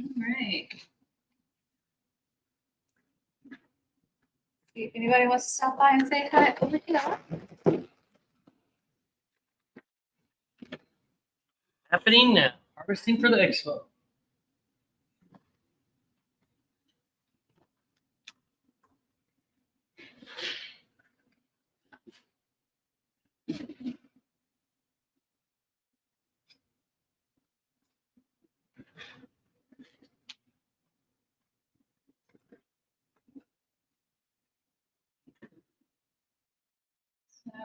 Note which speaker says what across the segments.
Speaker 1: All right. See if anybody wants to stop by and say hi over here.
Speaker 2: Happening now. Harvesting for the expo.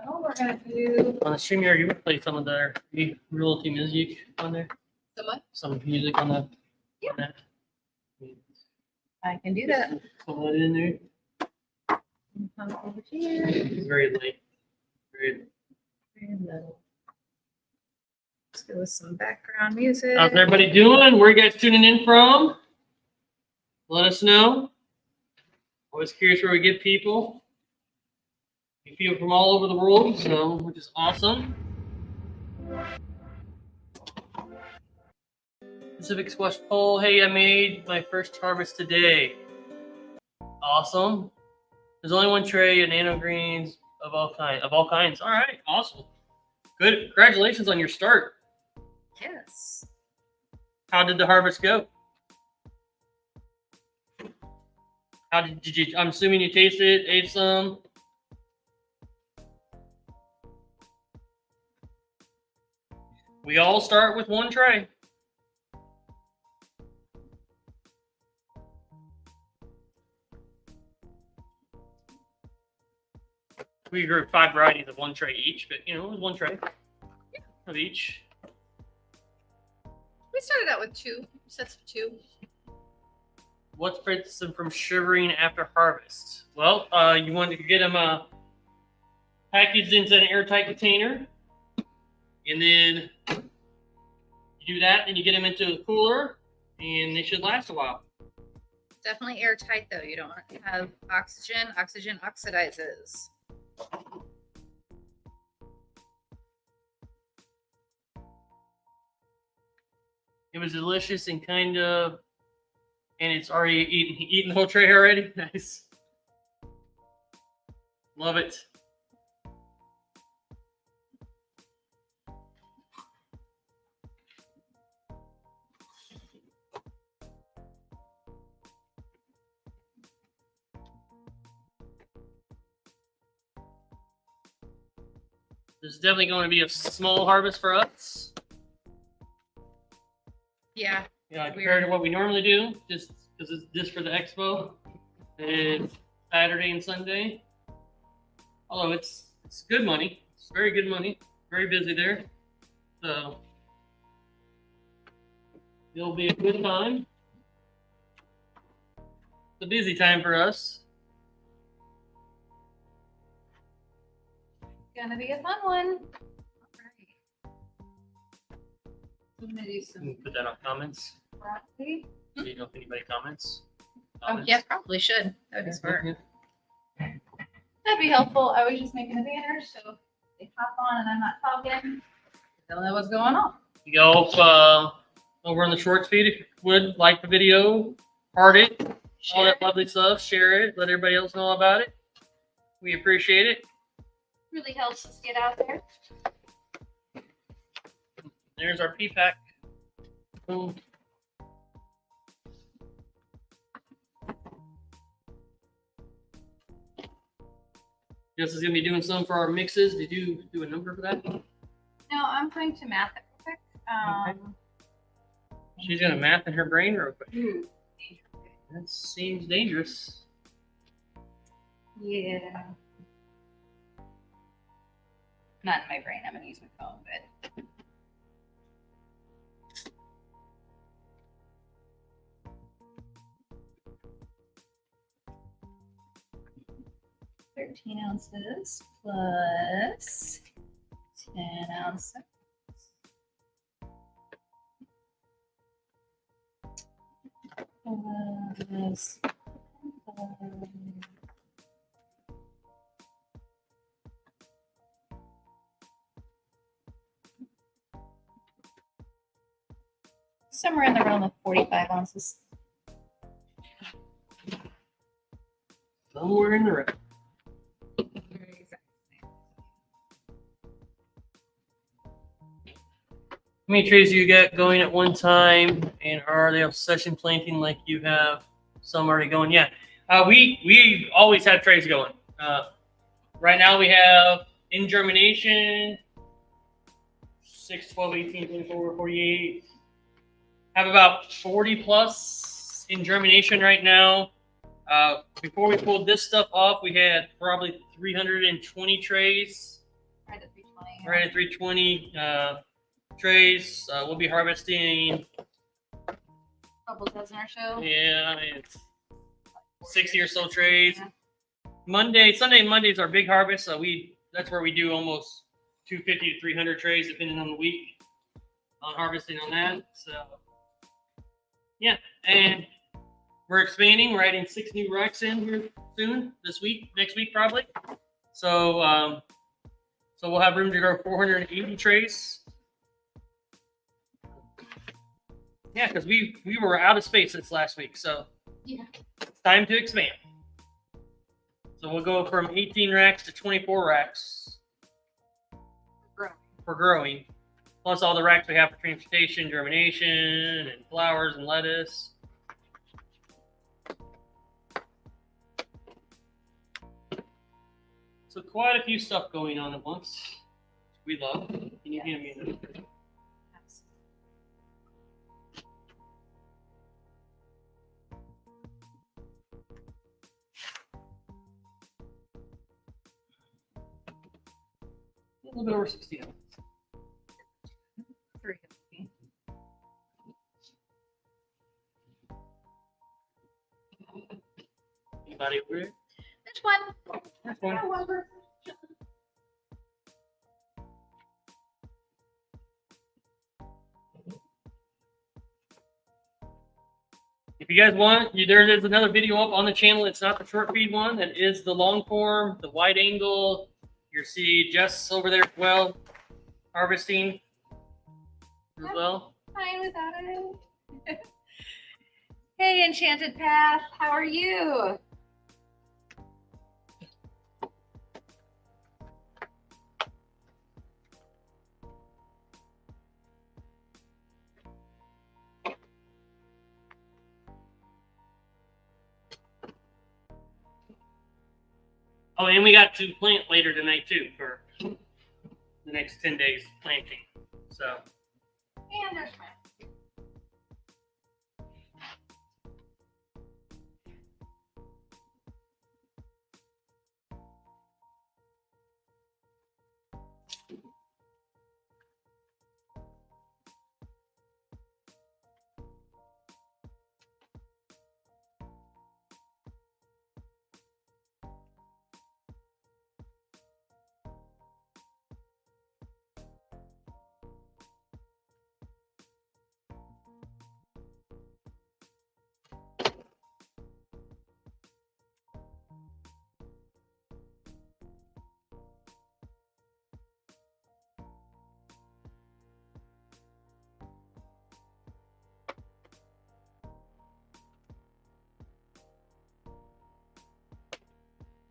Speaker 1: So we're gonna do
Speaker 2: On the stream here, you would play some of their realty music on there. Some music on that.
Speaker 1: Yeah.
Speaker 2: On that.
Speaker 1: I can do that.
Speaker 2: Put that in there.
Speaker 1: Come over here.
Speaker 2: It's very late. Very.
Speaker 1: Very low. Let's go with some background music.
Speaker 2: How's everybody doing? Where you guys tuning in from? Let us know. Always curious where we get people. We people from all over the world, so which is awesome. Pacific squash pole. Hey, I made my first harvest today. Awesome. There's only one tray of nano greens of all kinds. All right, awesome. Good. Congratulations on your start.
Speaker 1: Yes.
Speaker 2: How did the harvest go? How did you? I'm assuming you tasted it, ate some. We all start with one tray. We grew 5 varieties of one tray each, but it was one tray of each.
Speaker 1: We started out with 2 sets of 2.
Speaker 2: What prevents them from shivering after harvest? Well, you want to get them packaged into an airtight container, and then you do that, then you get them into the cooler, and they should last a while.
Speaker 1: Definitely airtight though. You don't want to have oxygen. Oxygen oxidizes.
Speaker 2: It was delicious and and it's already eaten the whole tray already. Nice. Love it. There's definitely going to be a small harvest for us.
Speaker 1: Yeah.
Speaker 2: Yeah, compared to what we normally do, just because it's just for the expo. It's Saturday and Sunday. Although it's good money. It's very good money. Very busy there. So it'll be a good time. It's a busy time for us.
Speaker 1: Gonna be a fun one. All right. I'm gonna do some
Speaker 2: Put that on comments.
Speaker 1: broccoli.
Speaker 2: Do you know if anybody comments?
Speaker 1: Oh yeah, probably should. That'd be smart.
Speaker 2: Yeah.
Speaker 1: That'd be helpful. I was just making a banner, so if they hop on and I'm not talking, they'll know what's going on.
Speaker 2: You go over on the shorts feed if you would like the video, heart it, all that lovely stuff, share it, let everybody else know about it. We appreciate it.
Speaker 1: Really helps us get out there.
Speaker 2: There's our P-pack. Boom. Jess is going to be doing some for our mixes. Did you do a number for that?
Speaker 1: No, I'm going to math it real quick.
Speaker 2: She's going to math in her brain real quick.
Speaker 1: Ooh.
Speaker 2: That seems dangerous.
Speaker 1: Yeah. Not in my brain. I'm gonna use my phone, but. "13 ounces plus 10 ounces plus somewhere in the realm of 45 ounces.
Speaker 2: Somewhere in the road. How many trays do you got going at one time, and are they of session planting like you have some already going? Yeah, we always have trays going. Right now we have in germination 6, 12, 18, 24, 48. Have about 40 plus in germination right now. Before we pulled this stuff off, we had probably 320 trays.
Speaker 1: Right at 320.
Speaker 2: Right at 320 trays. We'll be harvesting.
Speaker 1: Couple dozen or so.
Speaker 2: Yeah, it's 60 or so trays. Yeah. Sunday and Monday is our big harvest. So that's where we do almost 250 to 300 trays, depending on the week, on harvesting on that. So, yeah, and we're expanding. We're adding 6 new racks in here soon, this week, next week probably. So, so we'll have room to grow 480 trays. Yeah, because we were out of space this last week, so
Speaker 1: yeah,
Speaker 2: it's time to expand. So we'll go from 18 racks to 24 racks for growing, plus all the racks we have for transportation, germination, and flowers and lettuce. So quite a few stuff going on at once. We love. Can you hand me another? A little bit over 60 ounces.
Speaker 1: 350.
Speaker 2: Anybody over there?
Speaker 1: Which one?
Speaker 2: That's one. If you guys want, there is another video up on the channel. It's not the short feed one. That is the long form, the wide angle. You see Jess over there as well, harvesting as well.
Speaker 1: Fine without it. Hey, Enchanted Path, how are you?
Speaker 2: Oh, and we got to plant later tonight too for the next 10 days planting. So.
Speaker 1: And there's my.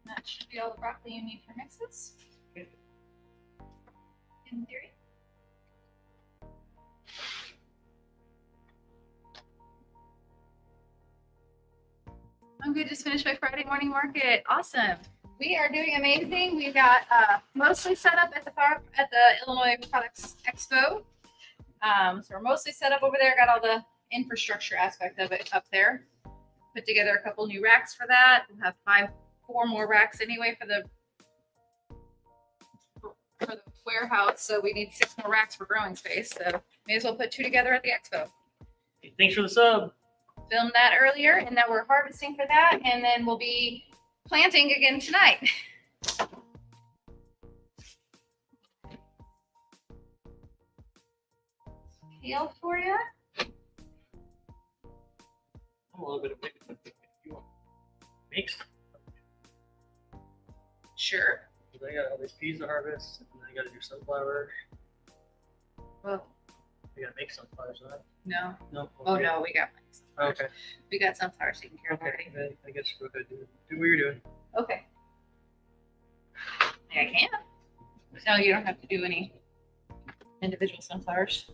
Speaker 1: That should be all the broccoli you need for mixes.
Speaker 2: Okay.
Speaker 1: In theory. I'm good. Just finished my Friday morning market. Awesome. We are doing amazing. We've got mostly set up at the Illinois Products Expo. So we're mostly set up over there. Got all the infrastructure aspect of it up there. Put together a couple new racks for that. We'll have 4 more racks anyway for the warehouse. So we need 6 more racks for growing space. So may as well put 2 together at the expo.
Speaker 2: Thanks for the sub.
Speaker 1: Filmed that earlier, and now we're harvesting for that, and then we'll be planting again tonight. Kale for you.
Speaker 2: A little bit of mix. Mixed.
Speaker 1: Sure.
Speaker 2: I got all these peas to harvest, and then I got to do sunflower.
Speaker 1: Well,
Speaker 2: We gotta make sunflowers, right?
Speaker 1: No.
Speaker 2: No.
Speaker 1: Oh
Speaker 2: Okay.
Speaker 1: no, we got plenty of sunflowers.
Speaker 2: Okay.
Speaker 1: We got sunflowers taken care of
Speaker 2: Okay.
Speaker 1: already.
Speaker 2: I guess we're good. Do what you're doing.
Speaker 1: Okay. I can. No, you don't have to do any individual sunflowers.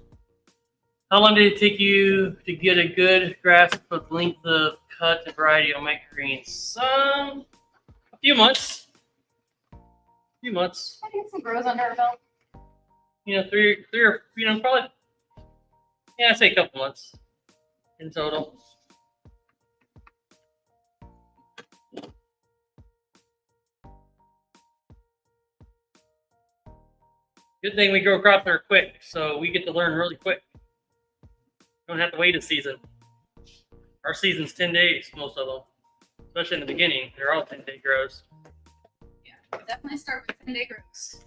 Speaker 2: How long did it take you to get a good grasp of the length of cut and variety on microgreens? A few months.
Speaker 1: I think some grows under our belt.
Speaker 2: Three or probably. Yeah, I'd say a couple months in total. Good thing we grow crops that are quick, so we get to learn really quick. Don't have to wait a season. Our season's 10 days, most of them. Especially in the beginning. They're all 10-day grows.
Speaker 1: Yeah, definitely start with 10-day grows.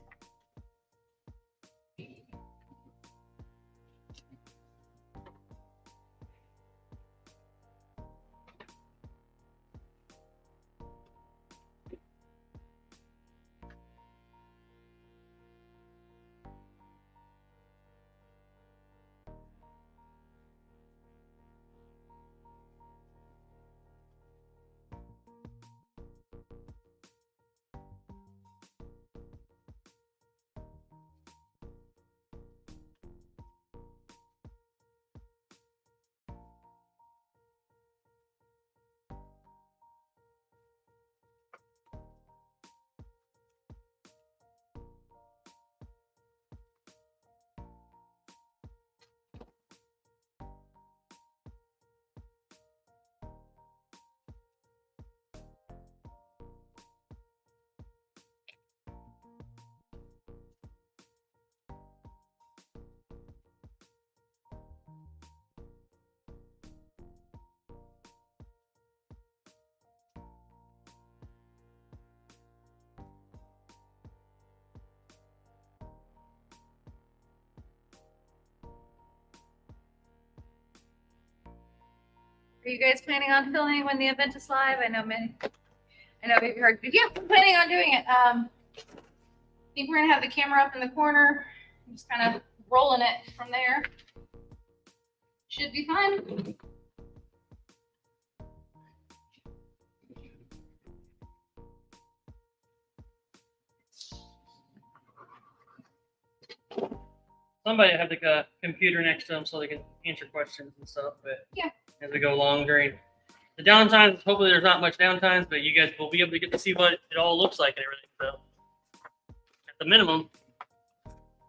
Speaker 1: Are you guys planning on filming when the event is live? I know we've heard. Yeah, we're planning on doing it. I think we're gonna have the camera up in the corner, just kind of rolling it from there. Should be fun.
Speaker 2: Somebody have the computer next to them so they can answer questions and stuff. But
Speaker 1: Yeah.
Speaker 2: As we go along during the downtimes, hopefully there's not much downtimes, but you guys will be able to get to see what it all looks like and everything. So at the minimum,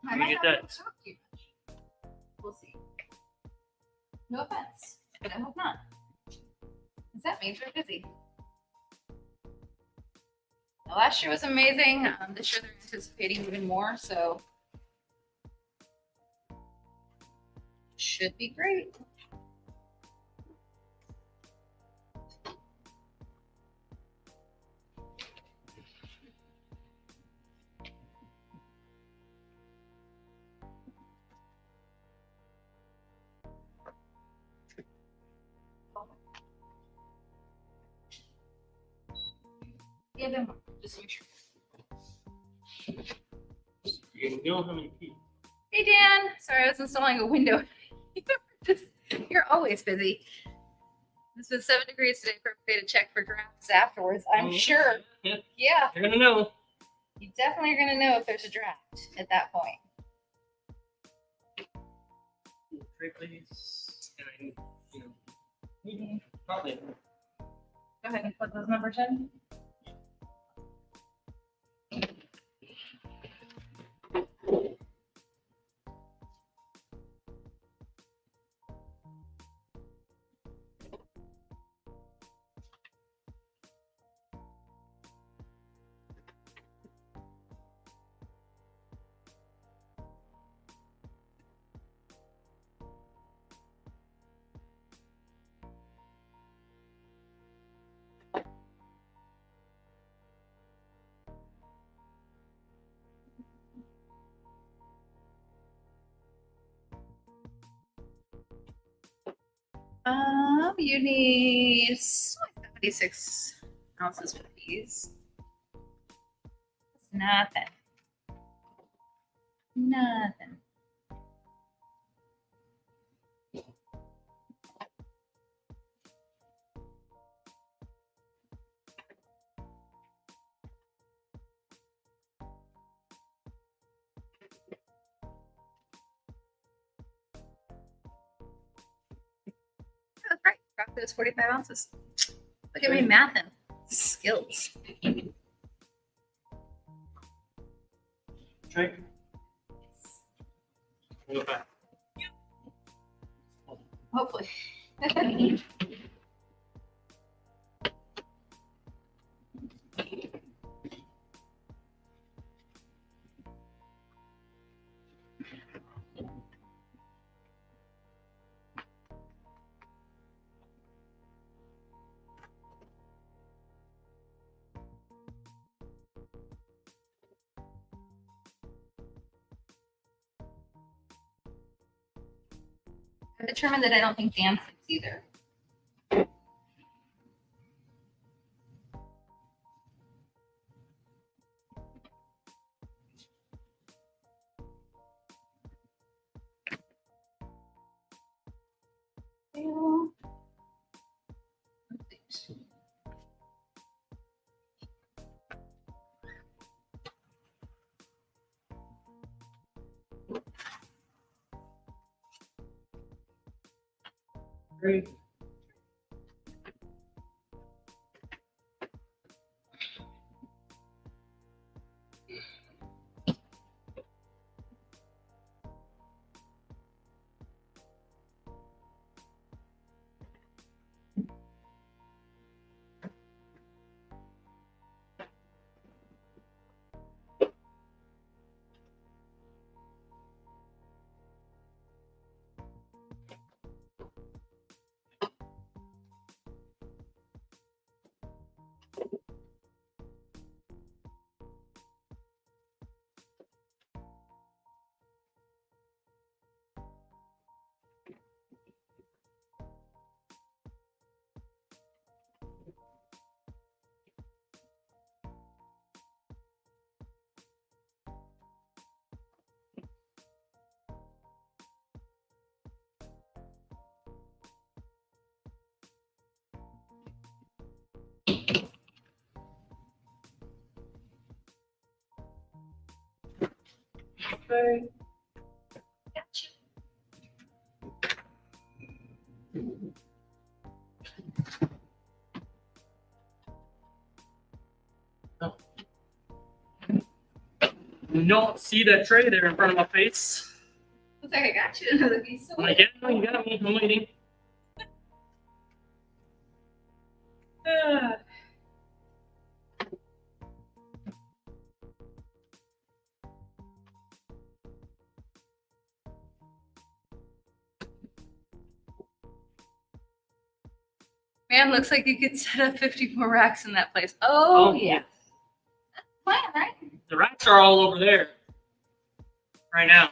Speaker 1: I
Speaker 2: we
Speaker 1: might
Speaker 2: get
Speaker 1: not
Speaker 2: that.
Speaker 1: talk too much. We'll see. No offense, but I hope not. Because that means we're busy. Now, last year was amazing. This year they're anticipating even more, so should be great. Give him one, just to make sure.
Speaker 2: You know how many people.
Speaker 1: Hey Dan, sorry I was installing a window. You're always busy. This was 7 degrees today. Perfect day to check for drafts afterwards. I'm sure.
Speaker 2: Yeah.
Speaker 1: Yeah,
Speaker 2: You're gonna know.
Speaker 1: you definitely are gonna know if there's a draft at that point.
Speaker 2: Tray, please. And probably.
Speaker 1: Go ahead and put those numbers in. You need 76 ounces for these. It's nothing. Nothing. Those 45 ounces. Look at me mathing. Skills.
Speaker 2: Drink. Okay.
Speaker 1: Hopefully. I'm determined that I don't think Dan sleeps either.
Speaker 2: Great. Okay.
Speaker 1: Gotcha.
Speaker 2: You don't see that tray there in front of my face.
Speaker 1: Looks like I got you another piece.
Speaker 2: I'm like, yeah, no, you got me. I'm waiting.
Speaker 1: Man, looks like you could set up 50 more racks in that place. Oh, yeah. That's the plan, right?
Speaker 2: The racks are all over there right now.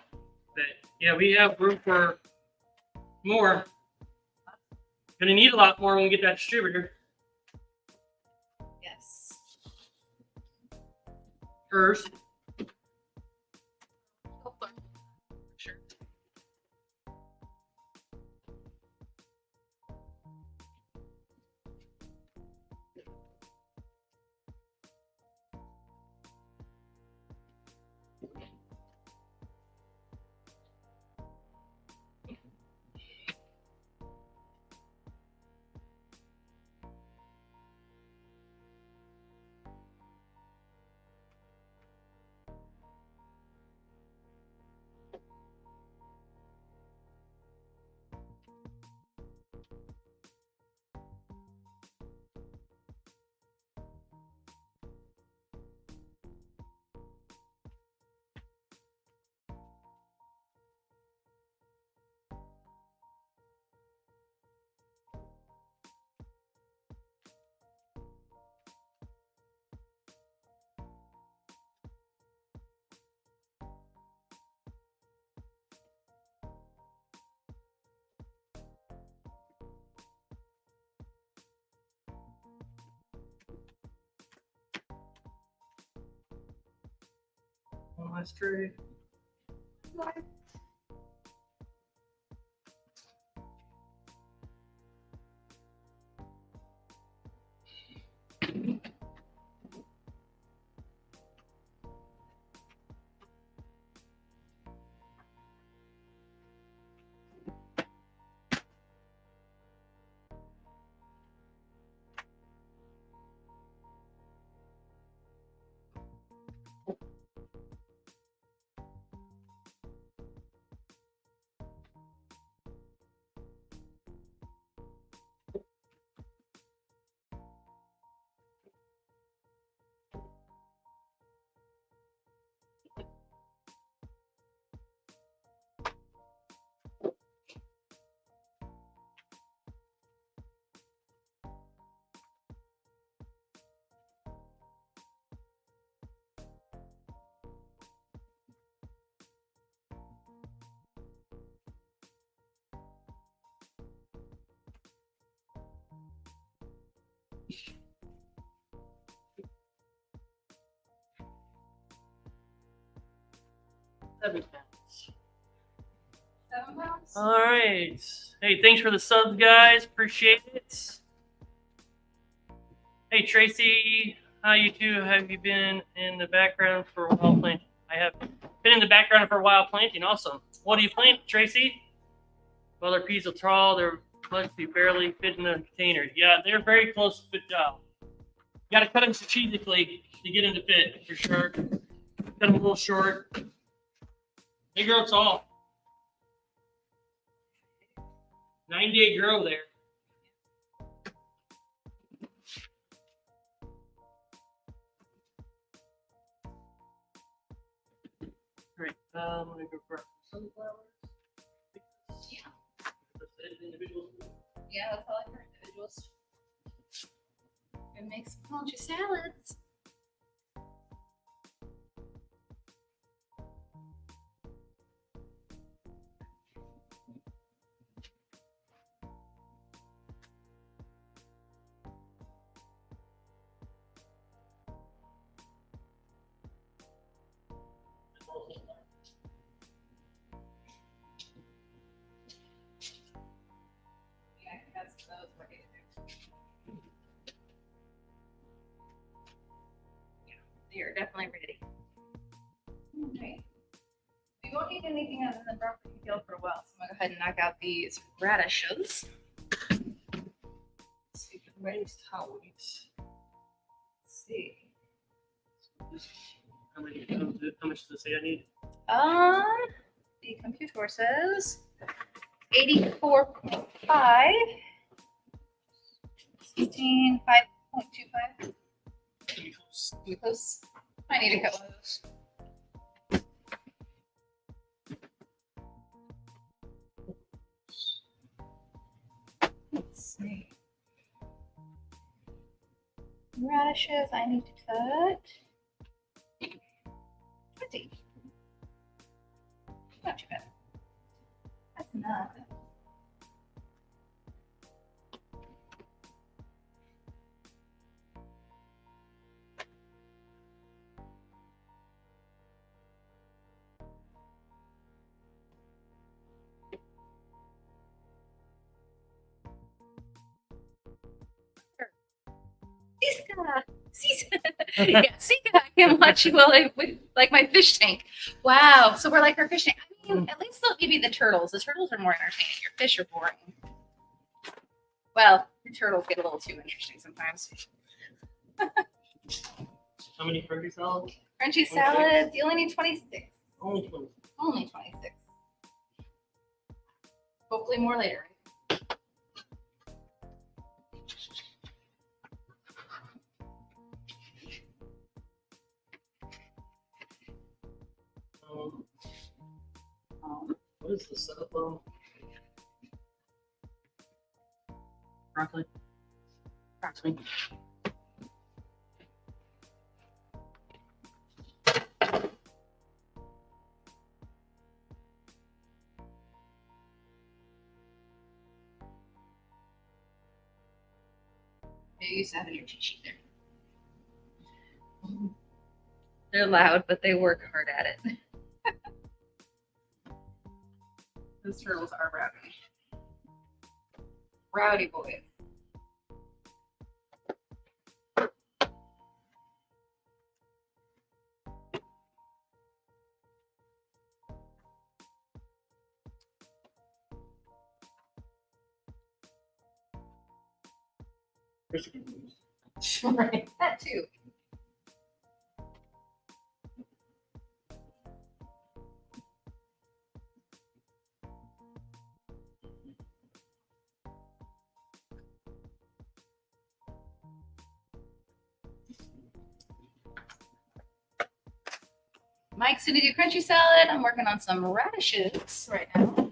Speaker 2: But yeah, we have room for more. Gonna need a lot more when we get that distributor.
Speaker 1: Yes.
Speaker 2: First.
Speaker 1: Sure.
Speaker 2: One last tray. £7.
Speaker 1: 7 pounds.
Speaker 2: All right. Hey, thanks for the subs, guys. Appreciate it. Hey, Tracy. How you two? Have you been in the background for a while planting? I have been in the background for a while planting. Awesome. What do you plant, Tracy? Well, their peas are tall. They must be barely fit in the container. Yeah, they're very close to fit job. You got to cut them strategically to get them to fit, for sure. Cut them a little short. They grow tall. 9-day grow there. Great. I'm gonna go for sunflowers.
Speaker 1: Yeah.
Speaker 2: That's it, individuals.
Speaker 1: Yeah, that's all I for individuals. It makes punchy salads. Yeah, that's those what it is. Yeah, they are definitely ready. Okay. We won't need anything other than broccoli peeled for a while, so I'm gonna go ahead and knock out these radishes. Let's see if everybody's tolerant. Let's see.
Speaker 2: How much does it say I need?
Speaker 1: The computer says 84.5, 16, 5.25.
Speaker 2: Pretty close.
Speaker 1: Pretty close. I need to cut one of those. Let's see. Radishes I need to cut 20. Not too bad. That's enough. Siska. Yeah, Sika, I can watch you while like my fish tank. Wow. So we're like our fish tank. I mean, at least they'll give you the turtles. The turtles are more entertaining. Your fish are boring. Well, your turtles get a little too interesting sometimes.
Speaker 2: How many crunchy salads?
Speaker 1: Crunchy salads, you only need 26.
Speaker 2: Only 20.
Speaker 1: Only 26. Hopefully more later.
Speaker 2: What is the setup on? Broccoli. Broccoli.
Speaker 1: You used to have your cheat sheet there. They're loud, but they work hard at it. Those turtles are rowdy. Rowdy boys. Right, that too. Mike's gonna do crunchy salad. I'm working on some radishes right now.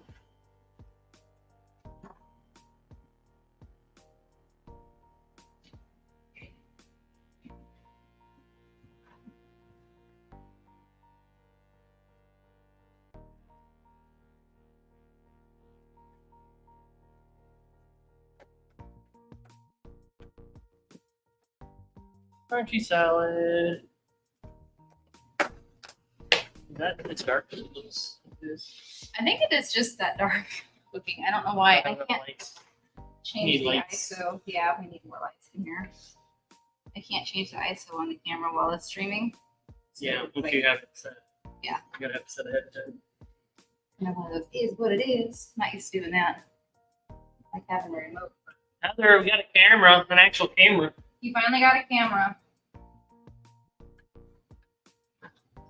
Speaker 2: Crunchy salad. It's dark. It looks like this.
Speaker 1: I think it is just that dark looking. I don't know why. I can't
Speaker 2: Lights.
Speaker 1: change
Speaker 2: Need
Speaker 1: the
Speaker 2: lights.
Speaker 1: ISO. Yeah, we need more lights in here. I can't change the ISO on the camera while it's streaming. So
Speaker 2: Yeah, once
Speaker 1: wait.
Speaker 2: you have it set.
Speaker 1: Yeah.
Speaker 2: You gotta have it set ahead of time.
Speaker 1: And one of those is what it is. Not used to doing that. Like having a remote.
Speaker 2: Heather, we got a camera, an actual camera.
Speaker 1: You finally got a camera.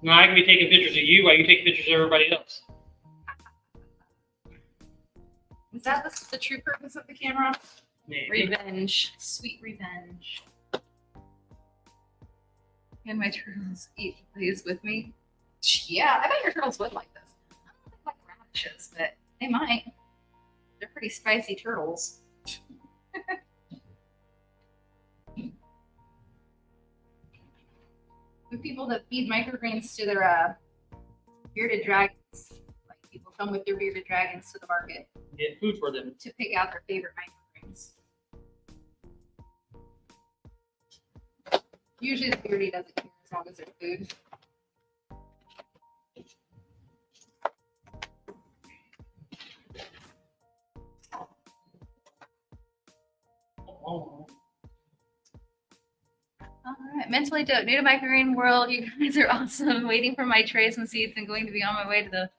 Speaker 2: No, I can be taking pictures of you while you take pictures of everybody else.
Speaker 1: Is that the true purpose of the camera?
Speaker 2: Maybe.
Speaker 1: Revenge. Sweet revenge. And my turtles eat these with me. Yeah, I bet your turtles would like this. I don't think they like radishes, but they might. They're pretty spicy turtles. The people that feed microgreens to their bearded dragons, like people come with their bearded dragons to the market
Speaker 2: Get food for them.
Speaker 1: to pick out their favorite microgreens. Usually the beardy doesn't care as long as they're food.
Speaker 2: Oh.
Speaker 1: All right, mentally dope. New to microgreen world, you guys are awesome. Waiting for my trays and seeds and going to be on my way to the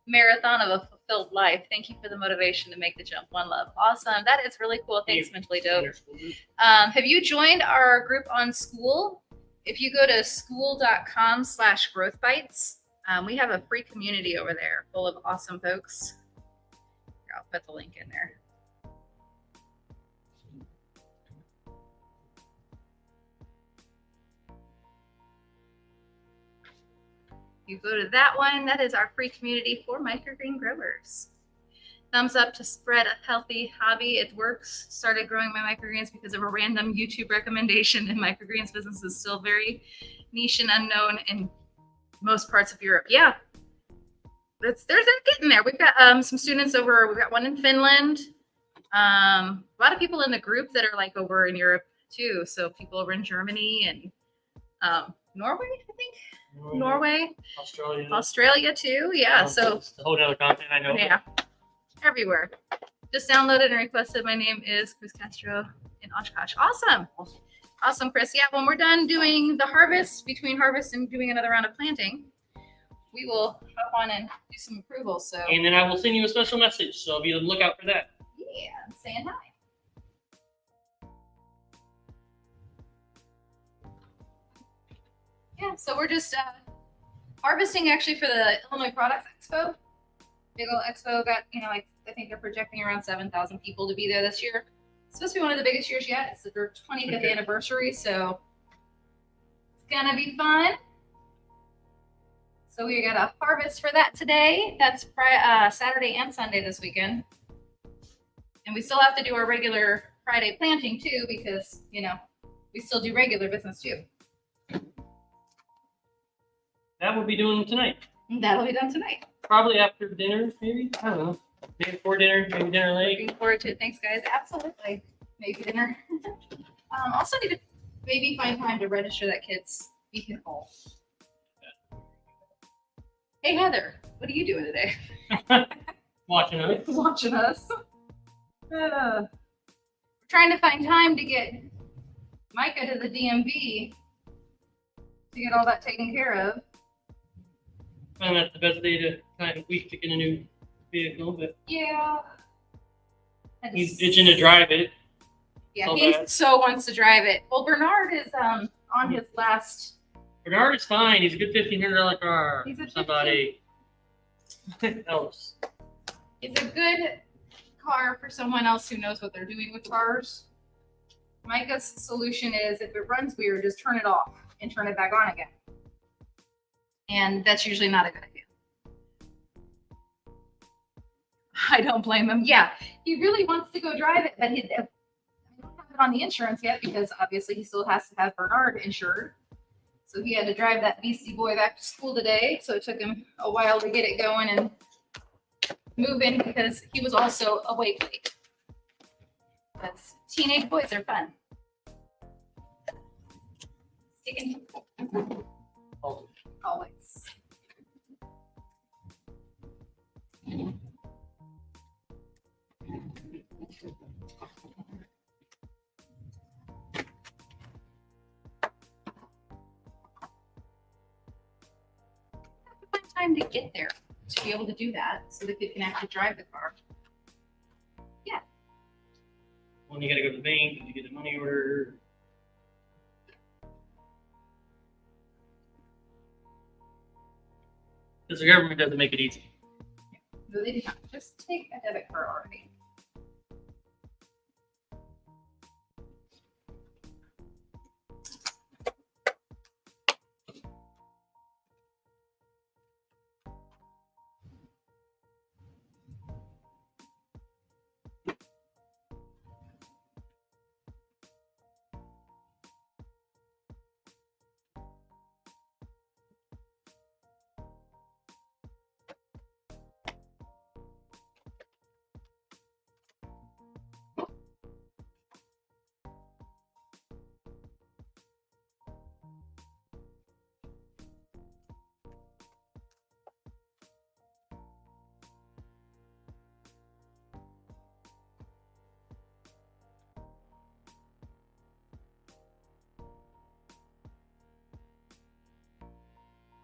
Speaker 1: marathon of a fulfilled life. Thank you for the motivation to make the jump. One love. Awesome. That is really cool. Thanks, mentally dope. Have you joined our group on School? If you go to school.com/growthbites, we have a free community over there full of awesome folks. Here, I'll put the link in there. You go to that one. That is our free community for microgreen growers. Thumbs up to spread a healthy hobby. It works. Started growing my microgreens because of a random YouTube recommendation, and microgreens business is still very niche and unknown in most parts of Europe. Yeah, they're getting there. We've got some students over. We've got one in Finland. A lot of people in the group that are like over in Europe too. So people over in Germany and Norway, I think. Norway, Australia too. Yeah, so
Speaker 2: it's a whole other content, I know.
Speaker 1: Yeah, everywhere. Just downloaded and requested. My name is Chris Castro in Oshkosh. Awesome, Chris. Yeah, when we're done doing the harvest, between harvest and doing another round of planting, we will hop on and do some approvals. So,
Speaker 2: and then I will send you a special message, so be on the lookout for that.
Speaker 1: Yeah, I'm saying hi. Yeah, so we're just harvesting actually for the Illinois Products Expo. Big old expo got, I think they're projecting around 7,000 people to be there this year. It's supposed to be one of the biggest years yet. It's their 25th anniversary, so it's gonna be fun. So we got a harvest for that today. That's Saturday and Sunday this weekend. And we still have to do our regular Friday planting too, because, we still do regular business too.
Speaker 2: That we'll be doing tonight.
Speaker 1: That'll be done tonight.
Speaker 2: Probably after dinner, maybe. I don't know. Maybe before dinner, maybe dinner late.
Speaker 1: Looking forward to it. Thanks, guys. Absolutely. Maybe dinner. Also need to maybe find time to register that kid's vehicle. Hey, Heather, what are you doing today?
Speaker 2: Watching us.
Speaker 1: Watching us. We're trying to find time to get Micah to the DMV to get all that taken care of.
Speaker 2: And that's the best day to kind of week to get a new vehicle, but
Speaker 1: Yeah.
Speaker 2: he's itching to drive it.
Speaker 1: Yeah,
Speaker 2: So
Speaker 1: he
Speaker 2: bad.
Speaker 1: so wants to drive it. Well, Bernard is on his last.
Speaker 2: Bernard is fine. He's a good $1,500 car.
Speaker 1: He's a
Speaker 2: for somebody else.
Speaker 1: It's a good car for someone else who knows what they're doing with cars. Micah's solution is if it runs weird, just turn it off and turn it back on again. And that's usually not a good idea. I don't blame him. Yeah, he really wants to go drive it, but I don't have it on the insurance yet because obviously he still has to have Bernard insured. So he had to drive that beastie boy back to school today. So it took him a while to get it going and move in because he was also awake late. Because teenage boys are fun. Sticking
Speaker 2: Oh,
Speaker 1: always. Find time to get there to be able to do that, so that you can actually drive the car.
Speaker 2: when you got to go to the bank, did you get the money order? Because the government doesn't make it easy.
Speaker 1: No, they do not. Just take a debit card already.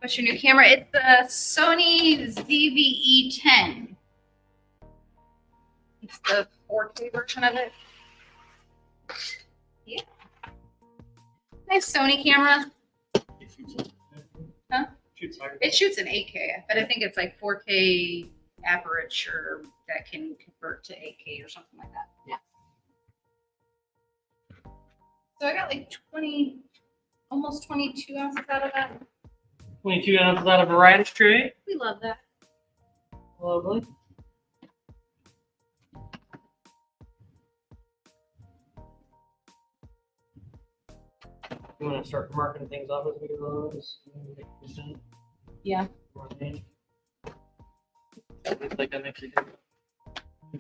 Speaker 1: What's your new camera? It's the Sony ZV-E10. It's the 4K version of it. Yeah. Nice Sony camera. Huh? It shoots in 8K, but I think it's like 4K aperture that can convert to 8K or something like that. Yeah. So I got like 20, almost 22 ounces out of that.
Speaker 2: 22 ounces out of a radish tray.
Speaker 1: We love that.
Speaker 2: Lovely. You want to start marking things off as we go?
Speaker 1: Yeah.
Speaker 2: It's like I'm actually doing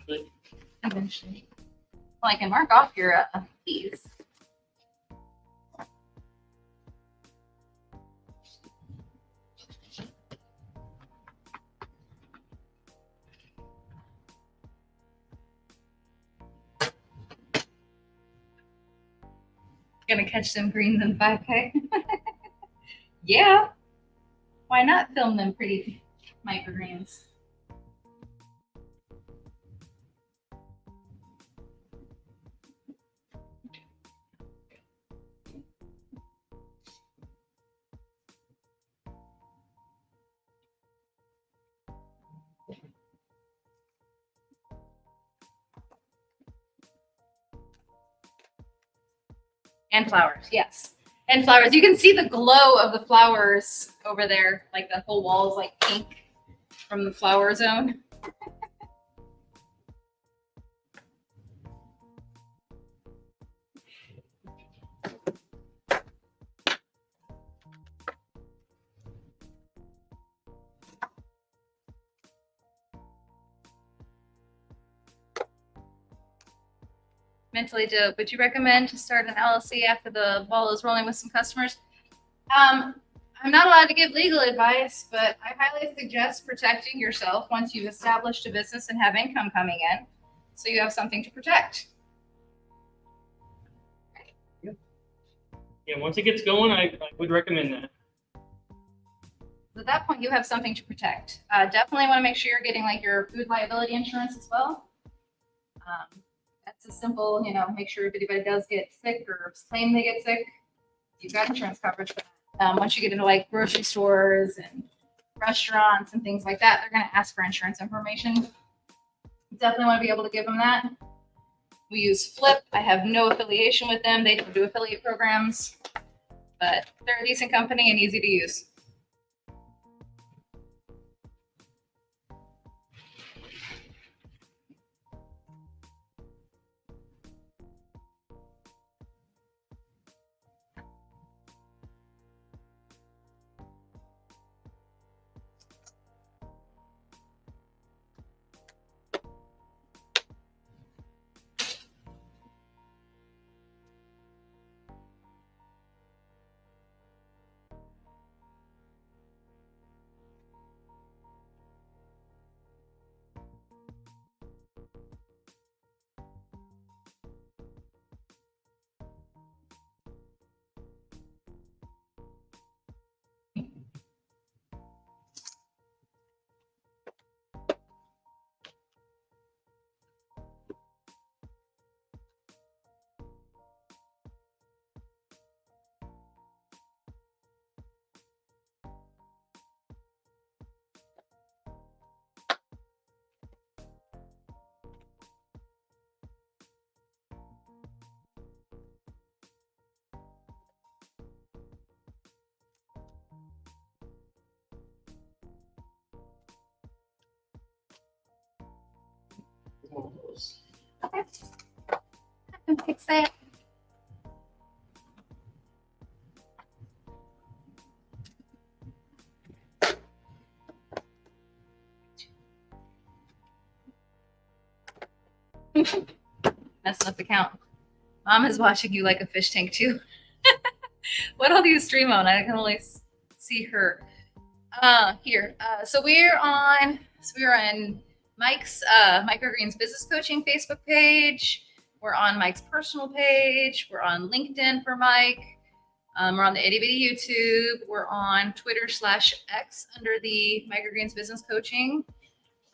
Speaker 2: it.
Speaker 1: Eventually. Well, I can mark off your keys. Gonna catch some greens in 5K. Yeah. Why not film them pretty microgreens? And flowers, yes. And flowers. You can see the glow of the flowers over there. Like the whole wall is like pink from the flower zone. Mentally dope. Would you recommend to start an LLC after the ball is rolling with some customers? I'm not allowed to give legal advice, but I highly suggest protecting yourself once you've established a business and have income coming in, so you have something to protect.
Speaker 2: Yeah, once it gets going, I would recommend that.
Speaker 1: At that point, you have something to protect. Definitely want to make sure you're getting like your food liability insurance as well. That's a simple, make sure if anybody does get sick or claim they get sick, you've got insurance coverage for that. Once you get into like grocery stores and restaurants and things like that, they're going to ask for insurance information. Definitely want to be able to give them that. We use Flip. I have no affiliation with them. They don't do affiliate programs, but they're a decent company and easy to use. Okay. I can fix that. Messing up the count. Mom is watching you like a fish tank too. What all do you stream on? I can only see her. Here. So we're on. So we're on Mike's Microgreens Business Coaching Facebook page. We're on Mike's personal page. We're on LinkedIn for Mike. We're on the Itty Bitty YouTube. We're on Twitter/X under the Microgreens Business Coaching.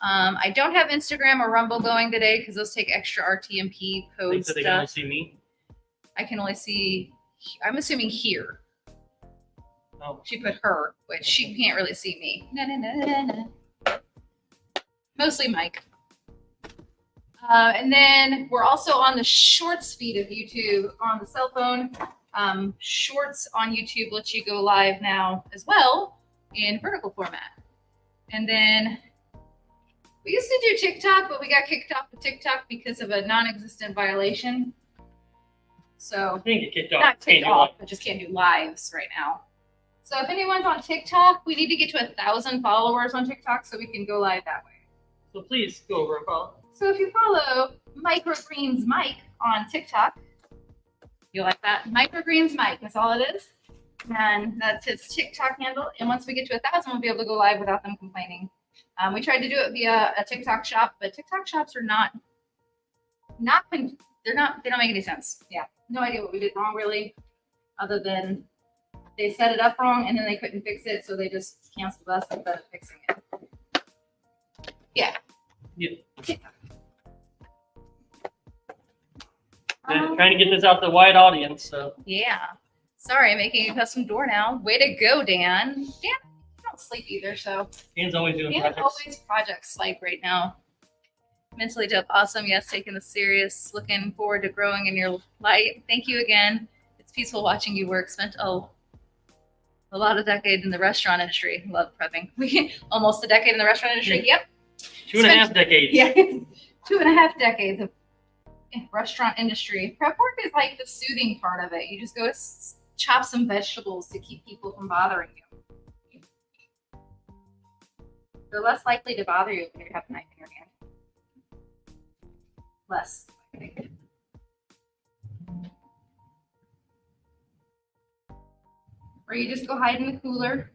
Speaker 1: I don't have Instagram or Rumble going today because those take extra RTMP code
Speaker 2: So
Speaker 1: stuff.
Speaker 2: they can only see me.
Speaker 1: I can only see. I'm assuming here.
Speaker 2: Oh.
Speaker 1: She put her, which she can't really see me. No. Mostly Mike. And then we're also on the Shorts feed of YouTube on the cell phone. Shorts on YouTube lets you go live now as well in vertical format. And then we used to do TikTok, but we got kicked off of TikTok because of a non-existent violation. So
Speaker 2: I think it kicked off.
Speaker 1: not kicked off, but just can't do lives right now. So if anyone's on TikTok, we need to get to 1,000 followers on TikTok so we can go live that way.
Speaker 2: So please go over and follow.
Speaker 1: So if you follow Microgreens Mike on TikTok, you like that? Microgreens Mike, that's all it is. And that's his TikTok handle. And once we get to 1,000, we'll be able to go live without them complaining. We tried to do it via a TikTok shop, but TikTok shops are they don't make any sense. Yeah, no idea what we did wrong really, other than they set it up wrong and then they couldn't fix it, so they just canceled us instead of fixing it. Yeah.
Speaker 2: Trying to get this out to the wide audience, so.
Speaker 1: Yeah. Sorry, I'm making a custom door now. Way to go, Dan. Dan, you don't sleep either, so.
Speaker 2: Dan's always doing
Speaker 1: Dan
Speaker 2: projects.
Speaker 1: always projects like right now. Mentally dope. Awesome. Yes, taking this serious. Looking forward to growing in your light. Thank you again. It's peaceful watching you work. Spent a lot of decades in the restaurant industry. Love prepping. Almost a decade in the restaurant industry. Yep.
Speaker 2: 2.5 decades.
Speaker 1: Yeah. 2.5 decades of restaurant industry. Prep work is like the soothing part of it. You just go chop some vegetables to keep people from bothering you. They're less likely to bother you when you have a knife in your hand. Less, I think. Or you just go hide in the cooler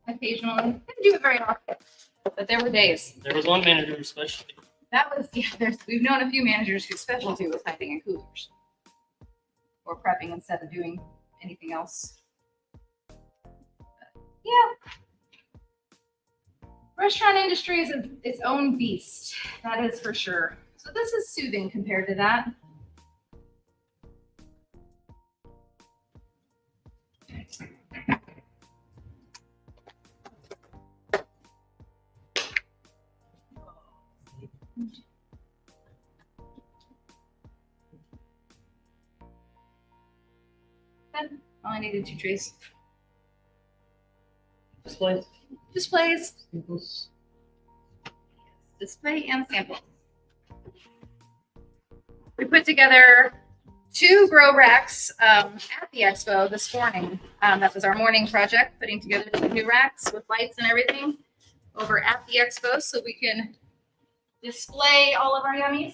Speaker 1: occasionally. Didn't do it very often, but there were days.
Speaker 2: There was one manager especially.
Speaker 1: That was, yeah, we've known a few managers whose specialty was hiding in coolers or prepping instead of doing anything else. Yeah. Restaurant industry is its own beast. That is for sure. So this is soothing compared to that. All I needed 2 trays.
Speaker 2: Displays.
Speaker 1: Displays.
Speaker 2: Samples.
Speaker 1: Display and samples. We put together 2 grow racks at the expo this morning. That was our morning project, putting together the new racks with lights and everything over at the expo so we can display all of our yummies.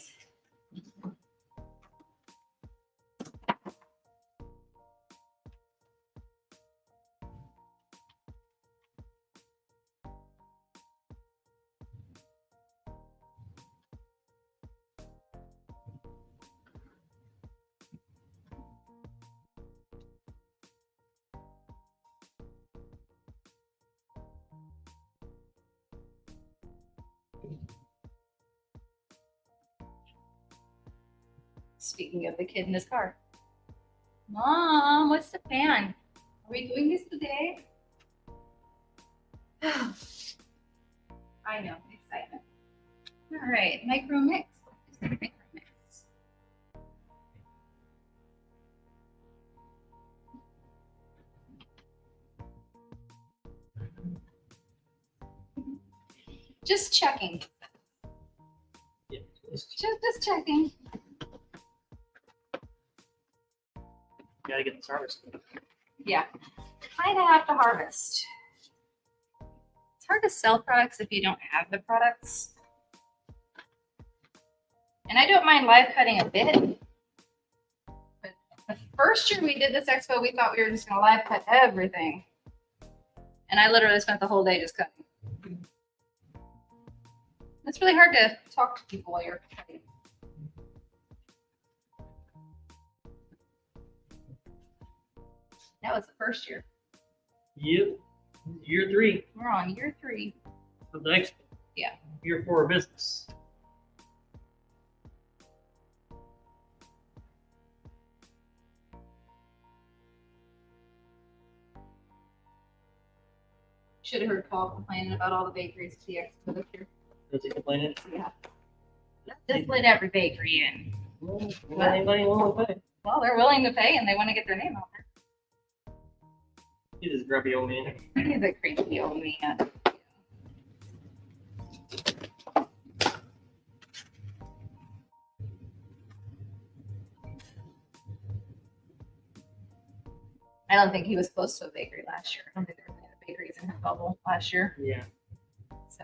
Speaker 1: Speaking of the kid in his car. Mom, what's the plan? Are we doing this today? I know, excitement. All right, micro mix. Micro mix. Just checking.
Speaker 2: Yeah.
Speaker 1: Just checking.
Speaker 2: Gotta get this harvest.
Speaker 1: Yeah. Kind of have to harvest. It's hard to sell products if you don't have the products. And I don't mind live cutting a bit. But the first year we did this expo, we thought we were just going to live cut everything. And I literally spent the whole day just cutting. It's really hard to talk to people while you're cutting. That was the first year.
Speaker 2: Yep. Year 3
Speaker 1: We're on year 3.
Speaker 2: of the expo.
Speaker 1: Yeah.
Speaker 2: Year 4 of business.
Speaker 1: Should have heard Paul complaining about all the bakeries at the expo this year.
Speaker 2: Does he complain it?
Speaker 1: Yeah. Just let every bakery in.
Speaker 2: Well, anybody willing to pay?
Speaker 1: Well, they're willing to pay and they want to get their name out there.
Speaker 2: He's this grubby old man.
Speaker 1: He's a crazy old man. I don't think he was close to a bakery last year. I don't think there were any bakeries in his bubble last year.
Speaker 2: Yeah.
Speaker 1: So.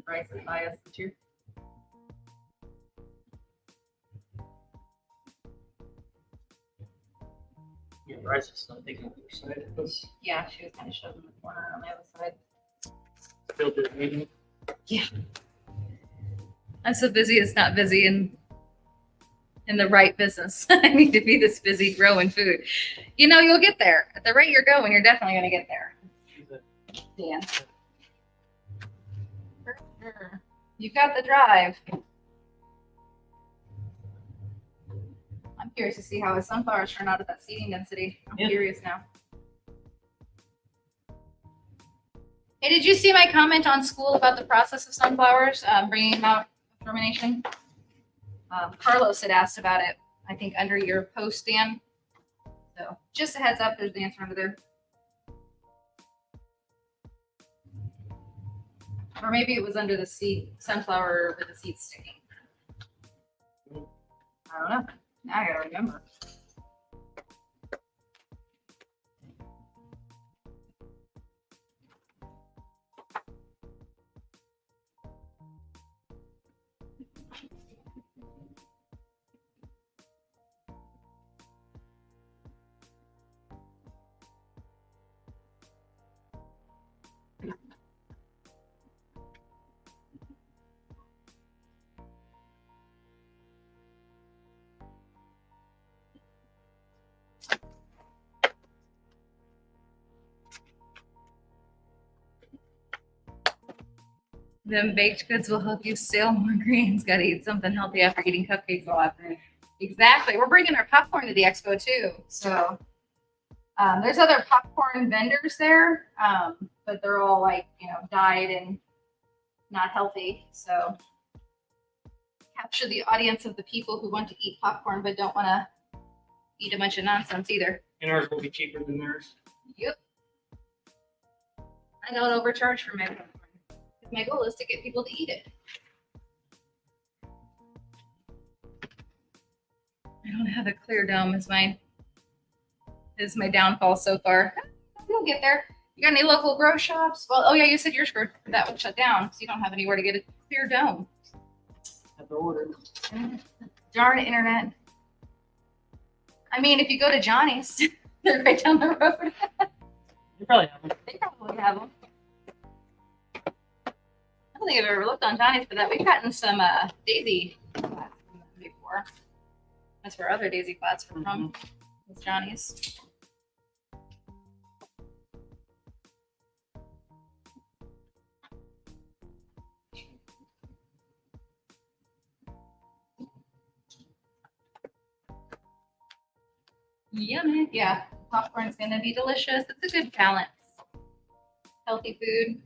Speaker 1: Rice is biased this year.
Speaker 2: Yeah, Bryce is not taking the other side of this.
Speaker 1: Yeah, she was kind of shoved in the corner on the other side.
Speaker 2: Still did meeting.
Speaker 1: I'm so busy, it's not busy in the right business. I need to be this busy growing food. You know, you'll get there. At the rate you're going, you're definitely going to get there.
Speaker 2: She's a
Speaker 1: Dan. For sure. You've got the drive. I'm curious to see how his sunflowers turn out at that seeding density. I'm
Speaker 2: Yeah.
Speaker 1: curious now. Hey, did you see my comment on school about the process of sunflowers, bringing them out of germination? Carlos had asked about it, I think, under your post, Dan. So just a heads up, there's the answer under there. Or maybe it was under the seed, sunflower with the seeds sticking. I don't know. Now I gotta remember. Them baked goods will help you sell more greens. Got to eat something healthy after eating cupcakes all afternoon. Exactly. We're bringing our popcorn to the expo too. So there's other popcorn vendors there, but they're all like, you know, dyed and not healthy. So capture the audience of the people who want to eat popcorn but don't want to eat a bunch of nonsense either.
Speaker 2: And ours will be cheaper than theirs.
Speaker 1: Yep. I don't overcharge for my popcorn. My goal is to get people to eat it. I don't have a clear dome is my downfall so far. You'll get there. You got any local grow shops? Well, oh yeah, you said yours that one shut down, so you don't have anywhere to get a clear dome.
Speaker 2: Have to order.
Speaker 1: Darn internet. I mean, if you go to Johnny's, they're right down the road.
Speaker 2: You probably have them.
Speaker 1: They probably have them. I don't think I've ever looked on Johnny's for that. We've gotten some daisy flats from them before. That's where other daisy flats were from. It's Johnny's. Yummy. Yeah, popcorn's gonna be delicious. It's a good balance. Healthy food.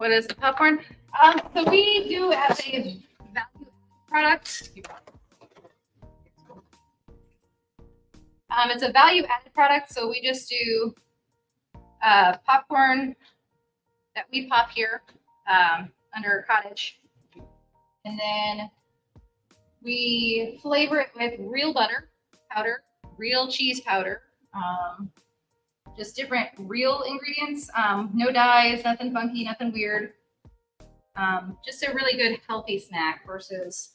Speaker 1: What is the popcorn? So we do as a value product. It's a value added product, so we just do popcorn that we pop here under cottage, and then we flavor it with real butter powder, real cheese powder, just different real ingredients, no dyes, nothing funky, nothing weird. Just a really good healthy snack versus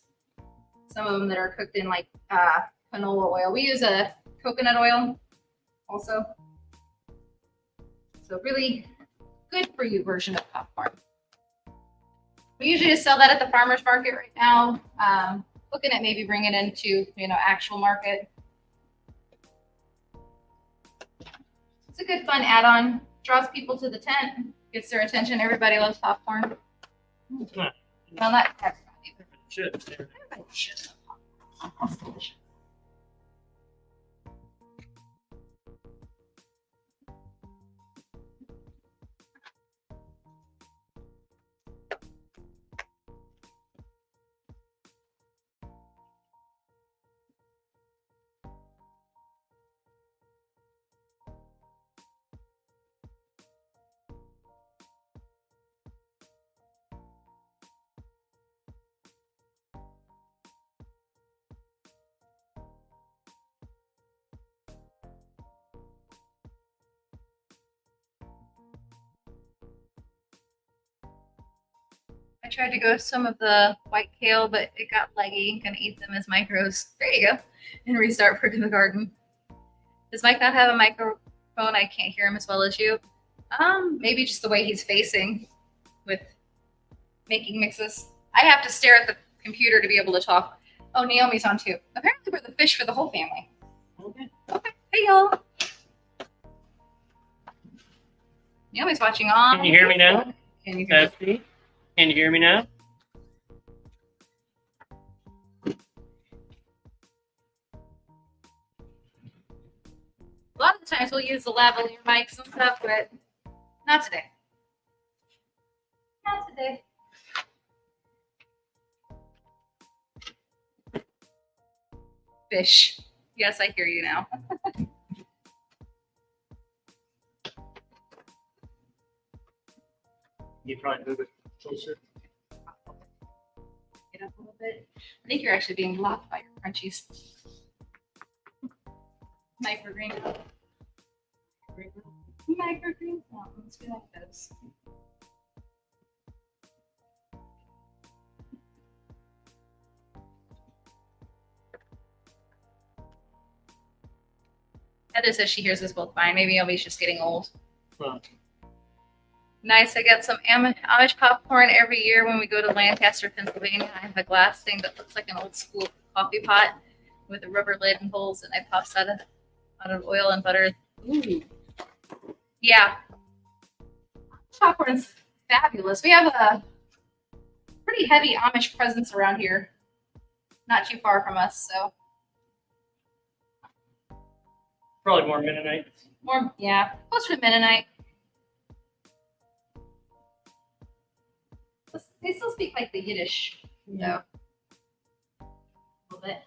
Speaker 1: some of them that are cooked in like canola oil. We use a coconut oil also. So really good for you version of popcorn. We usually just sell that at the farmer's market right now. Looking at maybe bringing it into, actual market. It's a good fun add-on. Draws people to the tent, gets their attention. Everybody loves popcorn.
Speaker 2: Huh.
Speaker 1: Well, not everybody.
Speaker 2: Should.
Speaker 1: Everybody should love popcorn. It's delicious. I tried to go some of the white kale, but it got leggy. Gonna eat them as micros. There you go. And restart for the garden. Does Mike not have a microphone? I can't hear him as well as you. Maybe just the way he's facing with making mixes. I have to stare at the computer to be able to talk. Oh, Naomi's on too. Apparently we're the fish for the whole family.
Speaker 2: Okay.
Speaker 1: Okay. Hey y'all. Naomi's watching on.
Speaker 2: Can you hear me now?
Speaker 1: Can you hear me?
Speaker 2: Testing. Can you hear me now?
Speaker 1: A lot of the times we'll use the lavalier mics and stuff, but not today. Not today. Fish. Yes, I hear you now.
Speaker 2: You probably move it closer.
Speaker 1: Get up a little bit. I think you're actually being blocked by your crunchies. Microgreen. Microgreen. Oh, let's be like this. Heather says she hears us both fine. Maybe Obi's just getting old.
Speaker 2: Well,
Speaker 1: Nice. I get some Amish popcorn every year when we go to Lancaster, Pennsylvania. I have a glass thing that looks like an old school coffee pot with a rubber lid and holes, and I pops out of oil and butter. Ooh. Yeah. Popcorn's fabulous. We have a pretty heavy Amish presence around here, not too far from us. So
Speaker 2: probably more Mennonites.
Speaker 1: more, yeah, closer to Mennonite. They still speak like the Yiddish, though. A little bit.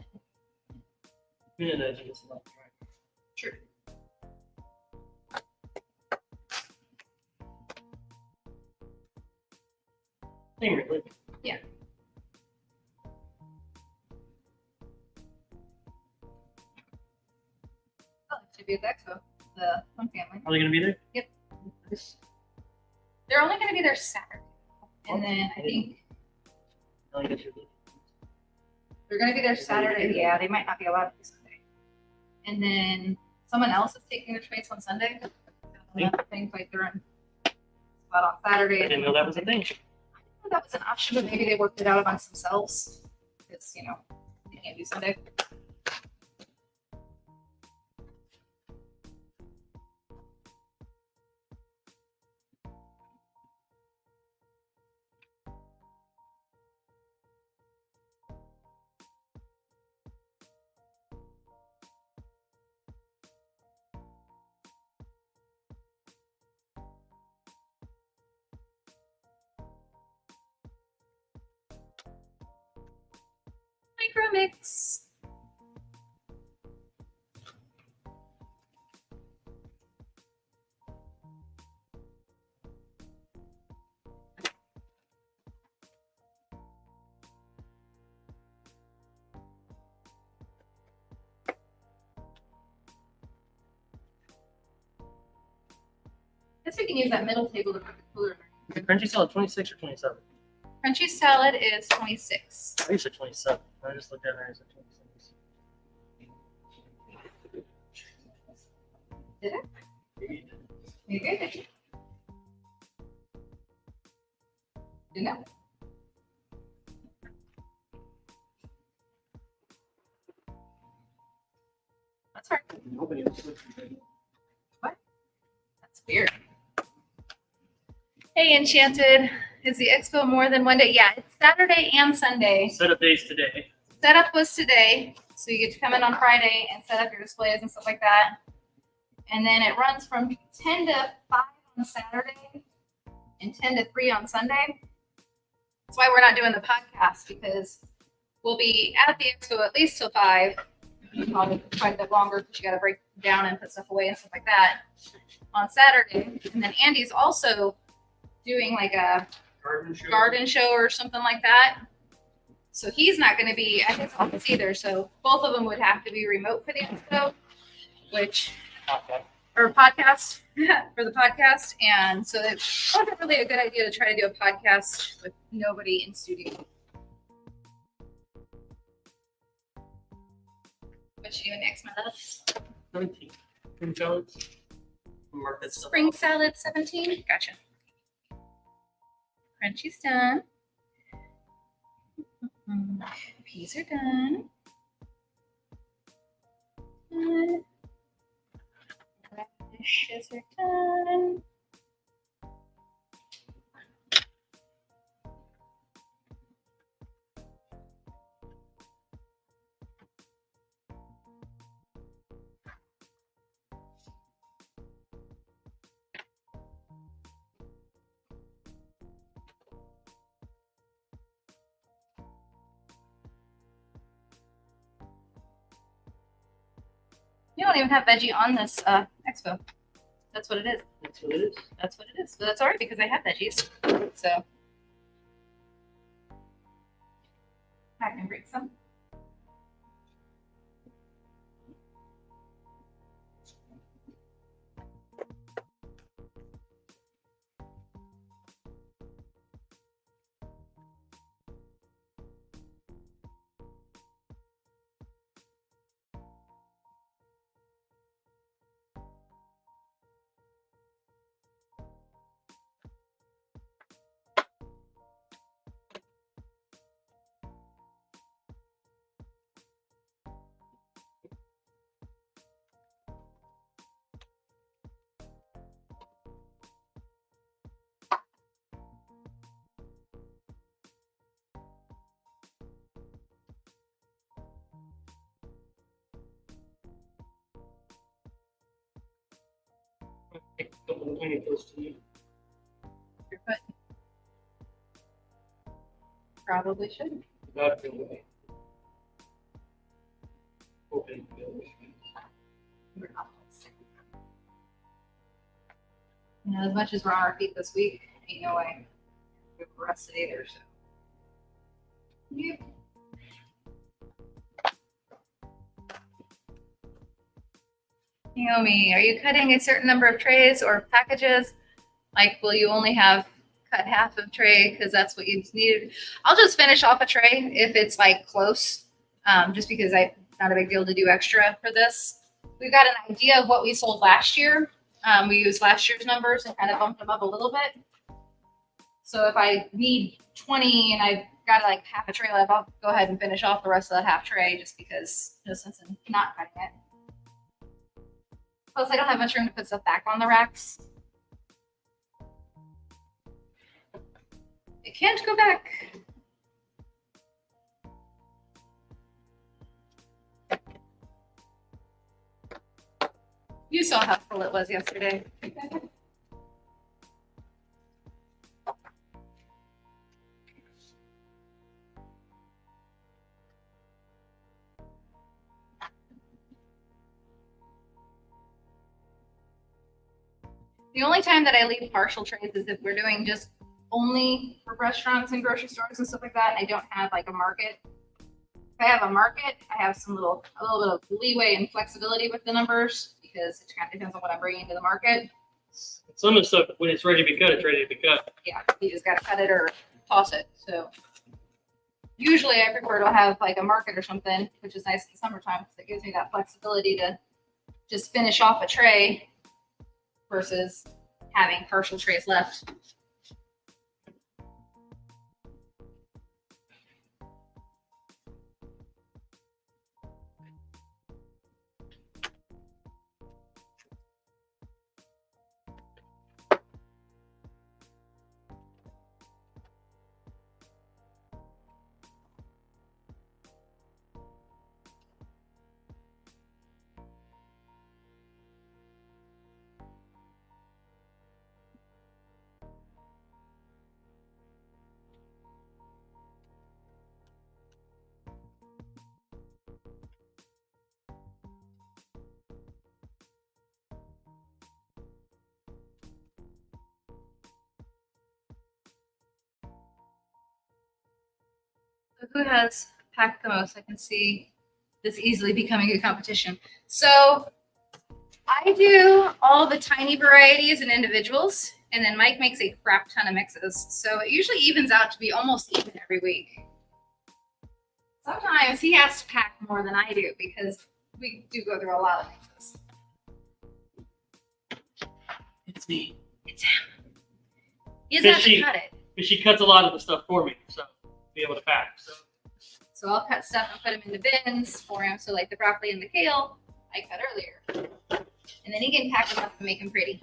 Speaker 2: Mennonites are just a lot, right?
Speaker 1: True.
Speaker 2: Same religion.
Speaker 1: Yeah. Oh, it should be at the expo. The one family.
Speaker 2: Are they going to be there?
Speaker 1: Yep. They're only going to be there Saturday. And then I think
Speaker 2: I guess you're-
Speaker 1: they're going to be there Saturday. Yeah, they might not be allowed to be Sunday. And then someone else is taking their trace on Sunday. Things like they're on spot on Saturday.
Speaker 2: I didn't know that was a thing.
Speaker 1: I didn't know that was an option, but maybe they worked it out amongst themselves. Because, they can't do Sunday. mix. I guess we can use that middle table to put the cooler in.
Speaker 2: Crunchy salad 26 or 27?
Speaker 1: Crunchy salad is 26.
Speaker 2: I used to 27. I just looked at it and I said 26.
Speaker 1: Did it? You did, did you? Did it? That's hard.
Speaker 2: Nobody else looked at it.
Speaker 1: That's weird. Hey, Enchanted. Is the expo more than one day? Yeah, it's Saturday and Sunday.
Speaker 2: Setup days today.
Speaker 1: Setup was today, so you get to come in on Friday and set up your displays and stuff like that. And then it runs from 10 to 5 on Saturday and 10 to 3 on Sunday. That's why we're not doing the podcast, because we'll be at the expo at least till 5. Probably quite a bit longer because you got to break down and put stuff away and stuff like that on Saturday. And then Andy's also doing like a garden show or something like that. So he's not going to be at his office either. So both of them would have to be remote for the expo, which or podcast for the podcast. And so it wasn't really a good idea to try to do a podcast with nobody in studio. What you doing next, my loves?
Speaker 2: 17. Spring salads. Mark that stuff
Speaker 1: Spring
Speaker 2: off.
Speaker 1: salad 17. Gotcha. Crunchy's done. Peas are done. Radishes are done. You don't even have veggie on this expo. That's what it is.
Speaker 2: That's what it is.
Speaker 1: That's what it is. But that's all right because I have veggies. So I can bring some.
Speaker 2: Take a couple of tiny pills to you.
Speaker 1: Your foot. Probably should.
Speaker 2: Not the way. Open.
Speaker 1: You know, as much as we're on our feet this week, ain't no way we're rested either. So. Yep. Naomi, are you cutting a certain number of trays or packages? Like, will you only have cut half of tray because that's what you needed? I'll just finish off a tray if it's like close, just because it's not a big deal to do extra for this. We've got an idea of what we sold last year. We used last year's numbers and kind of bumped them up a little bit. So if I need 20 and I've got like half a tray left, I'll go ahead and finish off the rest of that half tray just because no sense in not cutting it. Plus, I don't have much room to put stuff back on the racks. It can't go back. You saw how full it was yesterday. The only time that I leave partial trays is if we're doing just only for restaurants and grocery stores and stuff like that, and I don't have like a market. If I have a market, I have a little bit of leeway and flexibility with the numbers because it kind of depends on what I'm bringing to the market.
Speaker 2: Some of the stuff, when it's ready to be cut, it's ready to be cut.
Speaker 1: Yeah, you just gotta cut it or toss it. So usually I prefer to have like a market or something, which is nice in the summertime because it gives me that flexibility to just finish off a tray versus having partial trays left. So who has packed the most? I can see this easily becoming a competition. So I do all the tiny varieties and individuals, and then Mike makes a crap ton of mixes. So it usually evens out to be almost even every week. Sometimes he has to pack more than I do because we do go through a lot of mixes.
Speaker 2: It's me.
Speaker 1: It's him. He doesn't have to cut it.
Speaker 2: But she cuts a lot of the stuff for me, so be able to pack.
Speaker 1: So I'll cut stuff and put them into bins for him. So like the broccoli and the kale, I cut earlier. And then he can pack them up and make them pretty.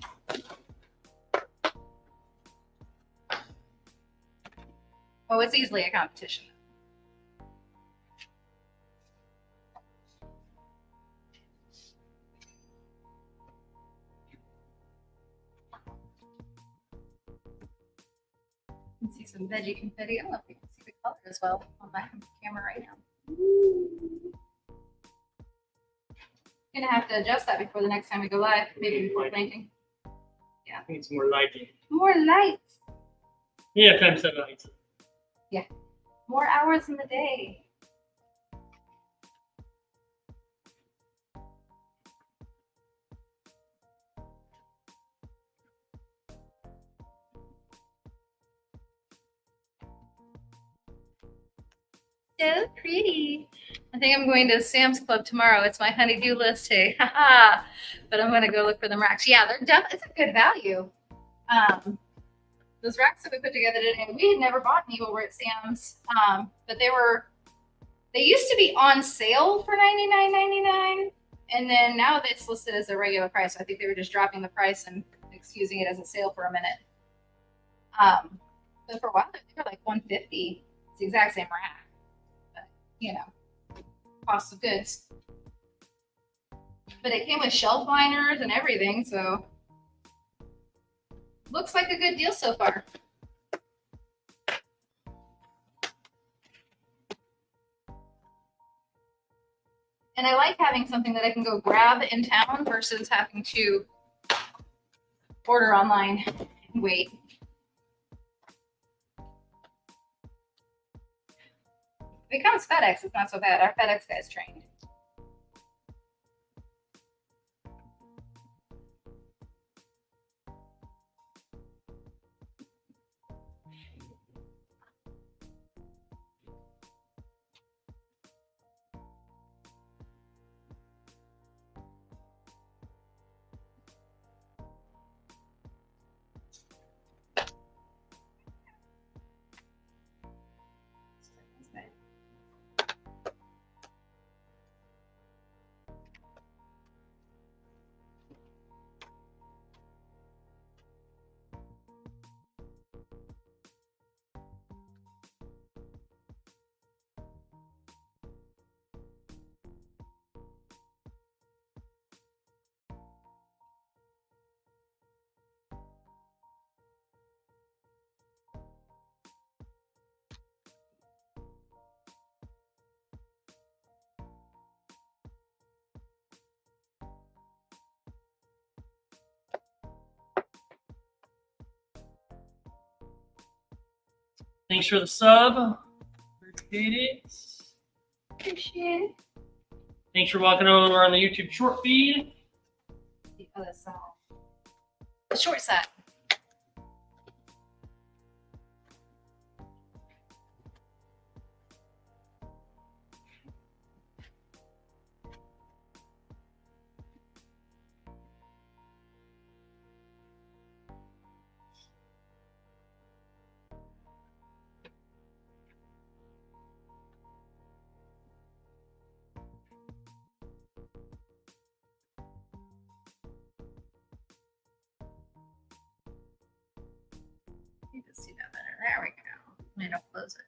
Speaker 1: Oh, it's easily a competition. You can see some veggie confetti. I don't know if you can see the color as well on my camera right now. Gonna have to adjust that before the next time we go live, maybe before planting. Yeah.
Speaker 2: I think it's more lighting.
Speaker 1: More lights.
Speaker 2: Yeah, times 7 lights.
Speaker 1: Yeah. More hours in the day. So pretty. I think I'm going to Sam's Club tomorrow. It's my honey-do list day. Haha. But I'm gonna go look for them racks. Yeah, they're definitely, it's a good value. Those racks that we put together today, we had never bought any over at Sam's. But they used to be on sale for $99.99. And then now it's listed as a regular price. So I think they were just dropping the price and excusing it as a sale for a minute. But for a while they were like $150. It's the exact same rack. You know, cost of goods. But it came with shelf liners and everything, so looks like a good deal so far. And I like having something that I can go grab in town versus having to order online and wait. If it comes FedEx, it's not so bad. Our FedEx guy's trained.
Speaker 2: Thanks for the sub. Appreciate it.
Speaker 1: Appreciate it.
Speaker 2: Thanks for walking over on the YouTube short feed.
Speaker 1: The other side. The short side. You can see that better. There we go. I'm gonna close it.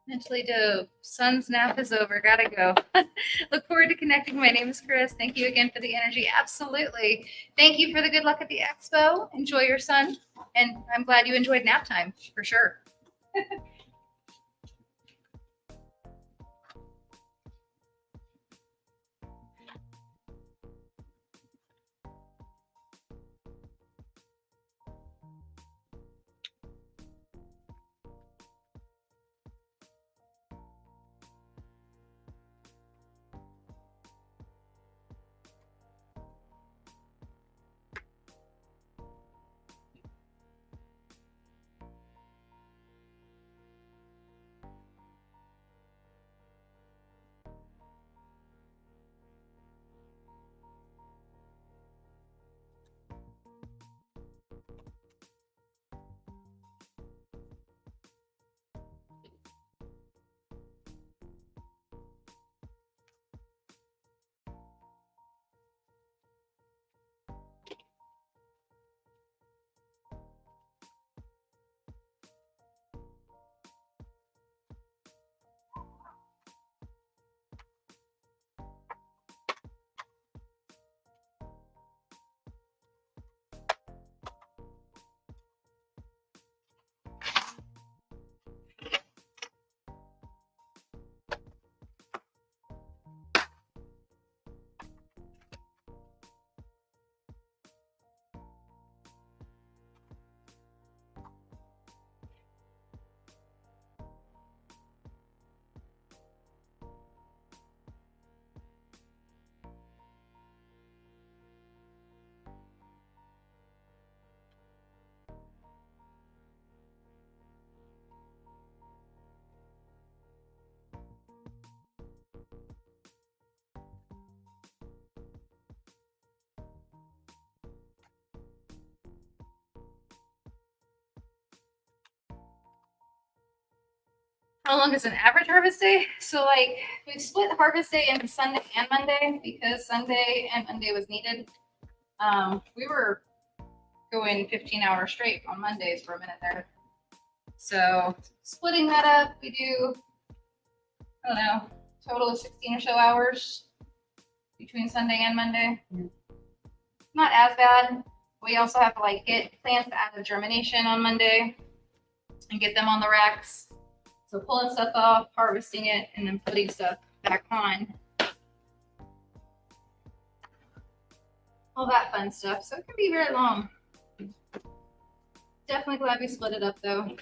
Speaker 1: Mentally dope. Sun's nap is over. Gotta go. Look forward to connecting. My name is Chris. Thank you again for the energy. Absolutely. Thank you for the good luck at the expo. Enjoy your sun. And I'm glad you enjoyed nap time for sure. How long is an average harvest day? So like we've split harvest day into Sunday and Monday because Sunday and Monday was needed. We were going 15 hours straight on Mondays for a minute there. So splitting that up, we do, I don't know, total of 16 or so hours between Sunday and Monday. Not as bad. We also have to like get plants out of germination on Monday and get them on the racks. So pulling stuff off, harvesting it, and then putting stuff back on. All that fun stuff. So it can be very long. Definitely glad we split it up though.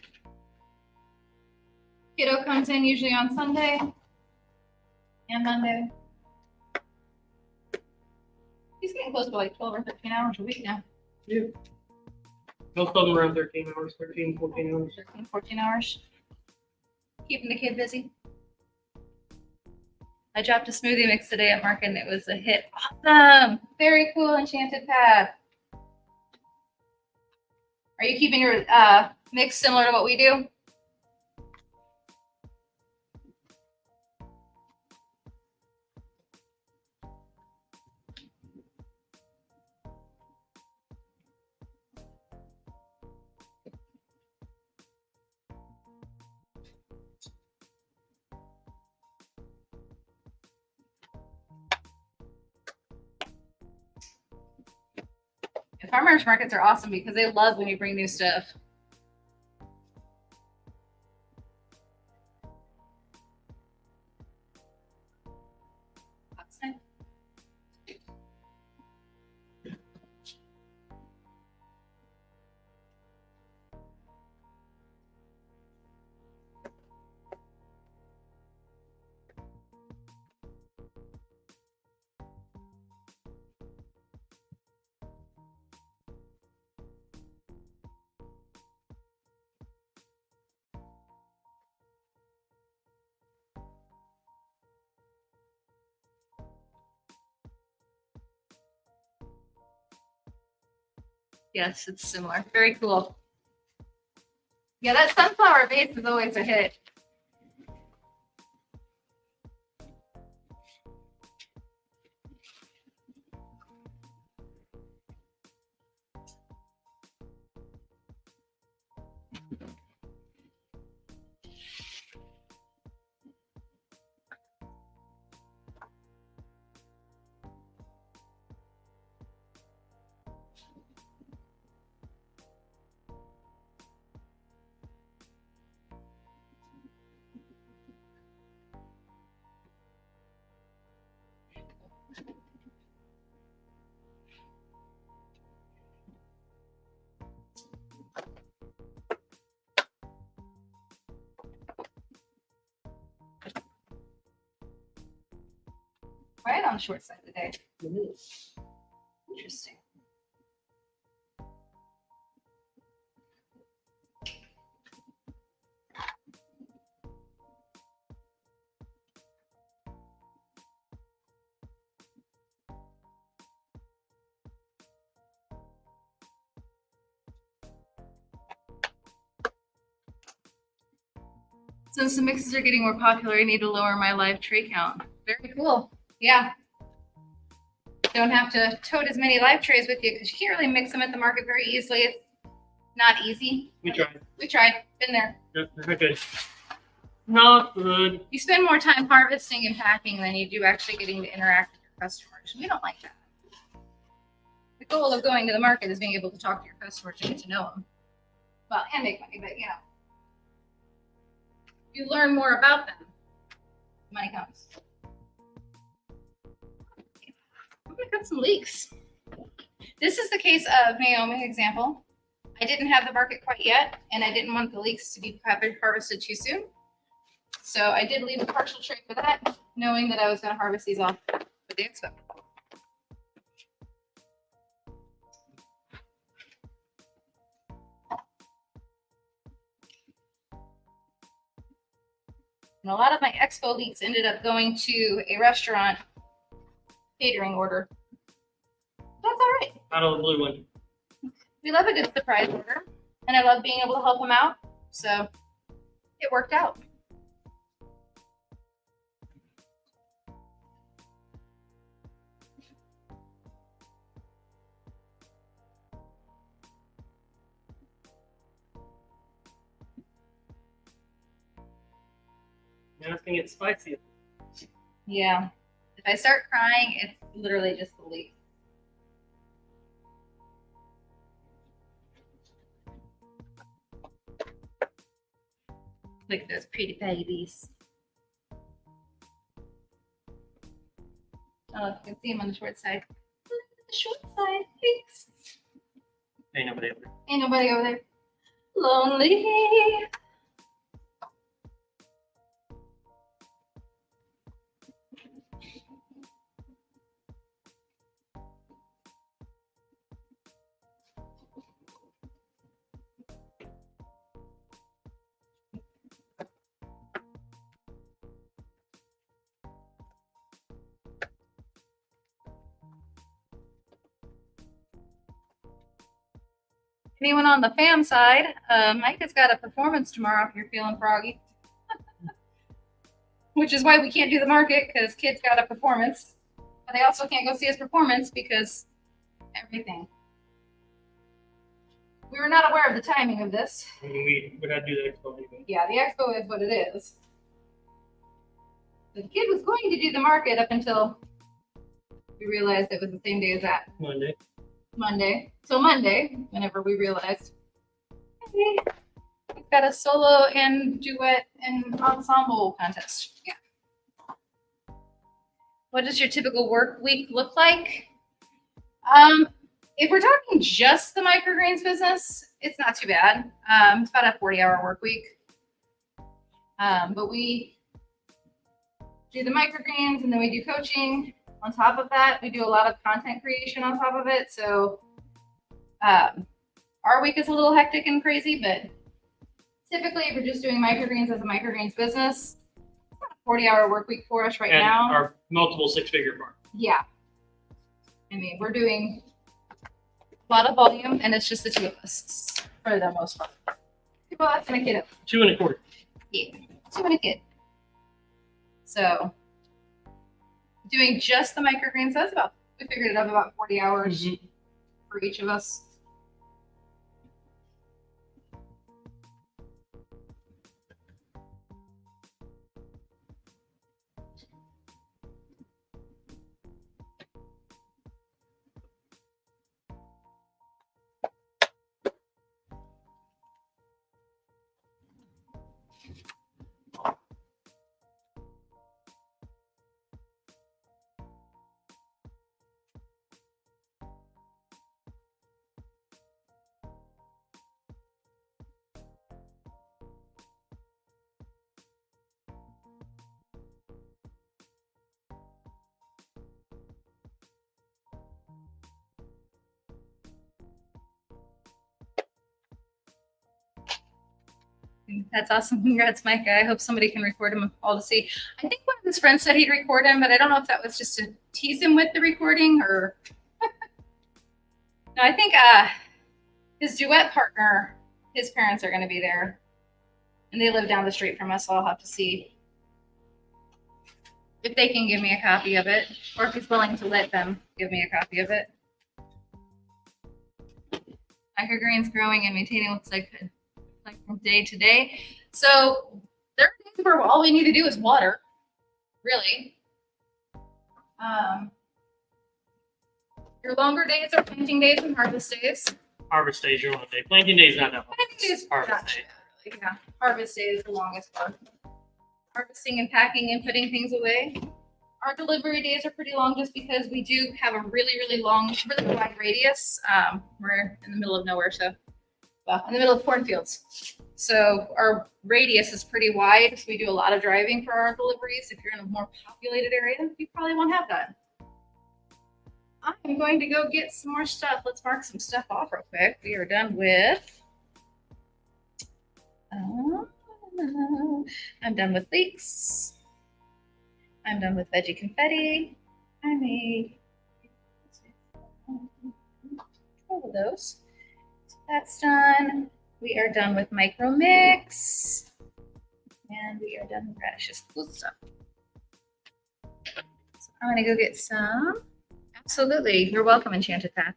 Speaker 1: Kiddo comes in usually on Sunday. and Monday. He's getting close to like 12 or 13 hours a week now.
Speaker 2: Yeah. Most of them around 13 hours, 13, 14 hours.
Speaker 1: 13, 14 hours. Keeping the kid busy. I dropped a smoothie mix today at market and it was a hit. Awesome. Very cool enchanted pad. Are you keeping your mix similar to what we do? And farmers markets are awesome because they love when you bring new stuff. Awesome. Yes, it's similar. Very cool. Yeah, that sunflower base is always a hit. Right on the short side of the day. Interesting. Since the mixes are getting more popular, I need to lower my live tray count. Very cool. Yeah. Don't have to tote as many live trays with you because you can't really mix them at the market very easily. It's not easy.
Speaker 2: We tried.
Speaker 1: We tried. Been there.
Speaker 2: Yep, not good. Not good.
Speaker 1: You spend more time harvesting and packing than you do actually getting to interact with your customers. We don't like that. The goal of going to the market is being able to talk to your customers and get to know them. Well, and make money, but you know. You learn more about them. Money comes. I'm gonna cut some leeks. This is the case of Naomi example. I didn't have the market quite yet, and I didn't want the leeks to be harvested too soon. So I did leave a partial tray for that, knowing that I was going to harvest these off for the expo. And a lot of my expo leeks ended up going to a restaurant catering order. That's all right.
Speaker 2: Out of the blue one.
Speaker 1: We love a good surprise order, and I love being able to help them out. So it worked out.
Speaker 2: Now it's gonna get spicy.
Speaker 1: Yeah. If I start crying, it's literally just the leaf. Look at those pretty babies. I don't know if you can see them on the short side. Look at the short side. Thanks.
Speaker 2: Ain't nobody over there.
Speaker 1: Ain't nobody over there. Lonely. Anyone on the fam side? Mike has got a performance tomorrow if you're feeling froggy. Which is why we can't do the market, because kid's got a performance. But they also can't go see his performance because everything. We were not aware of the timing of this.
Speaker 2: I mean, we would have to do the expo anyway.
Speaker 1: Yeah, the expo is what it is. The kid was going to do the market up until we realized it was the same day as that. Monday. So Monday, whenever we realized, hey, we've got a solo and duet and ensemble contest. Yeah. What does your typical work week look like? If we're talking just the microgreens business, it's not too bad. It's about a 40-hour work week. But we do the microgreens and then we do coaching. On top of that, we do a lot of content creation on top of it. So our week is a little hectic and crazy, but typically if we're just doing microgreens as a microgreens business, it's about a 40-hour work week for us right now.
Speaker 2: Our multiple six-figure mark.
Speaker 1: Yeah. I mean, we're doing a lot of volume and it's just the two of us for the most part. Well, that's gonna get it.
Speaker 2: 2 1/4.
Speaker 1: Yeah, 2 and a kid. So doing just the microgreens, that's about, we figured it up about 40 hours for each of us. That's awesome. Congrats, Mike. I hope somebody can record him all to see. I think one of his friends said he'd record him, but I don't know if that was just to tease him with the recording or. No, I think his duet partner, his parents are going to be there. And they live down the street from us, so I'll have to see if they can give me a copy of it or if he's willing to let them give me a copy of it. Microgreens growing and maintaining looks like from day to day. So there are days where all we need to do is water, really. Your longer days are planting days and harvest days.
Speaker 2: Harvest day is your long day. Planting day is not that long.
Speaker 1: Planting days
Speaker 2: Harvest day.
Speaker 1: Really, yeah. Harvest day is the longest part. Harvesting and packing and putting things away. Our delivery days are pretty long just because we do have a really, really long, really wide radius. We're in the middle of nowhere, so well, in the middle of cornfields. So our radius is pretty wide. So we do a lot of driving for our deliveries. If you're in a more populated area, you probably won't have that. I'm going to go get some more stuff. Let's mark some stuff off real quick. We are done with. I'm done with leeks. I'm done with veggie confetti. I made all of those. So that's done. We are done with micro mix. And we are done with radishes. Cool stuff. So I'm gonna go get some. Absolutely. You're welcome, Enchanted Path.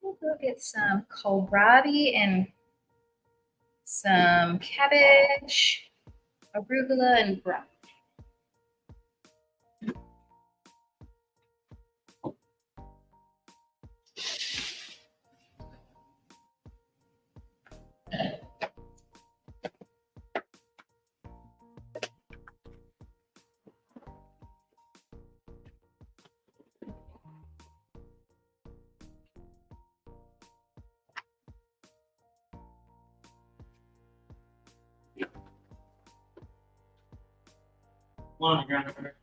Speaker 1: We'll go get some kohlrabi and some cabbage, arugula, and broccoli.
Speaker 2: One on the ground over there.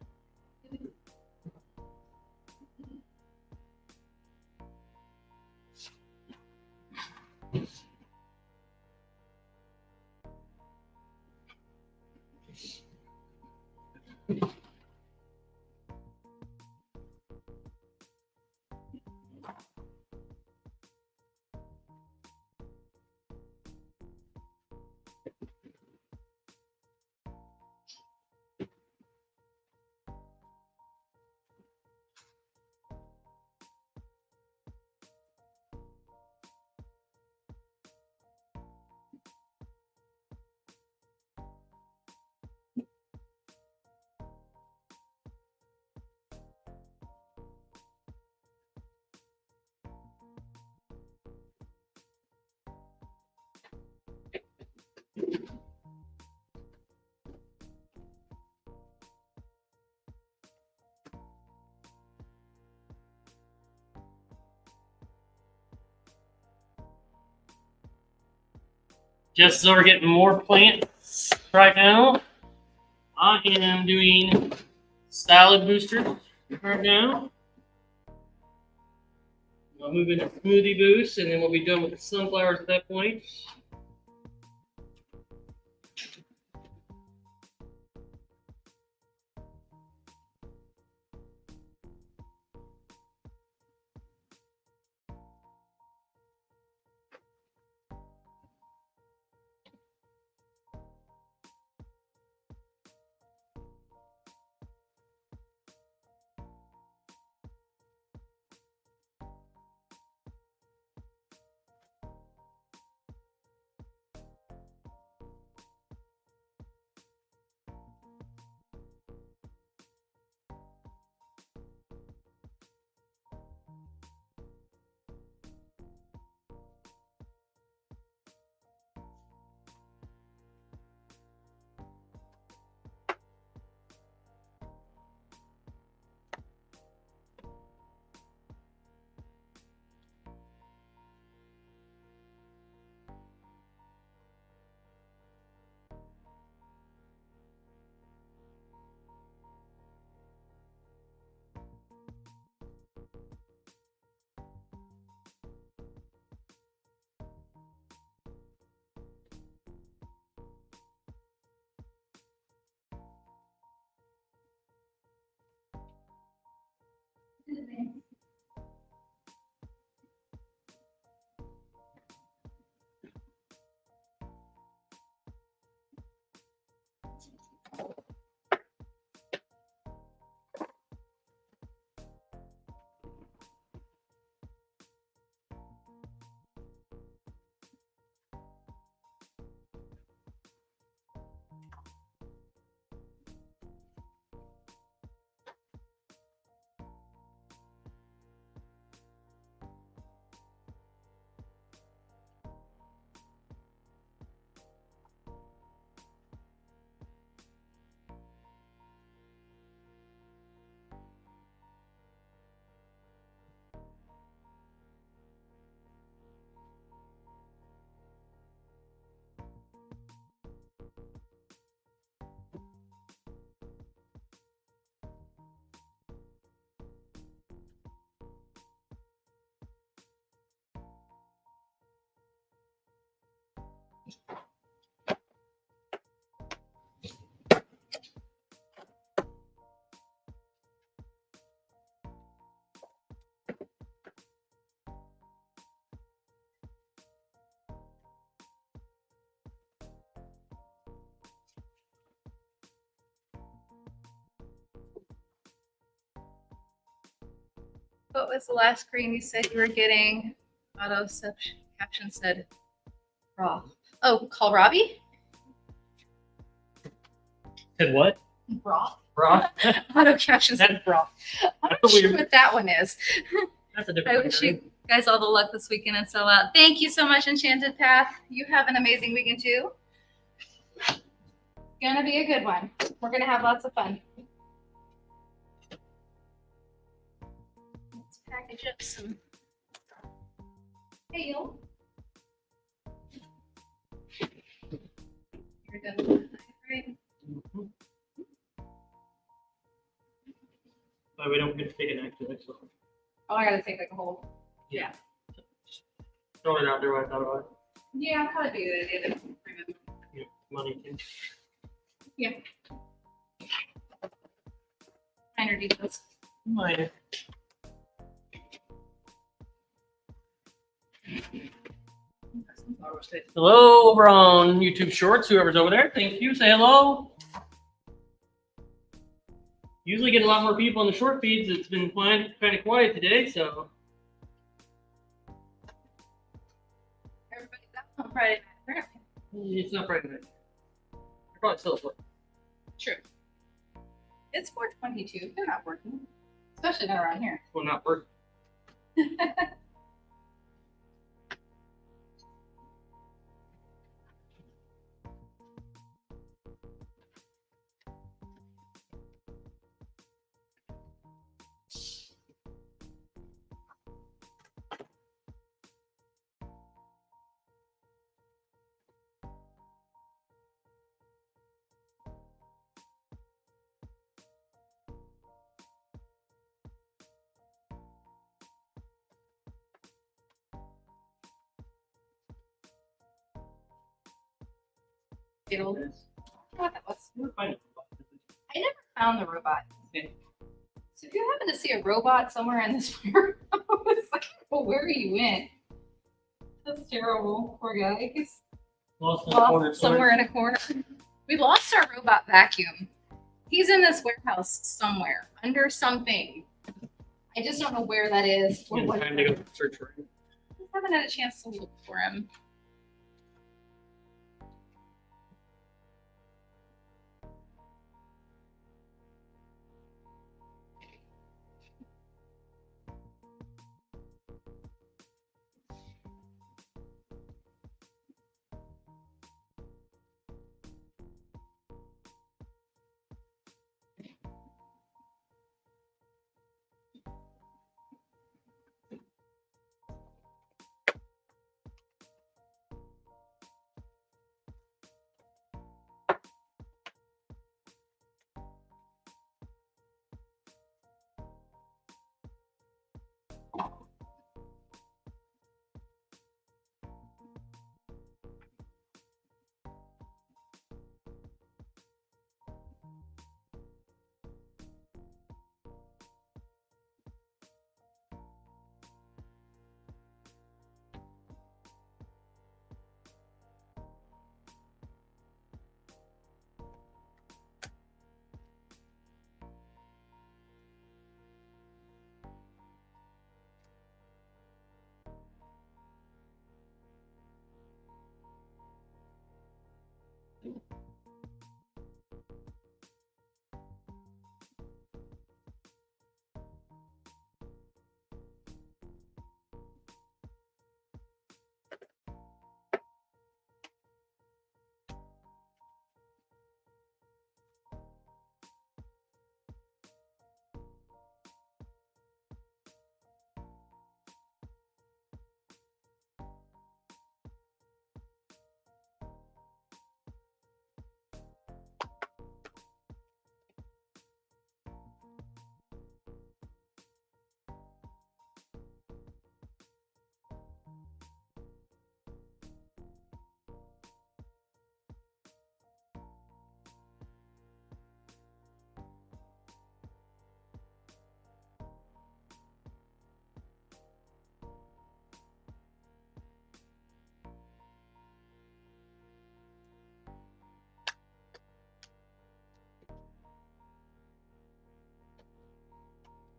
Speaker 2: Just so we're getting more plants right now. I am doing salad boosters right now. I'll move into smoothie boost, and then we'll be done with the sunflowers at that point.
Speaker 1: What was the last screen you said you were getting? Auto caption said raw. Oh, kohlrabi?
Speaker 2: Said what?
Speaker 1: Broth.
Speaker 2: Broth?
Speaker 1: Auto caption said
Speaker 2: That's
Speaker 1: broth. I'm
Speaker 2: that's
Speaker 1: not
Speaker 2: a
Speaker 1: sure
Speaker 2: weird-
Speaker 1: what that one is.
Speaker 2: That's a
Speaker 1: I
Speaker 2: different
Speaker 1: wish
Speaker 2: thing.
Speaker 1: you guys all the luck this weekend and sell out. Thank you so much, Enchanted Path. You have an amazing weekend too. It's gonna be a good one. We're gonna have lots of fun. Let's package up some hail. You're done with that, right?
Speaker 2: Mhm. But we don't get to take it actually. So
Speaker 1: Oh, I gotta take like a whole.
Speaker 2: yeah. Throw it out there right now, right?
Speaker 1: Yeah, I'll probably be the idea to remember.
Speaker 2: Yeah, money too.
Speaker 1: Minor details.
Speaker 2: Minor. Hello over on YouTube Shorts, whoever's over there. Thank you. Say hello. Usually get a lot more people on the short feeds. It's been kind of quiet today, so
Speaker 1: Everybody's out on Friday night, apparently.
Speaker 2: it's not Friday night. You're probably still asleep.
Speaker 1: True. It's 4:22. They're not working, especially not around here.
Speaker 2: Well, not work.
Speaker 1: It'll, I don't know what that was.
Speaker 2: We'll find it.
Speaker 1: I never found the robot.
Speaker 2: Okay.
Speaker 1: So if you happen to see a robot somewhere in this warehouse, like, well, where you went? That's terrible. Poor guy. He's
Speaker 2: Lost in the corner
Speaker 1: lost somewhere in a corner. We lost our robot vacuum. He's in this warehouse somewhere, under something. I just don't know where that is. Or what.
Speaker 2: Time to go search for him.
Speaker 1: I haven't had a chance to look for him.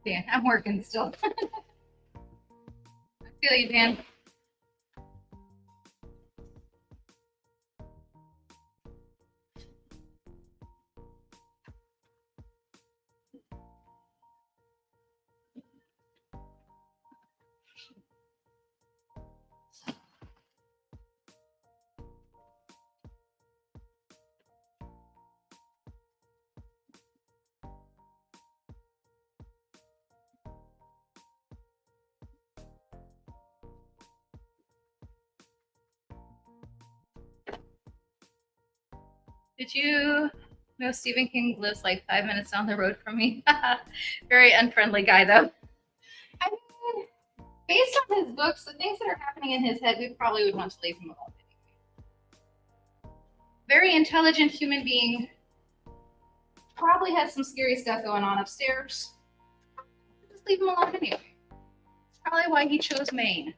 Speaker 1: Dan, I'm working still. I feel you, Dan. Did you know Stephen King lives like 5 minutes down the road from me? Very unfriendly guy, though. I mean, based on his books, the things that are happening in his head, we probably would want to leave him alone. Very intelligent human being. Probably has some scary stuff going on upstairs. Just leave him alone anyway. It's probably why he chose Maine.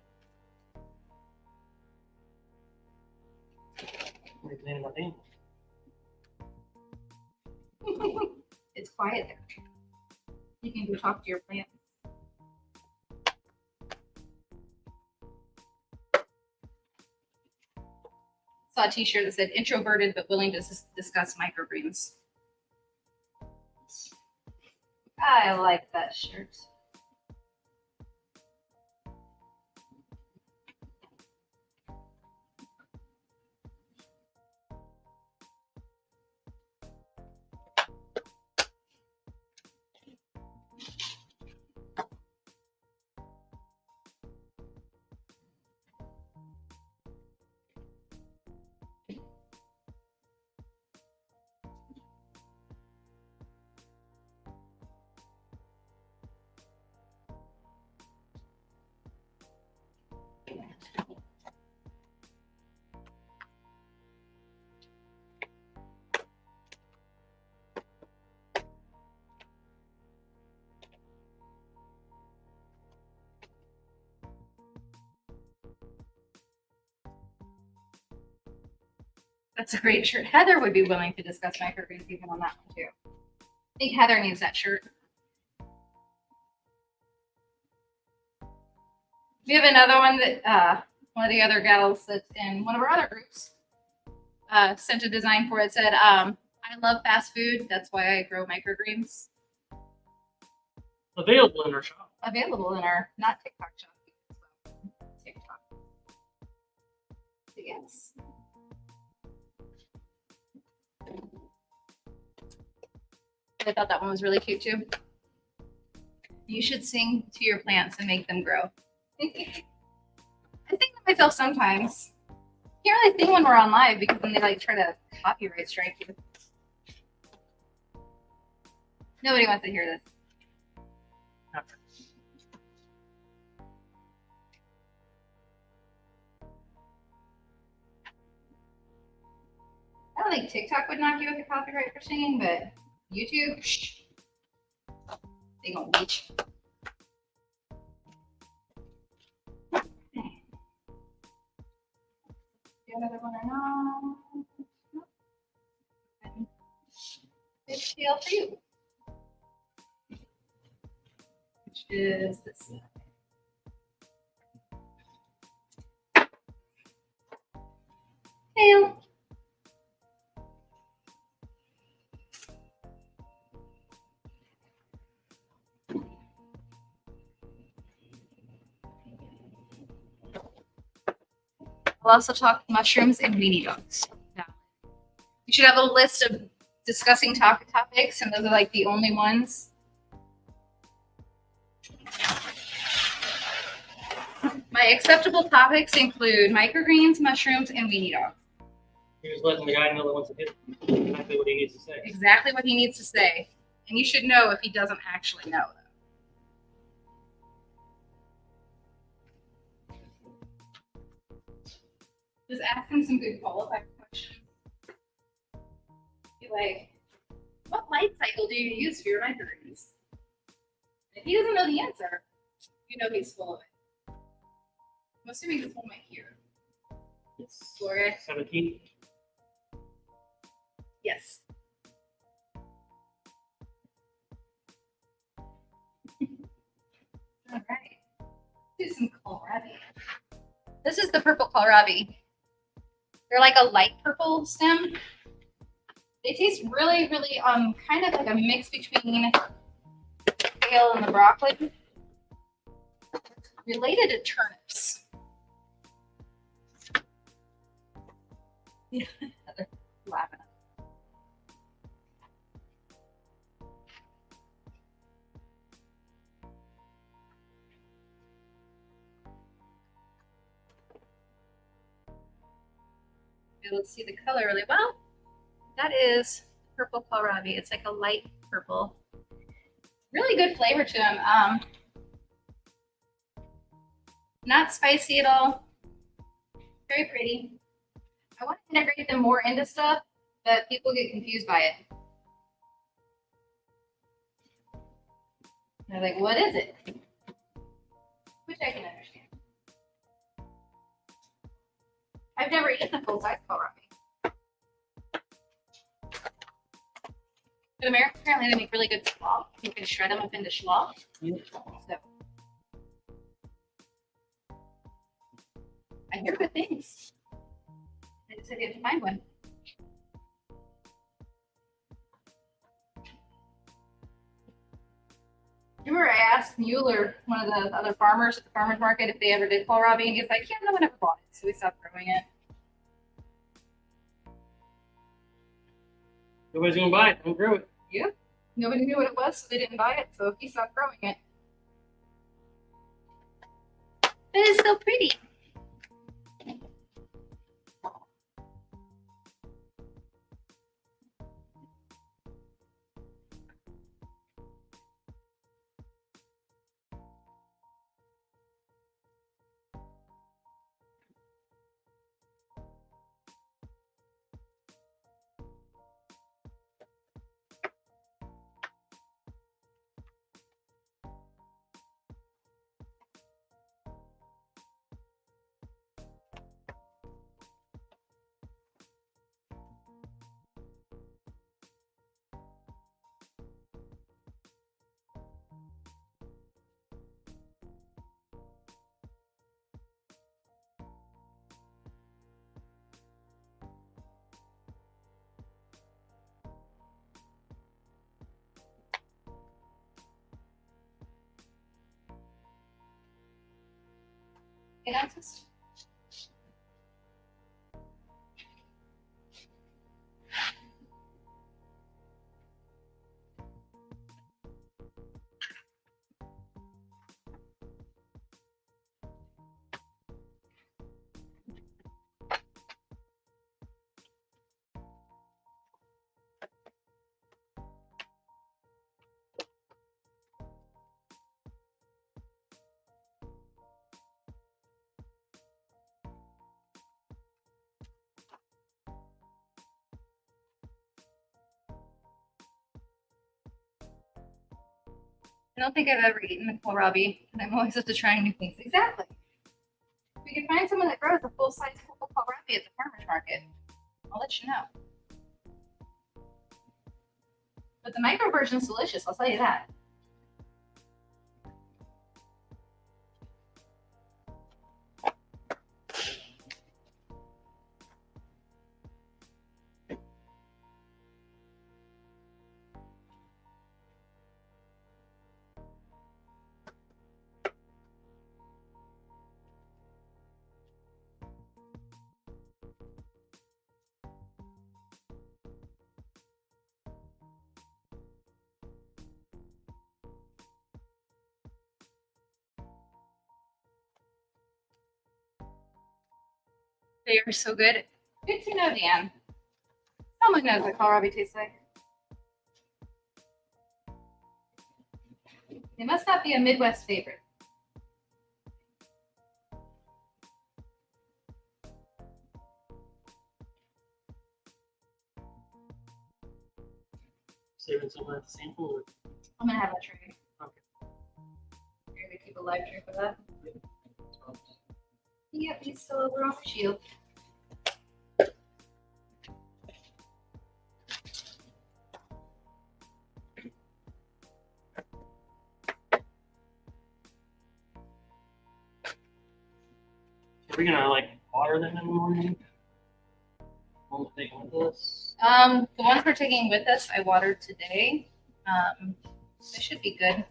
Speaker 1: It's quiet there. You can go talk to your plants. Saw a t-shirt that said introverted but willing to discuss microgreens. I like that shirt. That's a great shirt. Heather would be willing to discuss microgreens even on that one too. I think Heather needs that shirt. We have another one that one of the other gals that's in one of our other groups sent a design for. It said, I love fast food. That's why I grow microgreens.
Speaker 2: Available in our shop.
Speaker 1: Available in our not TikTok shop. TikTok. Yes. I thought that one was really cute too. You should sing to your plants and make them grow. I think to myself sometimes. Can't really sing when we're on live because then they like try to copyright strike you. Nobody wants to hear this. I don't think TikTok would knock you with a copyright for singing, but YouTube, shh, they gonna reach. Do another one or not? Big deal for you. Which is this. Tail. We'll also talk mushrooms and weenie dogs. Yeah. You should have a list of discussing topics, and those are like the only ones. My acceptable topics include microgreens, mushrooms, and weenie dogs.
Speaker 2: You're just letting the guy know that wants to hit exactly what he needs to say.
Speaker 1: Exactly what he needs to say. And you should know if he doesn't actually know. Just ask him some good qualified questions. Be like, what light cycle do you use for your microgreens? If he doesn't know the answer, you know he's full of it. I'm assuming this one right here.
Speaker 2: Yes.
Speaker 1: Gloria.
Speaker 2: 17.
Speaker 1: Yes. All right. Let's do some kohlrabi. This is the purple kohlrabi. They're like a light purple stem. They taste really, really kind of like a mix between the kale and the broccoli. Related to turnips. Yeah, they're laughing. Be able to see the color really well. That is purple kohlrabi. It's like a light purple. Really good flavor to them. Not spicy at all. Very pretty. I want to integrate them more into stuff that people get confused by it. They're like, what is it? Which I can understand. I've never eaten a full-size kohlrabi. In America, apparently they make really good slaw. You can shred them up into slaw.
Speaker 2: Yeah.
Speaker 1: So I hear good things. I just said you have to find one. Remember I asked Mueller, one of the other farmers at the farmer's market, if they ever did kohlrabi, and he's like, yeah, no one ever bought it, so we stopped growing it.
Speaker 2: Nobody's gonna buy it. Don't grow it.
Speaker 1: Yep. Nobody knew what it was, so they didn't buy it, so he stopped growing it. But it's so pretty. 8 ounces. I don't think I've ever eaten a kohlrabi, and I'm always up to trying new things. Exactly. If we can find someone that grows a full-size kohlrabi at the farmer's market, I'll let you know. But the micro version is delicious, I'll tell you that. They are so good. Good to know, Dan. Someone knows what kohlrabi tastes like. They must not be a Midwest favorite.
Speaker 2: Saving someone at the sample. Or...
Speaker 1: I'm gonna have a tray.
Speaker 2: Okay.
Speaker 1: You're gonna keep a live tray for that? Yep, he's still over on the shield.
Speaker 2: Are we gonna like water them in the morning? Won't take them with us.
Speaker 1: The ones we're taking with us, I watered today. They should be good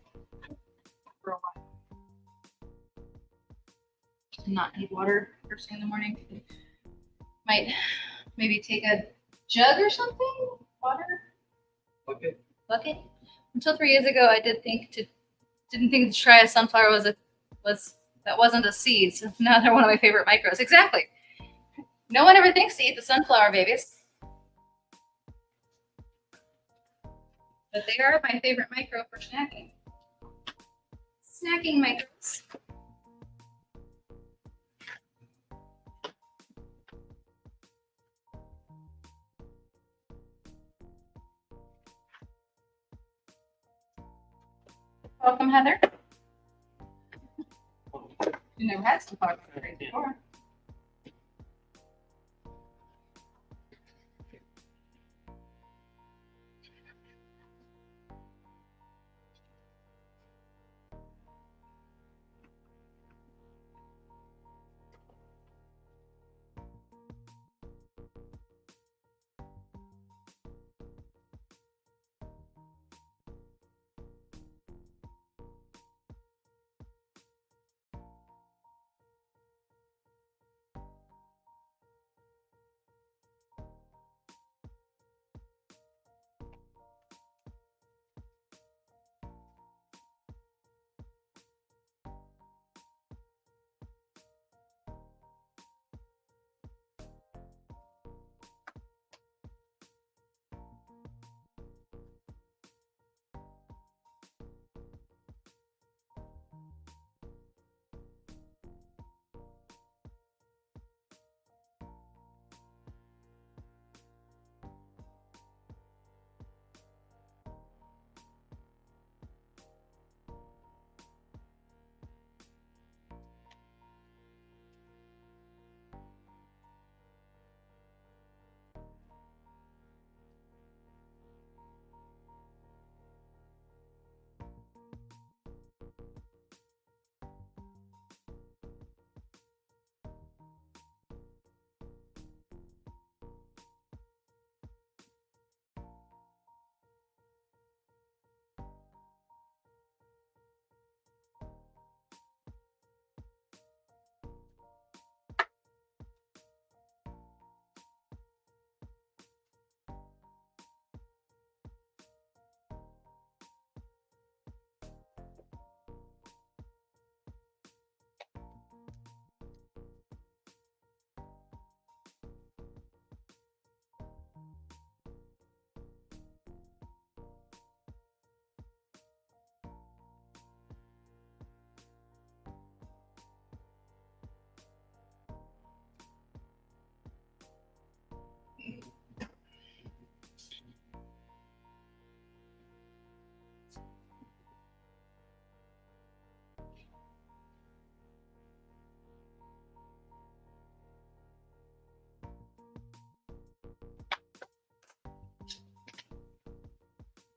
Speaker 1: for a while. Not need water first thing in the morning. Might maybe take a jug or something. Water
Speaker 2: Okay.
Speaker 1: bucket. Until 3 years ago, I didn't think to try a sunflower that wasn't a seed. So now they're one of my favorite micros. Exactly. No one ever thinks to eat the sunflower babies. But they are my favorite micro for snacking. Snacking micros. Welcome, Heather. You never had sunflower micros before.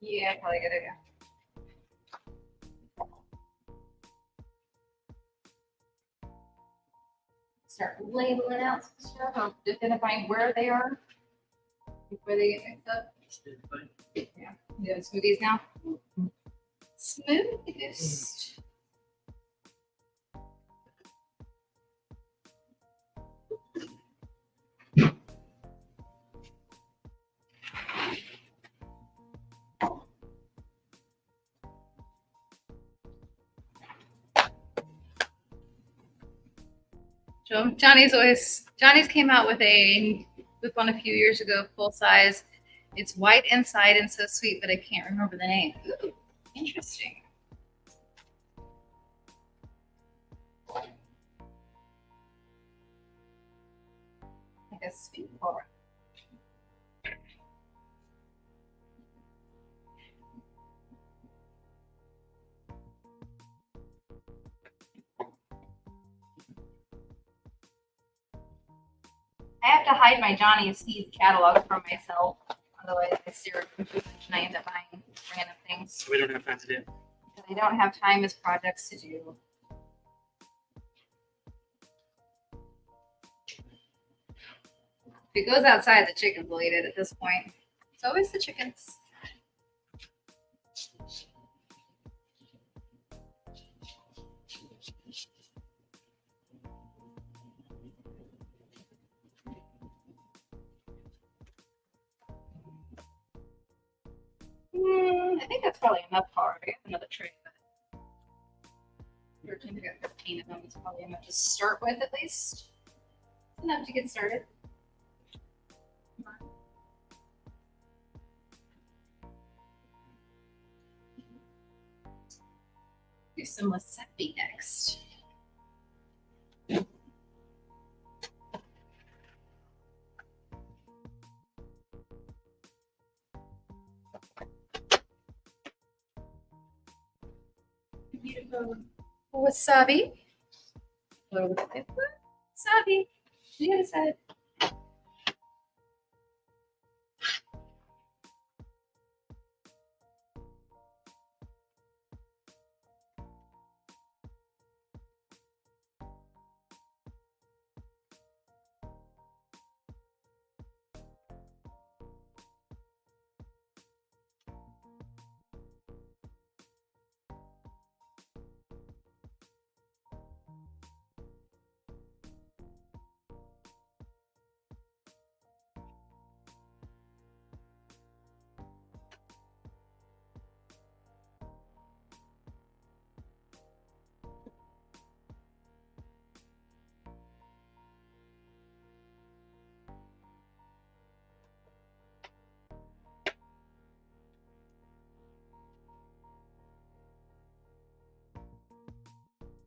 Speaker 1: Yeah, probably a good idea. Start labeling out some stuff, or identifying where they are before they get mixed up. Yeah, you doing smoothies now? Smoothies. Johnny's came out with one a few years ago, full size. It's white inside and so sweet, but I can't remember the name. Ooh, interesting. Like a sweet forward. I have to hide my Johnny Seeds catalog from myself. Otherwise, I stare at computers and I end up buying random things.
Speaker 2: We don't have time to do.
Speaker 1: I don't have time as projects to do. If it goes outside, the chickens will eat it at this point. It's always the chickens. I think that's probably enough power. I got another tray, but 13, I got 15 of them. It's probably enough to start with at least. Enough to get started. Do some wasabi next. Beautiful wasabi. Wasabi. The other side.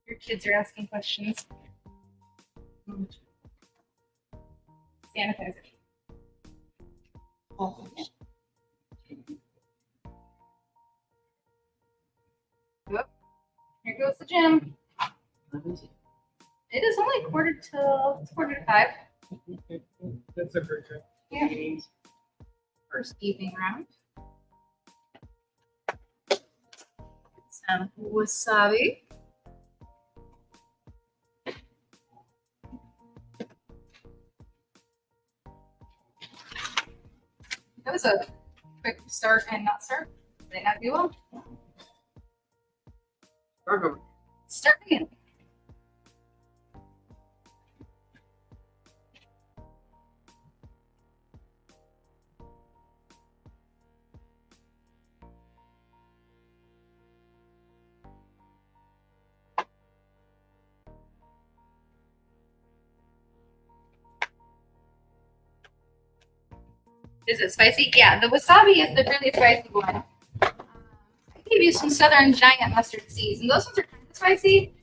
Speaker 1: Your kids are asking questions. Sanitizer. Oh. Whoop. Here goes the gym. It is only quarter to 5.
Speaker 2: That's a great job.
Speaker 1: Yeah. First evening round. Some wasabi. That was a quick start and not start. Did they not do well? Start again. Is it spicy? Yeah, the wasabi is the really spicy one. I gave you some southern giant mustard seeds, and those ones are kind of spicy.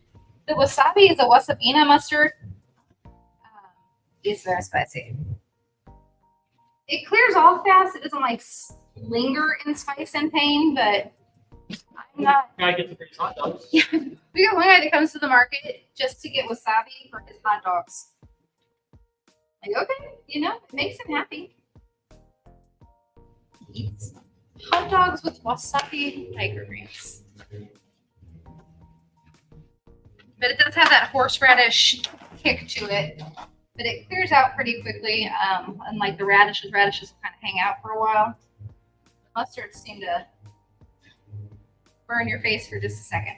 Speaker 1: The wasabi is a wasabina mustard. It's very spicy. It clears off fast. It doesn't like linger in spice and pain, but I'm not.
Speaker 2: Guy gets a pretty hot dogs.
Speaker 1: Yeah, we got one guy that comes to the market just to get wasabi for his hot dogs. Like, okay, it makes him happy. Eats. hot dogs with wasabi microgreens. But it does have that horseradish kick to it. But it clears out pretty quickly. Unlike the radishes will kind of hang out for a while. Mustards seem to burn your face for just a second.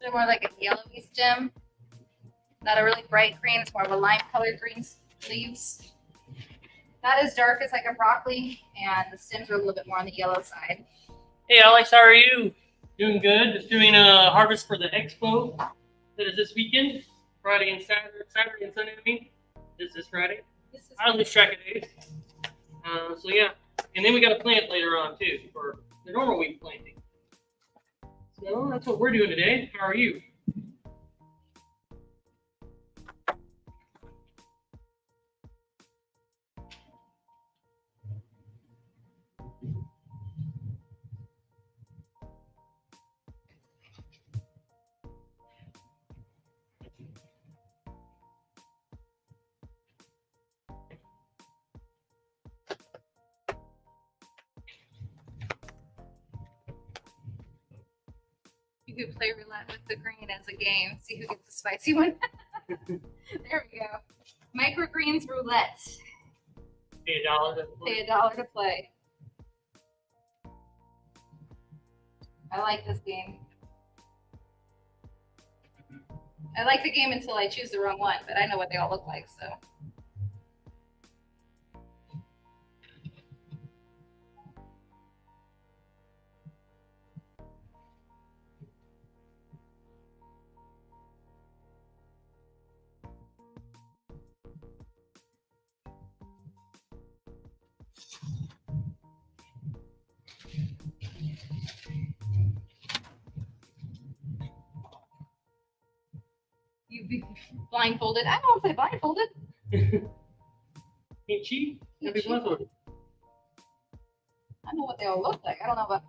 Speaker 1: So more like a yellowy stem. Not a really bright green, it's more of a lime colored green leaves. Not as dark as like a broccoli, and the stems are a little bit more on the yellow side.
Speaker 2: Hey Alex, how are you? Doing good. Just doing a harvest for the expo that is this weekend, Friday and Saturday and Sunday. I mean, this is Friday. I lose track of days. So yeah, and then we got to plant later on too for the normal week planting. So that's what we're doing today. How are you?
Speaker 1: You could play roulette with the green as a game. See who gets the spicy one. There we go. Microgreens roulette.
Speaker 2: Pay $1.
Speaker 1: Pay $1 to play. I like this game. I like the game until I choose the wrong one, but I know what they all look like, so. You be blindfolded. I don't want to play blindfolded.
Speaker 2: Ain't cheap.
Speaker 1: Ain't
Speaker 2: Happy
Speaker 1: cheap.
Speaker 2: blindfolded.
Speaker 1: I know what they all look like. I don't know about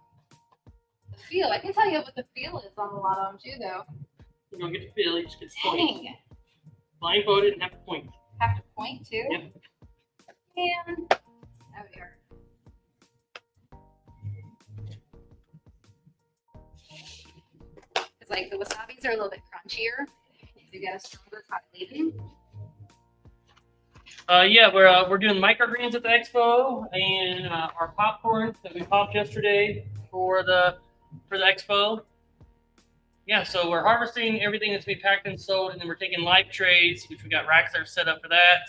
Speaker 1: the feel. I can tell you what the feel is on a lot of them too, though.
Speaker 2: You don't get to feel, you just get to point.
Speaker 1: Dang.
Speaker 2: Blindfolded and have to point.
Speaker 1: Have to point too?
Speaker 2: Yep.
Speaker 1: And there we are. It's like the wasabis are a little bit crunchier. You get a stronger cotton leaving.
Speaker 2: Yeah, we're doing microgreens at the expo, and our popcorn that we popped yesterday for the expo. Yeah, so we're harvesting everything that's been packed and sold, and then we're taking live trays, which we got racks that are set up for that,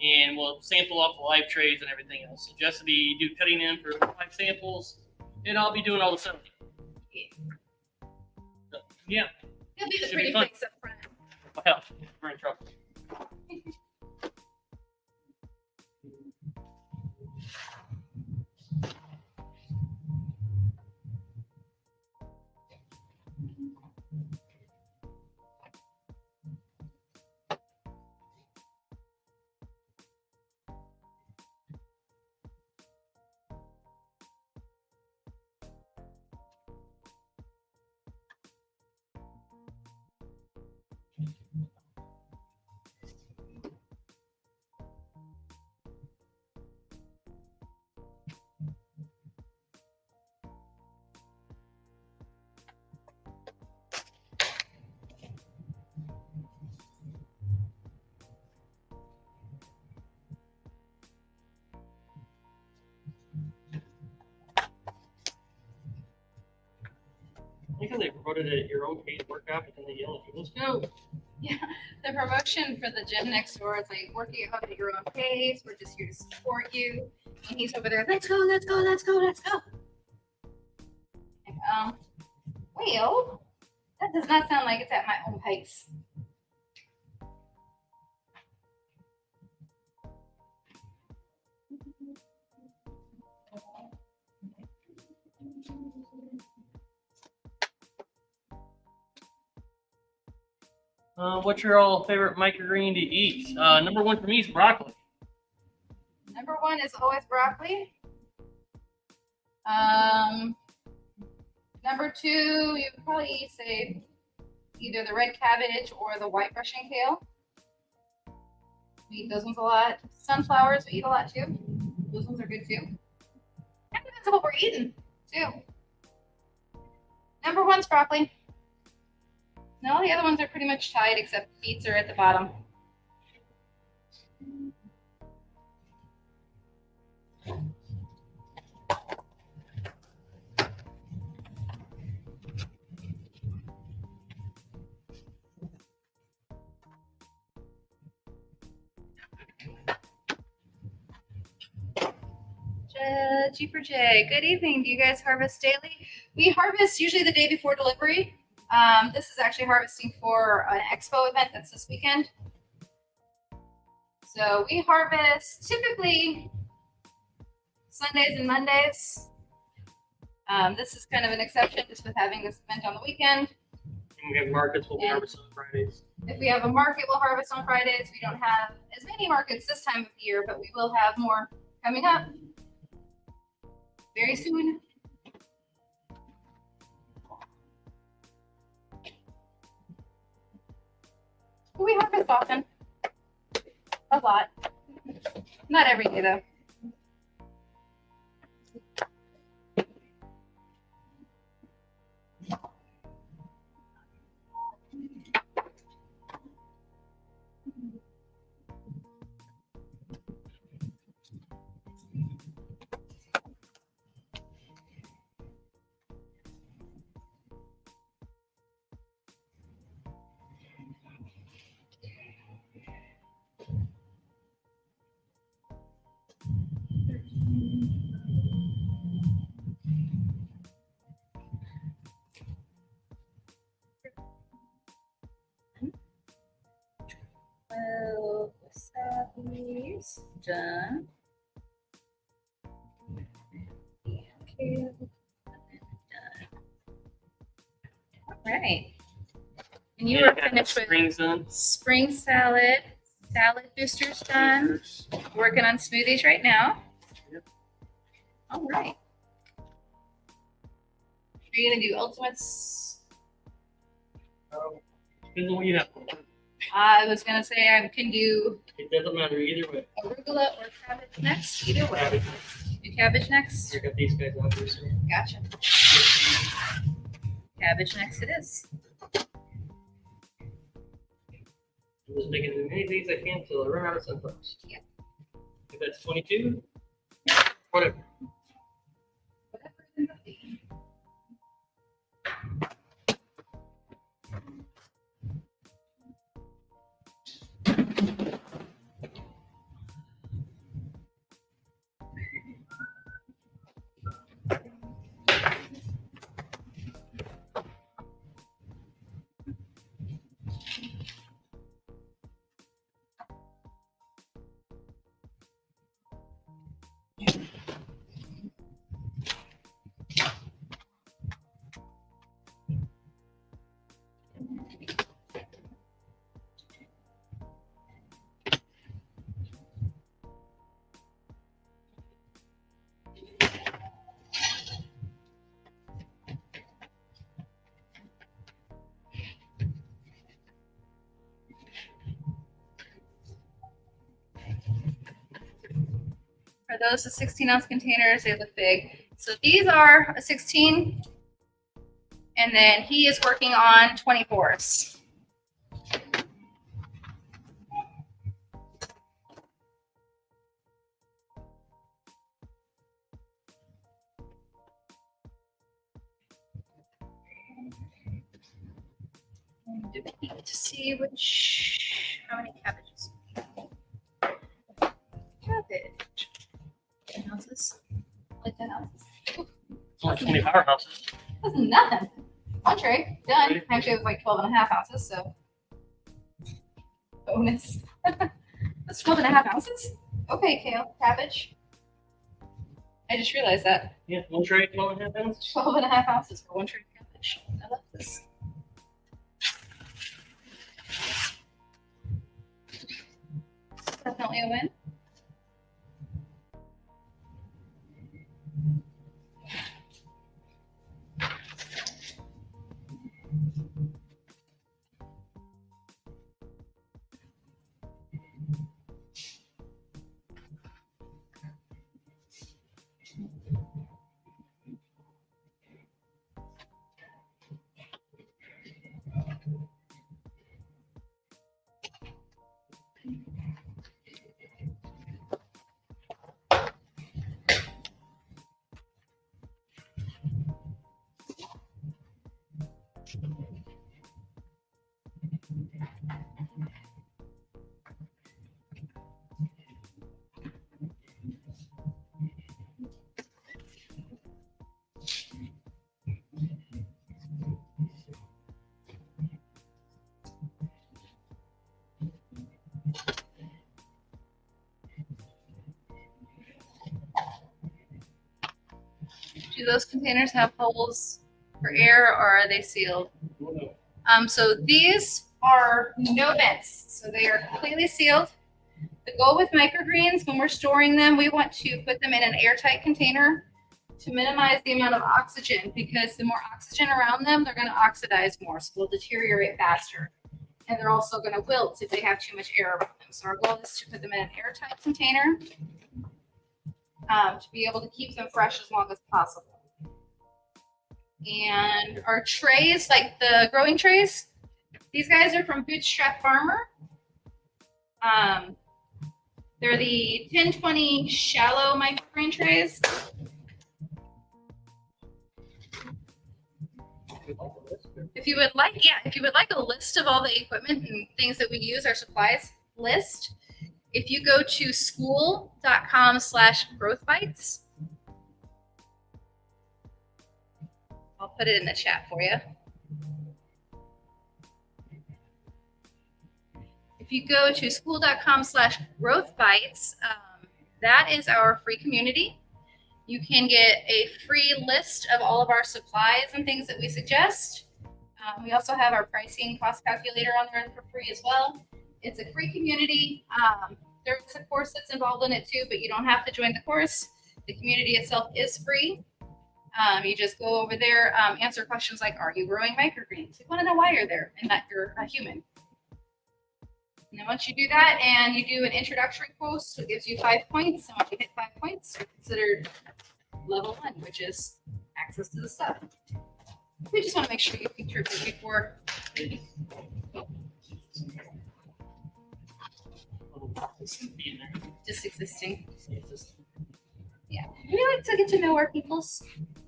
Speaker 2: and we'll sample off the live trays and everything else. So Jess will be cutting in for 5 samples, and I'll be doing all the settling. So, yeah.
Speaker 1: It'll be the
Speaker 2: Should
Speaker 1: pretty
Speaker 2: be fun.
Speaker 1: face up front.
Speaker 2: Well, we're in trouble. think they promoted it at your own paid workout, but then they yell at you, let's go.
Speaker 1: Yeah, the promotion for the gym next door is like working out at your own pace. We're just here to support you. And he's over there, let's go, let's go, let's go, let's go. Like, well, that does not sound like it's at my own pace.
Speaker 2: What's your all favorite microgreen to eat? Number one for me is broccoli.
Speaker 1: Number one is always broccoli. Number two, you would probably say either the red cabbage or the white Russian kale. We eat those ones a lot. Sunflowers we eat a lot too. Those ones are good too. That depends on what we're eating too. Number one's broccoli. No, the other ones are pretty much tied except beets are at the bottom. G4J, good evening. Do you guys harvest daily? We harvest usually the day before delivery. This is actually harvesting for an expo event that's this weekend. So we harvest typically Sundays and Mondays. This is kind of an exception just with having this event on the weekend.
Speaker 2: And we have markets, we'll be harvesting on Fridays.
Speaker 1: If we have a market, we'll harvest on Fridays. We don't have as many markets this time of year, but we will have more coming up very soon. We harvest often. A lot. Not every day though. Well, wasabi's done. Okay, done. All right. And you were finished with spring salad boosters done. Working on smoothies right now.
Speaker 2: Yep.
Speaker 1: All right. Are you gonna do ultimates?
Speaker 2: Depends on what you have.
Speaker 1: I was gonna say I can do
Speaker 2: It doesn't matter either way.
Speaker 1: arugula or cabbage next. Either way. Do cabbage next.
Speaker 2: I got these guys out here. So.
Speaker 1: Gotcha. Cabbage next it is.
Speaker 2: I'm just making as many things I can until I run out of sunflowers.
Speaker 1: Yeah.
Speaker 2: If that's 22, whatever.
Speaker 1: For those, the 16-ounce containers, they look big. So these are a 16, and then he is working on 24s. To see how many cabbages. Cabbage. 10 ounces. Like 10 ounces.
Speaker 2: It's only 20 powerhouses.
Speaker 1: That's nothing. One tray, done. Actually, it was like 12 and a half ounces, so. Bonus. That's 12 and a half ounces? Okay, kale, cabbage. I just realized that.
Speaker 2: Yeah, one tray, 12 and a half ounces.
Speaker 1: 12 and a half ounces for one tray of cabbage. I love this. Definitely a win. Do those containers have holes for air or are they sealed? So these are no vents, so they are completely sealed. The goal with microgreens, when we're storing them, we want to put them in an airtight container to minimize the amount of oxygen, because the more oxygen around them, they're going to oxidize more, so they'll deteriorate faster. And they're also going to wilt if they have too much air around them. So our goal is to put them in an airtight container to be able to keep them fresh as long as possible. And our trays, like the growing trays, these guys are from Bootstrap Farmer. They're the 1020 shallow microgreen trays. If you would like a list of all the equipment and things that we use, our supplies list, if you go to school.com/growthbites, I'll put it in the chat for you. If you go to school.com/growthbites, that is our free community. You can get a free list of all of our supplies and things that we suggest. We also have our pricing cost calculator on there for free as well. It's a free community. There is a course that's involved in it too, but you don't have to join the course. The community itself is free. You just go over there, answer questions like, are you growing microgreens? We want to know why you're there and that you're a human. And then once you do that and you do an introductory course, it gives you 5 points. And once you hit 5 points, you're considered level 1, which is access to the stuff. We just want to make sure you contribute before. Just existing. Yeah. We like to get to know our peoples.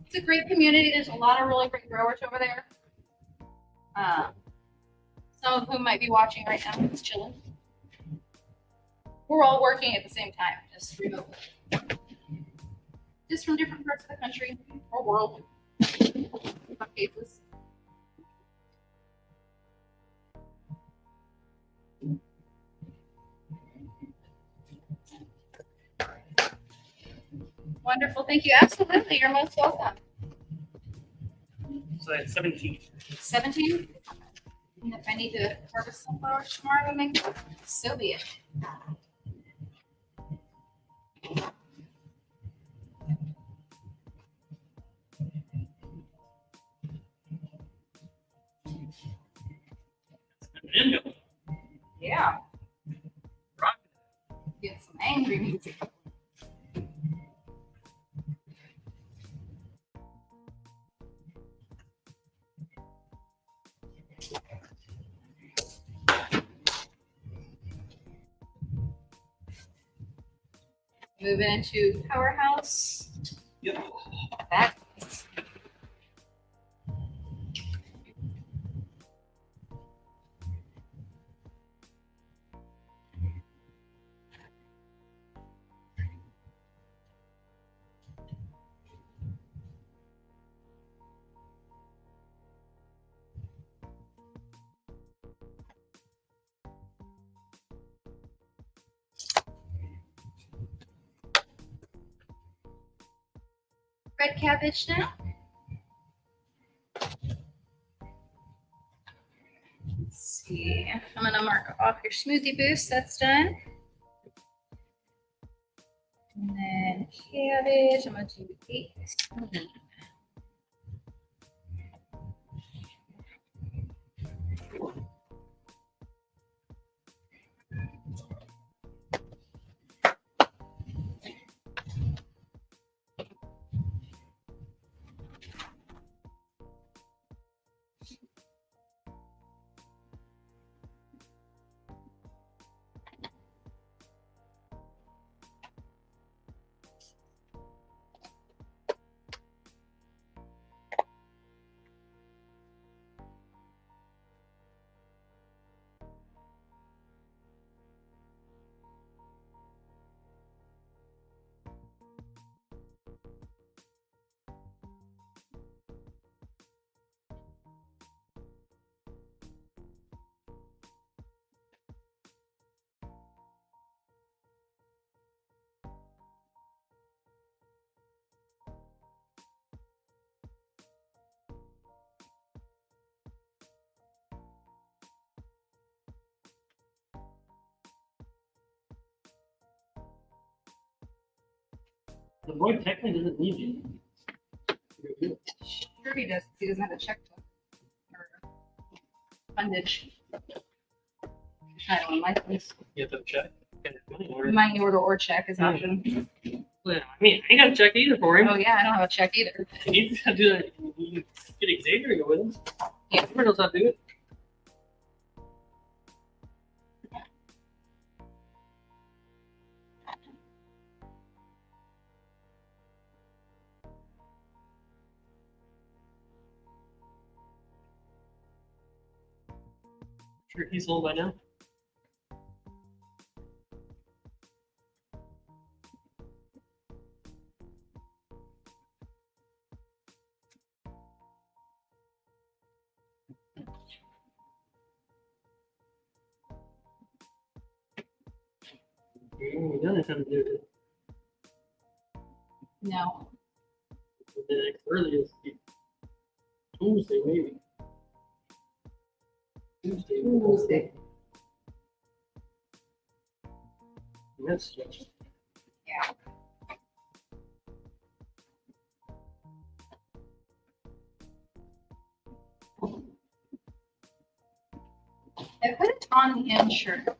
Speaker 1: It's a great community. There's a lot of really great growers over there. Some of whom might be watching right now, just chilling. We're all working at the same time, just remotely. Just from different parts of the country or world. In some cases. Wonderful. Thank you. Absolutely. You're most welcome.
Speaker 2: So that's 17.
Speaker 1: 17? And if I need to harvest sunflowers tomorrow and make it, so be it. Yeah. Get some angry music. Moving into Powerhouse.
Speaker 2: Yep.
Speaker 1: That. red cabbage now. Let's see. I'm gonna mark off your smoothie boost. That's done. And then cabbage. I'm gonna do 18.
Speaker 2: The boy technically doesn't need you.
Speaker 1: Sure he does. He doesn't have a checkbook or fundage. I don't know, my place.
Speaker 2: You have to check.
Speaker 1: Money order or check is option.
Speaker 2: Well, I mean, I ain't got to check either for him.
Speaker 1: Oh yeah, I don't have a check either.
Speaker 2: He's got to do that. You get Xavier to go with him.
Speaker 1: Yeah.
Speaker 2: Xavier knows how to do it. Sure, he's old by now. We done it time to do it.
Speaker 1: No.
Speaker 2: The next earliest Tuesday, maybe. Tuesday. That's just.
Speaker 1: Yeah. I put it on the insurance.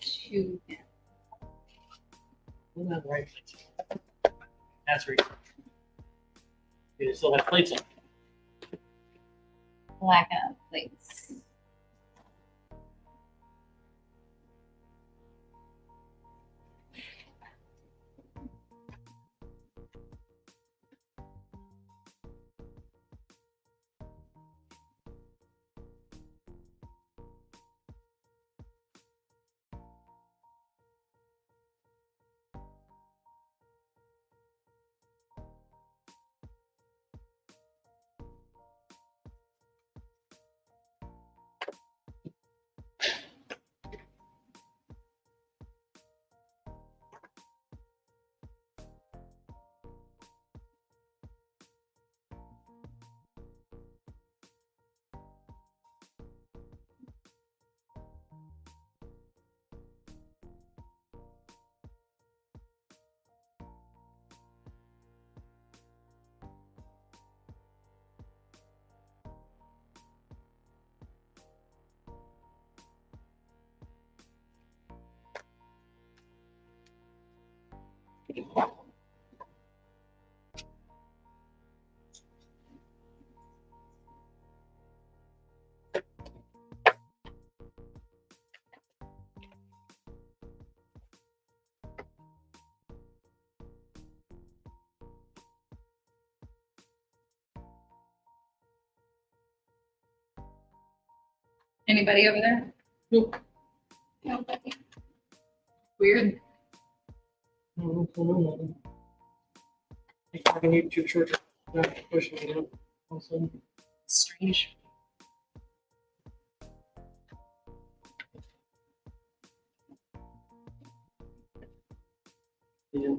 Speaker 1: To him.
Speaker 2: Isn't that the right place? That's right. You still have plates on.
Speaker 1: Black and plates. Anybody over there?
Speaker 2: Nope.
Speaker 1: Nobody. Weird.
Speaker 2: I can need too short. Not pushing it out. All of a sudden.
Speaker 1: Strange.
Speaker 2: Yeah.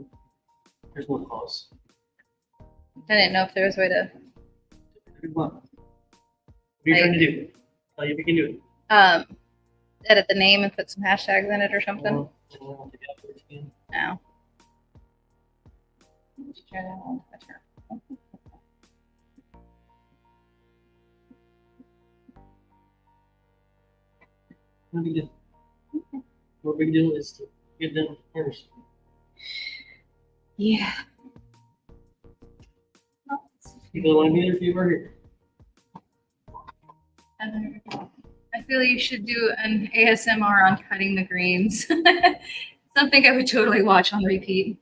Speaker 2: There's one close.
Speaker 1: I didn't know if there was a way to
Speaker 2: What are you trying to do? Tell you if you can do it.
Speaker 1: edit the name and put some hashtags in it or something.
Speaker 2: Well, I'll take it out first again.
Speaker 1: No. Let's try that one. That's her.
Speaker 2: No big deal. No big deal is to get them first.
Speaker 1: Yeah.
Speaker 2: People want to be there if you are here.
Speaker 1: I feel you should do an ASMR on cutting the greens. Something I would totally watch on repeat.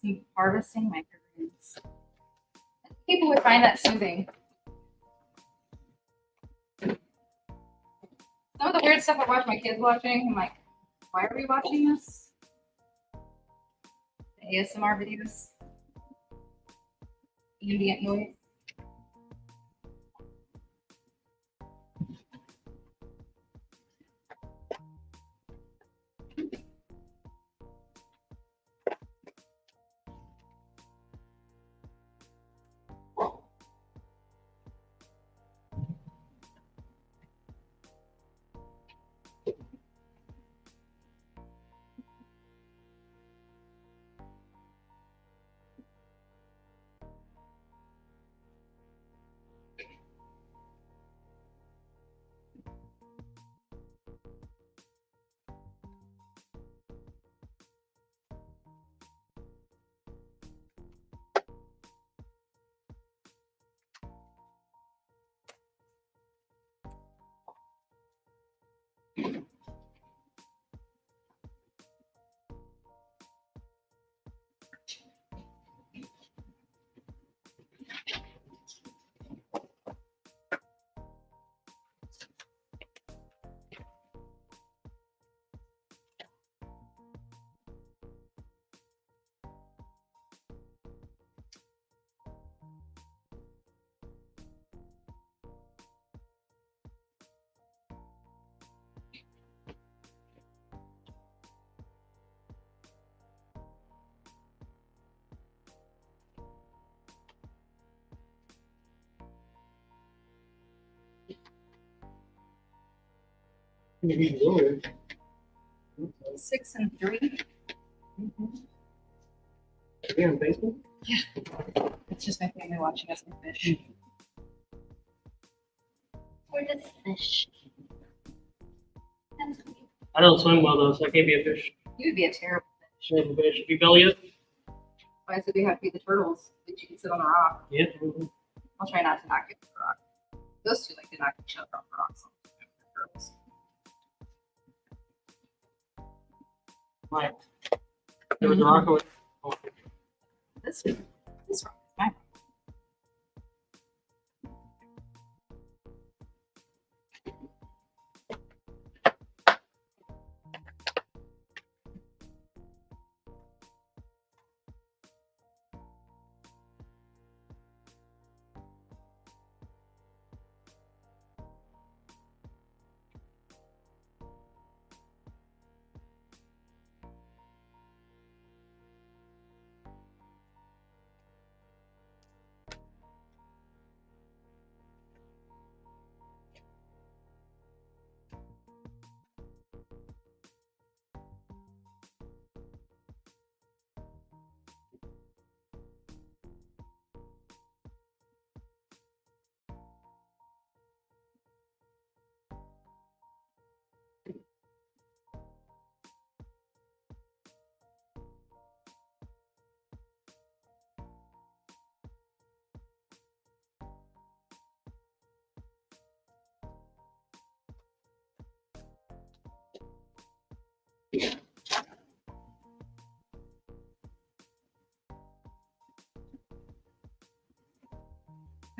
Speaker 1: Some harvesting microgreens. People would find that soothing. Some of the weird stuff I watch my kids watching, I'm like, why are we watching this? The ASMR videos. Ambient noise.
Speaker 2: Maybe lower.
Speaker 1: 6 and 3.
Speaker 2: Are you on Facebook?
Speaker 1: It's just my family watching us fish. Or just fish.
Speaker 2: I don't swim well though, so I can't be a fish.
Speaker 1: You would be a terrible fish.
Speaker 2: Should I be a fish? Be belly up?
Speaker 1: Why said we have to be the turtles? That you can sit on a rock.
Speaker 2: Yeah.
Speaker 1: I'll try not to knock you off the rock. Those two like to knock each other off the rocks. Turtles.
Speaker 2: Right. There was a rock over. Oh.
Speaker 1: This rock is mine.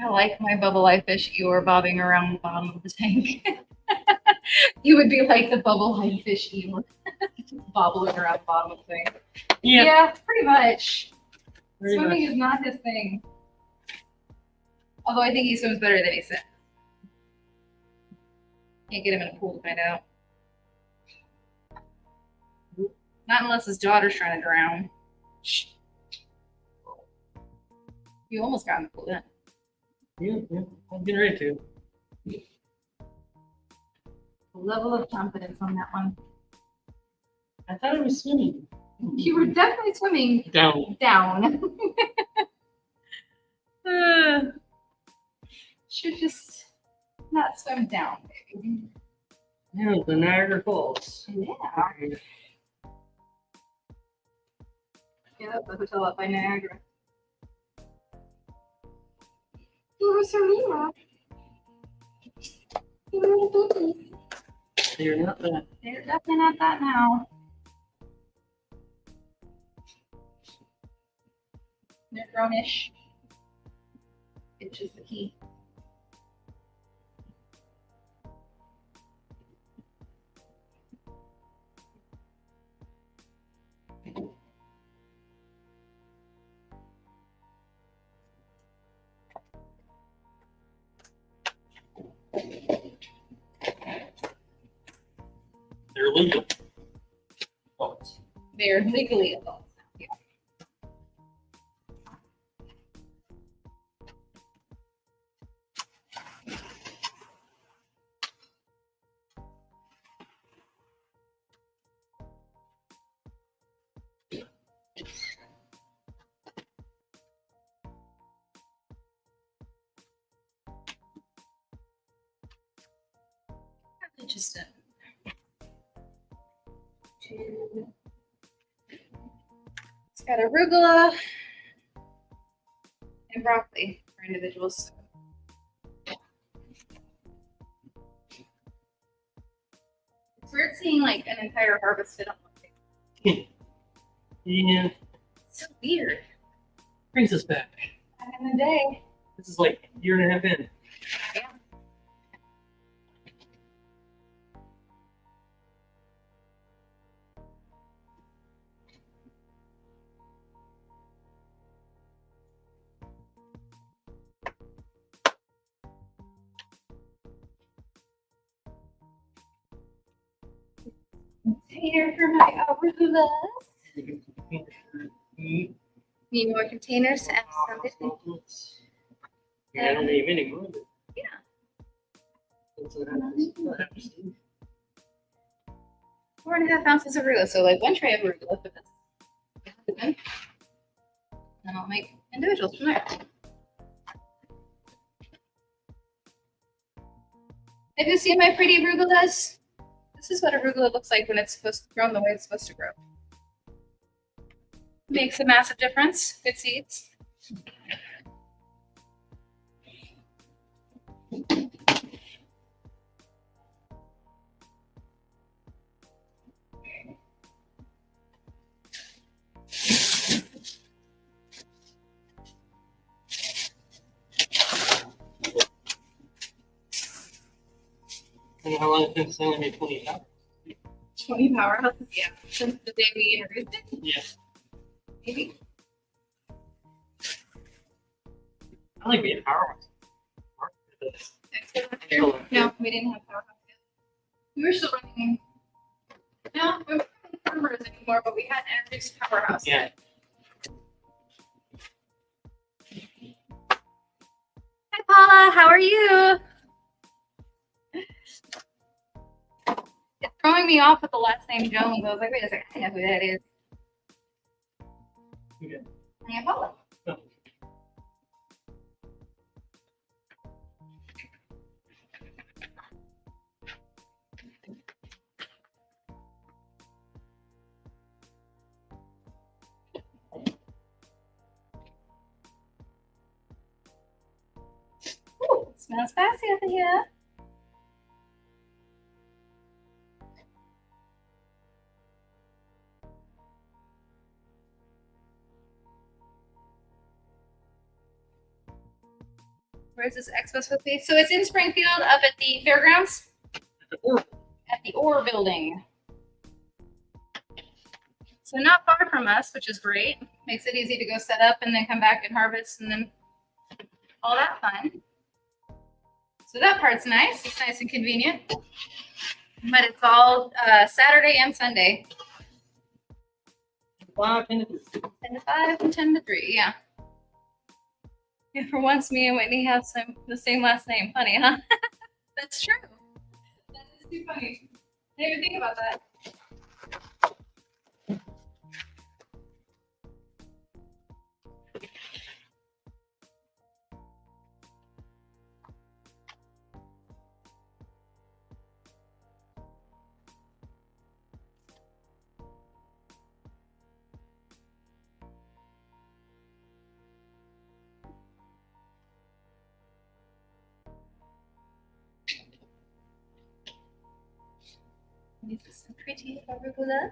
Speaker 1: I like my bubble eye fish Eeyore bobbing around the bottom of the tank. You would be like the bubble eye fish Eeyore, bobbling around the bottom of the thing. Yeah, pretty much. Swimming is not his thing. Although I think he swims better than he said. Can't get him in a pool to find out. Not unless his daughter's trying to drown. You almost got me pulled in.
Speaker 2: Yeah, I'm getting ready to.
Speaker 1: Level of confidence on that one.
Speaker 2: I thought I was swimming.
Speaker 1: You were definitely swimming
Speaker 2: Down.
Speaker 1: down. Should just not swim down, baby.
Speaker 2: Yeah, the Niagara Falls.
Speaker 1: Yeah. Yeah, that's the hotel up by Niagara. Oh, Serena.
Speaker 2: You're not that.
Speaker 1: They're definitely not that now. They're grownish. Which is the key.
Speaker 2: They're legal. Oh,
Speaker 1: They're legally adults. Yeah. Just it's got arugula and broccoli for individuals. It's weird seeing like an entire harvested on one day.
Speaker 2: yeah.
Speaker 1: It's so weird.
Speaker 2: Brings us back.
Speaker 1: Back in the day.
Speaker 2: This is like a year and a half in.
Speaker 1: Yeah. Container for my arugulas. Need more containers to add something.
Speaker 2: Yeah, I don't need many more. But
Speaker 1: Yeah.
Speaker 2: that's what happens. That happens.
Speaker 1: 4.5 ounces of arugula, so like one tray of arugula for this. And I'll make individuals from there. Have you seen my pretty arugulas? This is what arugula looks like when it's supposed to grow the way it's supposed to grow. Makes a massive difference. Good seeds.
Speaker 2: And how long has it been selling me 20 hours?
Speaker 1: 20 powerhouses, yeah. Since the day we introduced it,
Speaker 2: Yeah.
Speaker 1: maybe.
Speaker 2: I like being powerhouse.
Speaker 1: No, we didn't have powerhouse yet. We were still running. No, we weren't running farmers anymore, but we hadn't introduced powerhouse
Speaker 2: Yeah.
Speaker 1: yet. Hi, Paula. How are you? It's throwing me off with the last name Jones. I was like, wait a second, I know who that is.
Speaker 2: Yeah.
Speaker 1: Yeah, Paula.
Speaker 2: Oh.
Speaker 1: Ooh, smells fancy over here. Where's this expo supposed to be? So it's in Springfield up at the fairgrounds at the Orr building. So not far from us, which is great. Makes it easy to go set up and then come back and harvest and then all that fun. So that part's nice. It's nice and convenient. But it's all Saturday and Sunday.
Speaker 2: 5, 10 to 3.
Speaker 1: 10 to 5 and 10 to 3, yeah. Yeah, for once, me and Whitney have the same last name. Funny, huh? That's true. That is too funny. I didn't even think about that. These are some pretty arugula.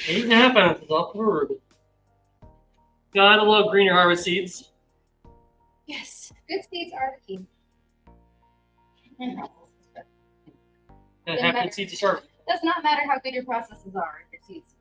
Speaker 2: Eight and a half ounces off the arugula. Gotta love greener harvest seeds.
Speaker 1: Yes, good seeds are the key. And
Speaker 2: And half good seeds are sharp.
Speaker 1: does not matter how good your processes are if your seeds.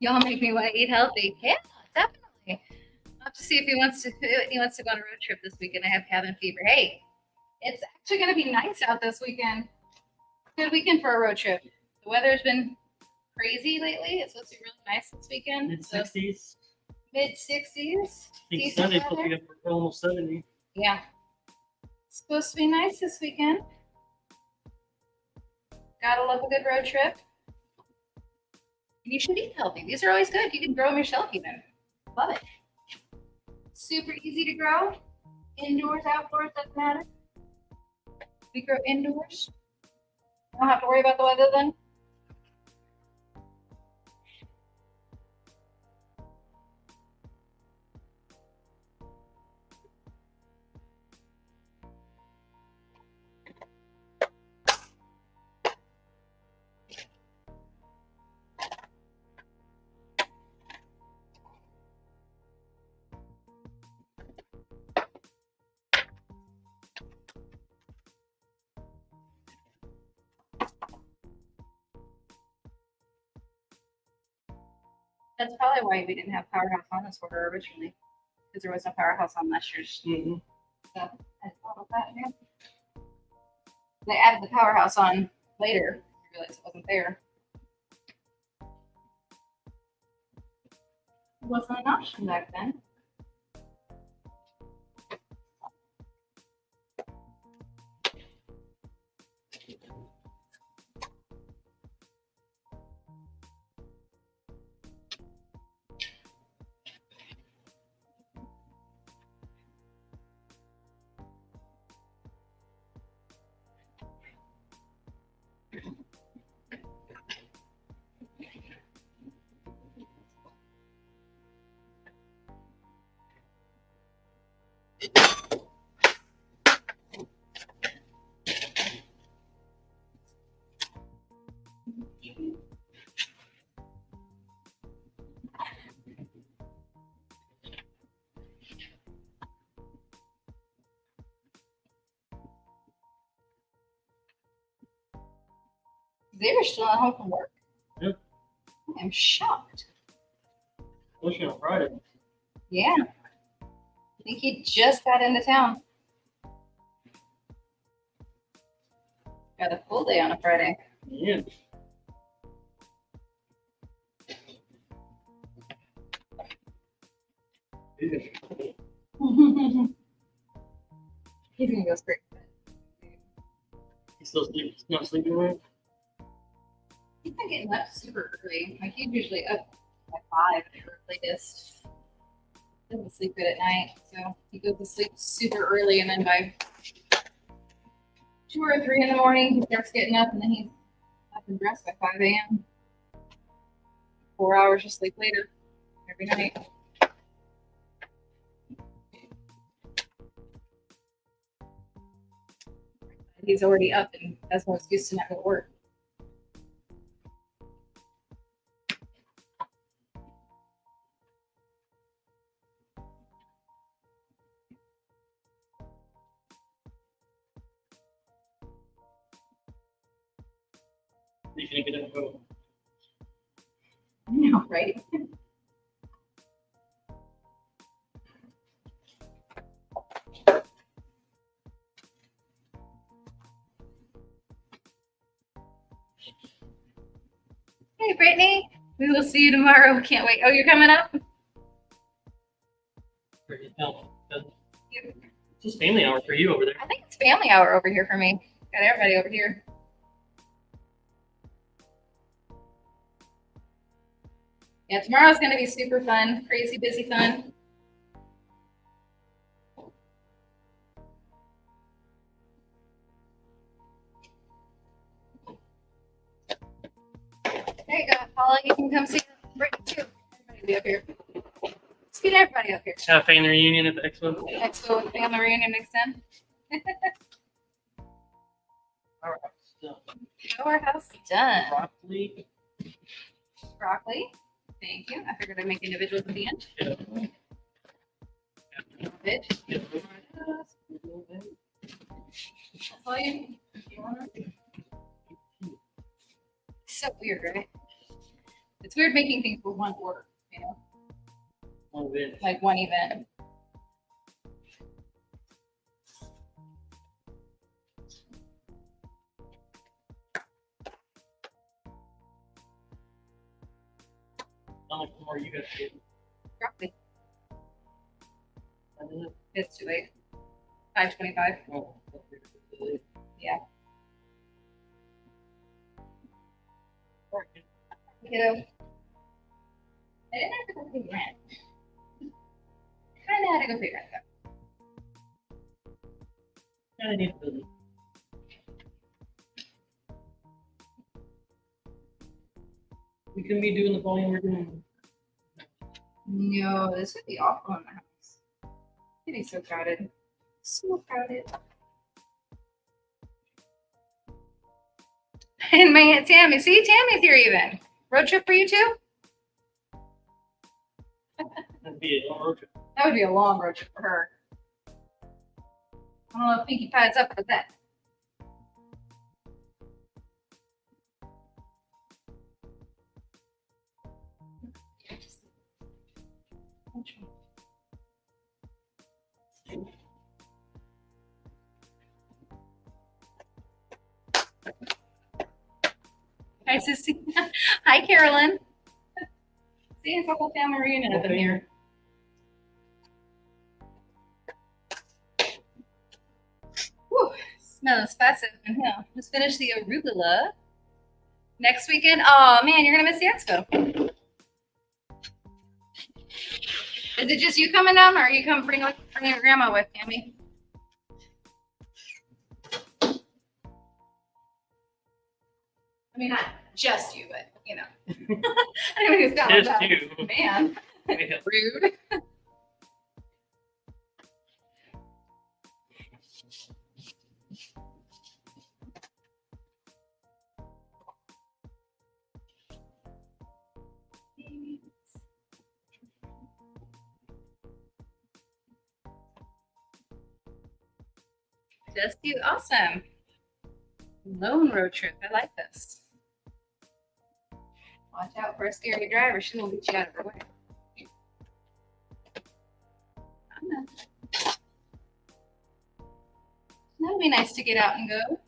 Speaker 1: Y'all make me want to eat healthy. Yeah, definitely. I'll have to see if he wants to go on a road trip this weekend. I have cabin fever. Hey, it's actually gonna be nice out this weekend. Good weekend for a road trip. The weather's been crazy lately. It's supposed to be really nice this weekend.
Speaker 2: Mid 60s.
Speaker 1: Mid 60s.
Speaker 2: I think
Speaker 1: Decent
Speaker 2: Sunday's supposed to
Speaker 1: weather.
Speaker 2: be up for almost 70.
Speaker 1: Yeah. It's supposed to be nice this weekend. Gotta love a good road trip. And you should eat healthy. These are always good. You can grow them yourself even. Love it. Super easy to grow. Indoors, outdoors, doesn't matter. We grow indoors. Don't have to worry about the weather then. That's probably why we didn't have Powerhouse on this order originally, because there was no Powerhouse on last year's.
Speaker 2: Mm-hmm.
Speaker 1: So I thought of that. Yeah. They added the Powerhouse on later. I realized it wasn't there. It wasn't an option back then. They were still at home from work.
Speaker 2: Yep.
Speaker 1: I am shocked.
Speaker 2: Especially on Friday.
Speaker 1: Yeah. I think he just got into town. Got a full day on a Friday.
Speaker 2: Yeah.
Speaker 1: He's gonna go straight to bed.
Speaker 2: He's still sleeping. He's not sleeping right.
Speaker 1: He's been getting up super early. Like he's usually up at 5 at the latest. Doesn't sleep good at night, so he goes to sleep super early, and then by 2 or 3 in the morning, he starts getting up, and then he's up and dressed by 5 a.m. 4 hours of sleep later every night. He's already up, and that's no excuse to not go to work.
Speaker 2: You can get up and go.
Speaker 1: I know, right? Hey, Brittany. We will see you tomorrow. Can't wait. Oh, you're coming up?
Speaker 2: No, it's just family hour for you over there.
Speaker 1: I think it's family hour over here for me. Got everybody over here. Yeah, tomorrow's going to be super fun. Crazy busy fun. There you go, Paula. You can come see Brittany too. Everybody will be up here. Let's get everybody up here.
Speaker 2: Have a family reunion at the expo.
Speaker 1: Expo family reunion next time.
Speaker 2: All right. So,
Speaker 1: Powerhouse done.
Speaker 2: broccoli.
Speaker 1: Broccoli. Thank you. I figured I'd make individuals at the end.
Speaker 2: Yeah.
Speaker 1: Bitch.
Speaker 2: Yeah.
Speaker 1: That's all you want. So weird, right? It's weird making things for one order, you know,
Speaker 2: One event.
Speaker 1: like one event.
Speaker 2: How much more you guys get?
Speaker 1: Roughly. It's too late. 525.
Speaker 2: Oh,
Speaker 1: Yeah.
Speaker 2: alright.
Speaker 1: Kiddo. I didn't have to go pay rent. Kind of had to go pay rent though.
Speaker 2: Kinda need to visit. We can be doing the volume we're doing.
Speaker 1: No, this would be awful in the house. It'd be so crowded. So crowded. And my Aunt Tammy. See, Tammy's here even. Road trip for you too?
Speaker 2: That'd be a road trip.
Speaker 1: That would be a long road trip for her. I don't know if Pinkie Pie's up for that. Nice to see. Hi, Carolyn. See, it's a whole family reunion up in here. Whew, smells spicy in here. Just finished the arugula. Next weekend, oh man, you're gonna miss the expo. Is it just you coming down, or are you come bring your grandma with, Tammy? I mean, not just you, but you know. I mean, it's not
Speaker 2: Just
Speaker 1: that.
Speaker 2: you.
Speaker 1: Man,
Speaker 2: Yeah.
Speaker 1: rude. Just you, awesome. Lone road trip. I like this. Watch out for a scary driver. She will get you out of her way. That'd be nice to get out and go.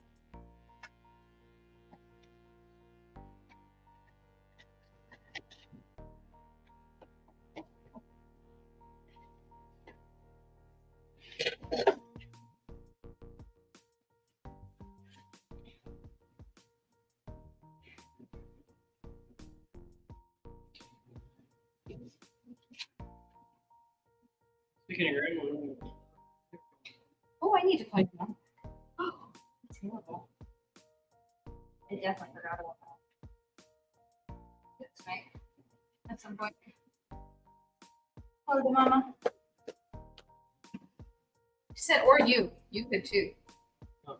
Speaker 2: Speaking of grandma,
Speaker 1: Oh, I need to call you mom. Oh, that's terrible. I definitely forgot about that. That's right. At some point. Oh, the mama. She said, or you. You could too.
Speaker 2: oh,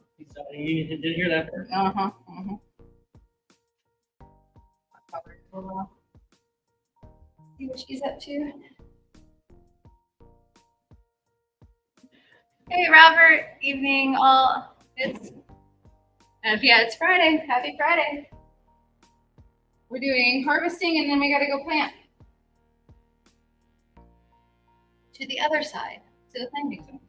Speaker 2: you didn't hear that part.
Speaker 1: Uh-huh. Uh-huh. I'll cover it for a while. See what she's up to. Hey, Robert. Evening, all. It's Friday. Happy Friday. We're doing harvesting, and then we got to go plant to the other side, to the planting zone.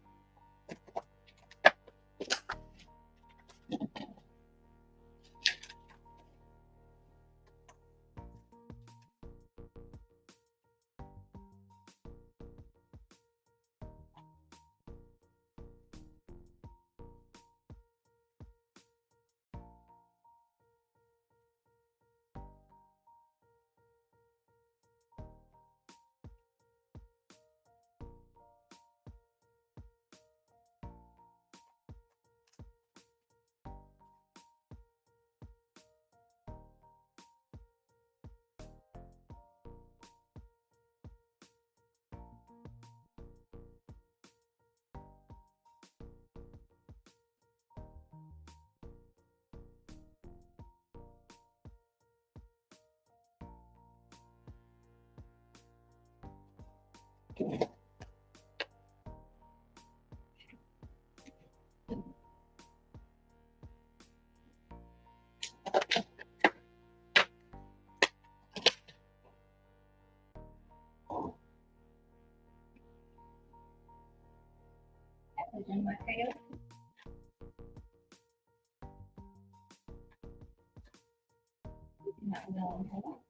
Speaker 1: Okay. No.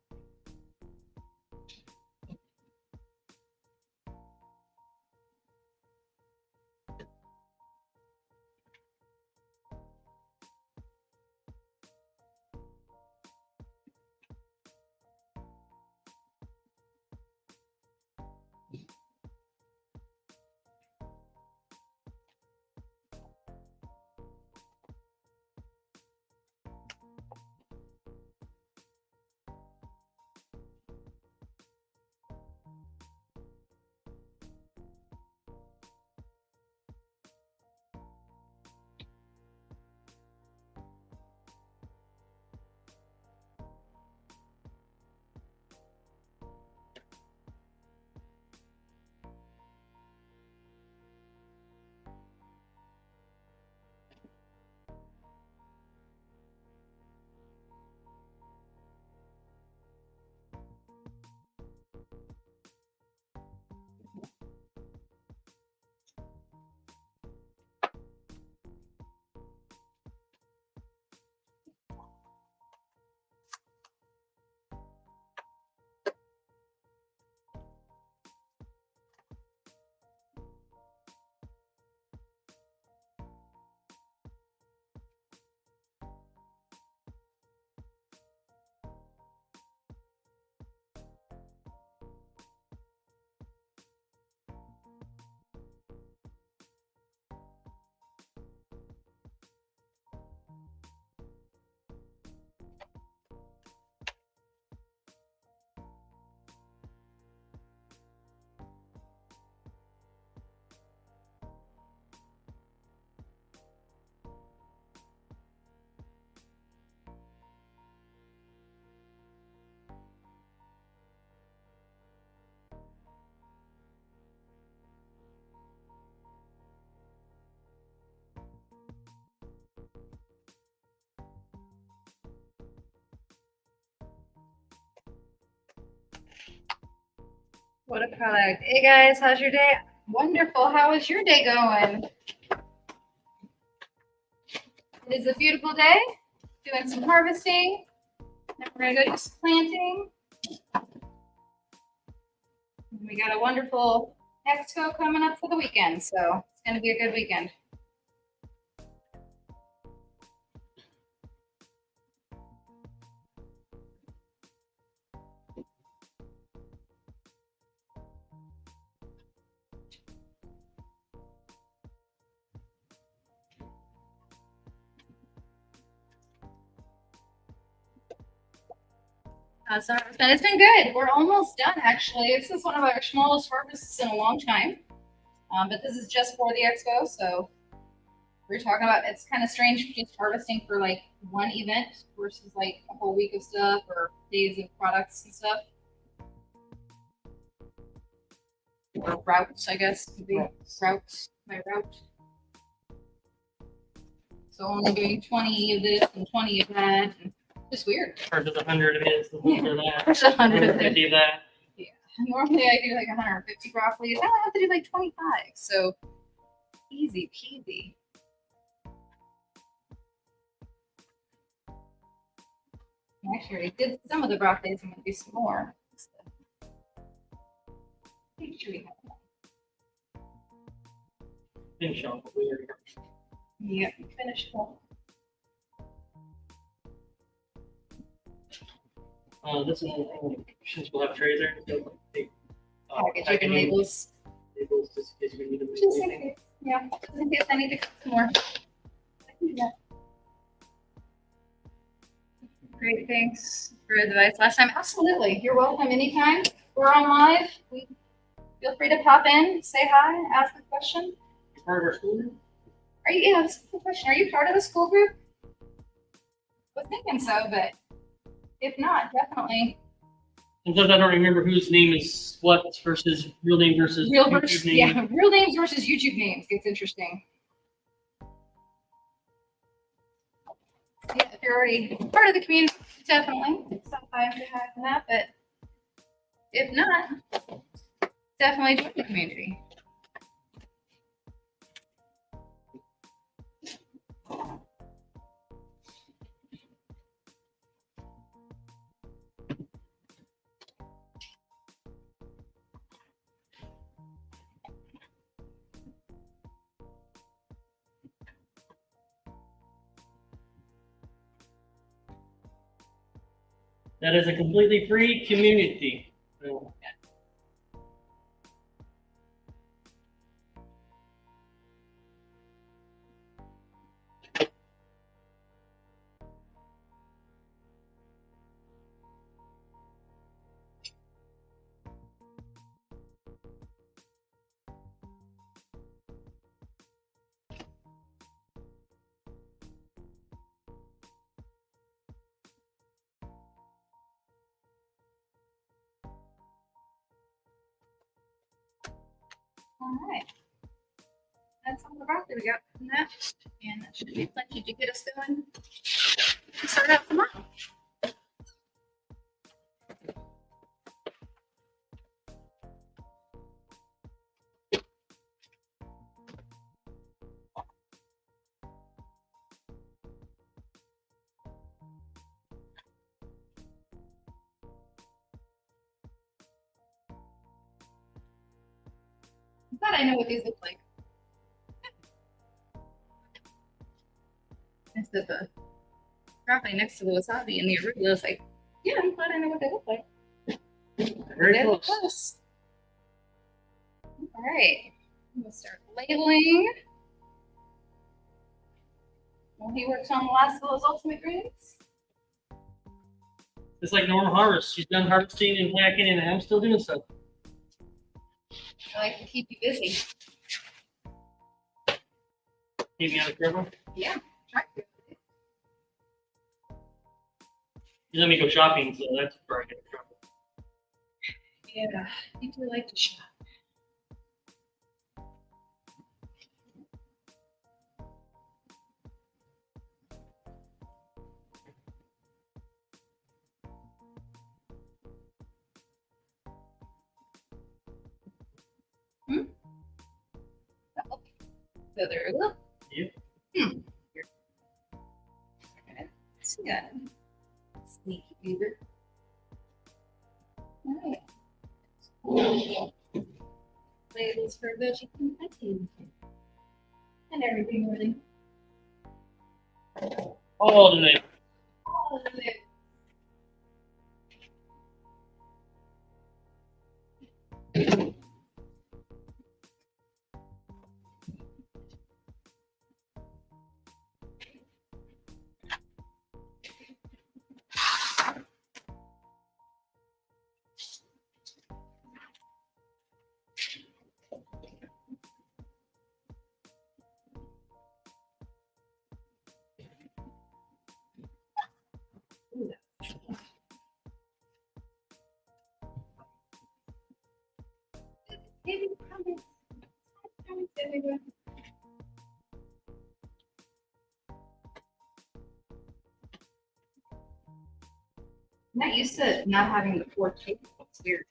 Speaker 1: What a product. Hey guys, how's your day? Wonderful. How is your day going? It is a beautiful day. Doing some harvesting. Then we're gonna go do some planting. We got a wonderful expo coming up for the weekend, so it's gonna be a good weekend. So it's been good. We're almost done, actually. This is one of our smallest harvests in a long time. But this is just for the expo, so we're talking about it's kind of strange just harvesting for like one event versus like a whole week of stuff or days of products and stuff. Or routes, I guess. Could be routes, my route. So only doing 20 of this and 20 of that. And just weird.
Speaker 2: Versus 100 of this, the one for that.
Speaker 1: There's 100 of
Speaker 2: 150 of that.
Speaker 1: Yeah. Normally I do like 150 broccoli. Now I have to do like 25. So easy peasy. Actually, I did some of the broccolis. I'm going to do some more. Make sure we have
Speaker 2: Finish off what we already got.
Speaker 1: Yep, finished.
Speaker 2: This one, since we'll have trays there, so they,
Speaker 1: Packaging labels.
Speaker 2: labels just in case we need them.
Speaker 1: Just in case. Yeah, just in case I need to cut some more. Yeah. Great, thanks for the advice last time. Absolutely, you're welcome anytime. We're on live. Feel free to pop in, say hi, ask a question.
Speaker 2: You're part of our school group?
Speaker 1: Are you? Yeah, that's a good question. Are you part of the school group? I was thinking so, but if not, definitely.
Speaker 2: Sometimes I don't remember whose name is what versus real name versus
Speaker 1: Real
Speaker 2: YouTube
Speaker 1: versus
Speaker 2: name.
Speaker 1: yeah, real names versus YouTube names gets interesting. Yeah, if you're already part of the community, definitely stop by and say hi and that. But if not, definitely join the community.
Speaker 2: That is a completely free community. So,
Speaker 1: All right. That's all the broccoli we got from that. And that should be plenty to get us going to start out tomorrow. I thought I know what these look like. I said the broccoli next to the wasabi and the arugula is like, yeah, I'm glad I know what they look like.
Speaker 2: very
Speaker 1: They look
Speaker 2: close.
Speaker 1: close. All right, we'll start labeling. While he works on the last of those ultimate greens.
Speaker 2: It's like normal harvest. She's done harvesting and packing, and I'm still doing so.
Speaker 1: I like to keep you busy.
Speaker 2: Keep me out of trouble.
Speaker 1: Yeah, try to.
Speaker 2: You let me go shopping, so that's where I get in trouble.
Speaker 1: Yeah, you do like to shop. Oh, so there we go.
Speaker 2: Yep.
Speaker 1: Okay. See that. Sneaky beaver. All right. Labels for veggie confetti. And everything really.
Speaker 2: All the neighbors.
Speaker 1: All of it. Maybe comments. Comments everywhere. I'm not used to not having the 4 tables. It's weird.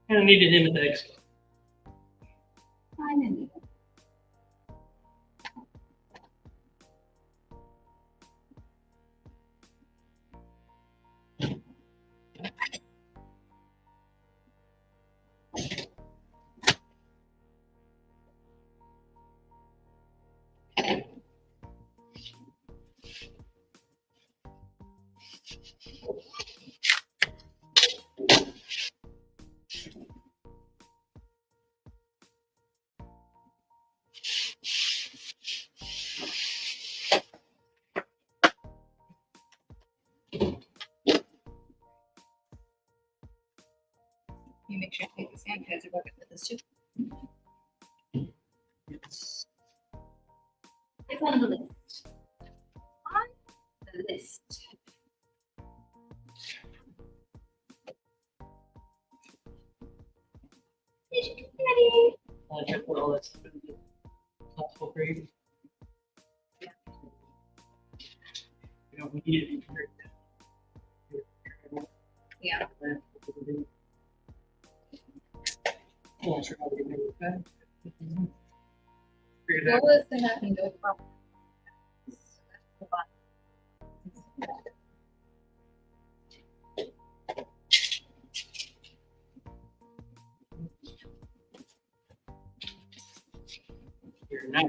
Speaker 2: Kind of needed him at the expo.
Speaker 1: Fine and even. You make sure to take the sanitizer bucket with this too.
Speaker 2: Yes.
Speaker 1: It's on the list. On the list. Did you get ready?
Speaker 2: I just put all that stuff in the possible grade.
Speaker 1: Yeah.
Speaker 2: You don't need it.
Speaker 1: Yeah.
Speaker 2: Not sure how to get it back. Figure it
Speaker 1: What
Speaker 2: out.
Speaker 1: was the happening to the problem?
Speaker 2: You're not.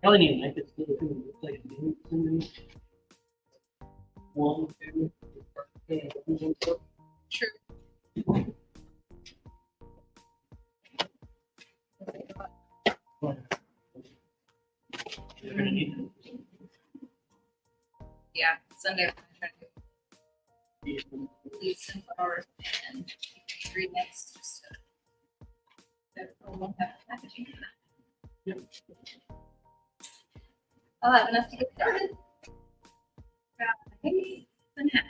Speaker 2: Probably need to make it so it looks like a name or something. 1, 2, 3.
Speaker 1: True.
Speaker 2: You're gonna need
Speaker 1: Yeah, Sunday we're gonna try to
Speaker 2: to
Speaker 1: leave sunflowers and tree mix just to that we won't have packaging for that.
Speaker 2: Yep.
Speaker 1: I'll have enough to get started. Got eggs and half.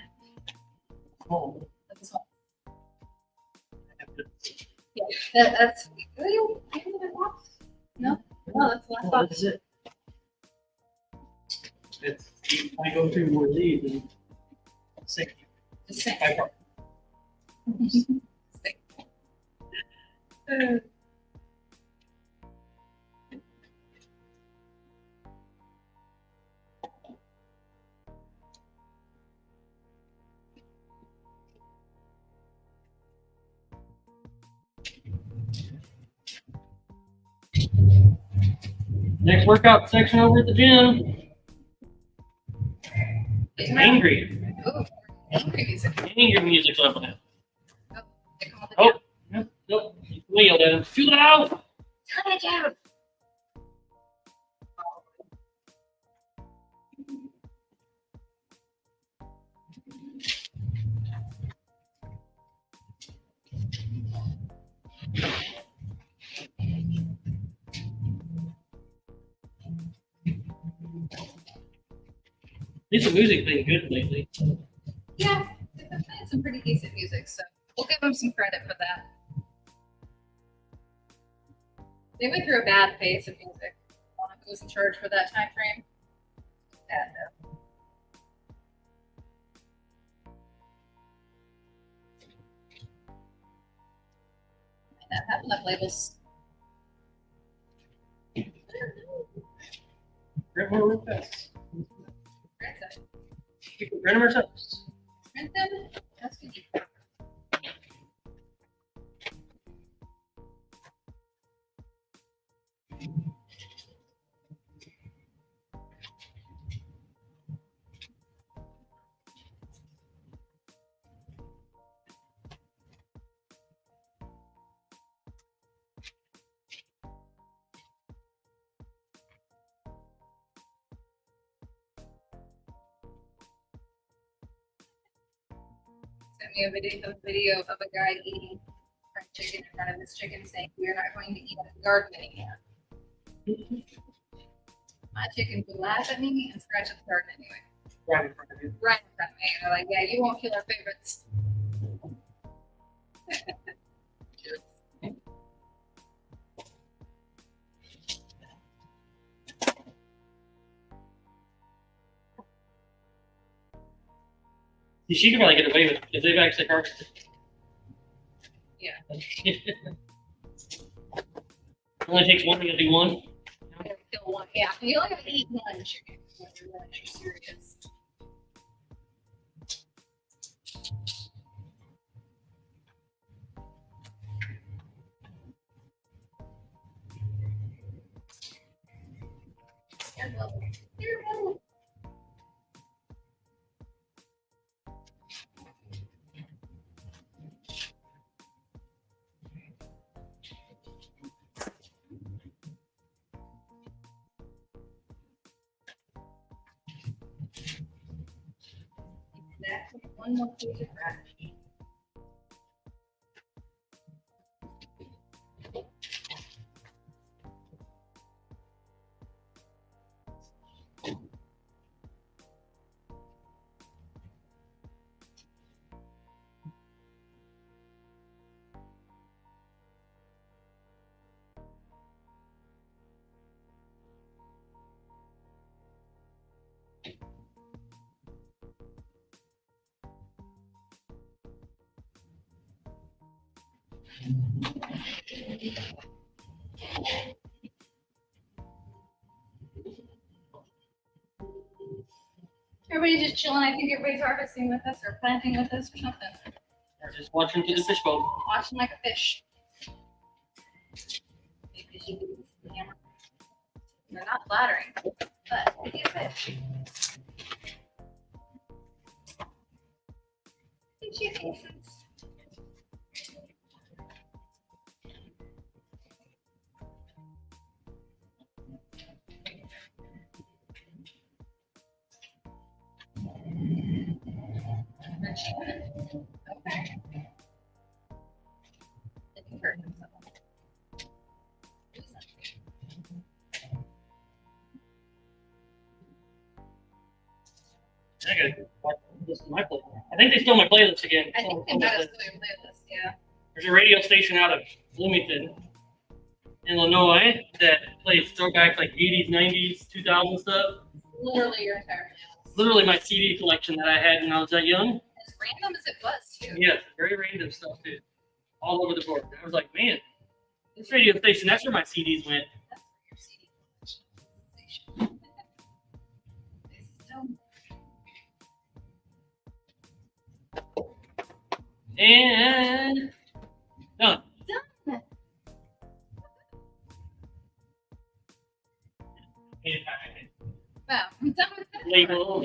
Speaker 2: Oh,
Speaker 1: That's all.
Speaker 2: I have to.
Speaker 1: Yeah, that's no, no, that's the last
Speaker 2: Oh,
Speaker 1: box.
Speaker 2: this is it. It's, I go through more of these and sick.
Speaker 1: Just saying.
Speaker 2: I part.
Speaker 1: Sick.
Speaker 2: Next workout section over at the gym. Angry.
Speaker 1: Oh, angry music.
Speaker 2: Angry music level now.
Speaker 1: They called it
Speaker 2: Oh,
Speaker 1: down.
Speaker 2: nope, nope. We yelled at him. Too loud.
Speaker 1: Turn it down.
Speaker 2: This music's been good lately.
Speaker 1: Yeah, they've been playing some pretty decent music, so we'll give them some credit for that. They went through a bad phase of music. I don't know who was in charge for that time frame. Bad though. That happened up labels.
Speaker 2: Print more real fast.
Speaker 1: Print them.
Speaker 2: We can print them ourselves.
Speaker 1: Print them. That's good. Sent me a video of a guy eating fried chicken in front of his chicken, saying, "We are not going to eat at the garden anymore." My chicken would laugh at me and scratch at the garden anyway.
Speaker 2: Right in front of you.
Speaker 1: Right in front of me. And they're like, "Yeah, you won't kill our favorites."
Speaker 2: See, she could probably get away with it because they've actually harvested.
Speaker 1: Yeah.
Speaker 2: Only takes one to do one.
Speaker 1: Gotta kill one. Yeah, you only have to eat one chicken when you're really serious. Careful. Careful. Exactly. One more piece of trash. Everybody's just chilling. I think everybody's harvesting with us or planting with us or something.
Speaker 2: Or just watching through the fishbowl.
Speaker 1: Watching like a fish. Maybe she can use the camera. They're not flattering, but they get fish. Fishy faces. Okay. Didn't hurt himself.
Speaker 2: I gotta watch this is my playlist. I think they stole my playlist again.
Speaker 1: I think they might have still your playlist, yeah.
Speaker 2: There's a radio station out of Bloomington, Illinois, that plays throwback like 80s, 90s, 2000 stuff.
Speaker 1: Literally your entire playlist.
Speaker 2: Literally my CD collection that I had when I was that young.
Speaker 1: As random as it was, too.
Speaker 2: Yes, very random stuff too. All over the board. I was like, man, this radio station, that's where my CDs went.
Speaker 1: That's where your CD collection is. Still.
Speaker 2: And done.
Speaker 1: Done. Wow, I'm done with it.
Speaker 2: Label.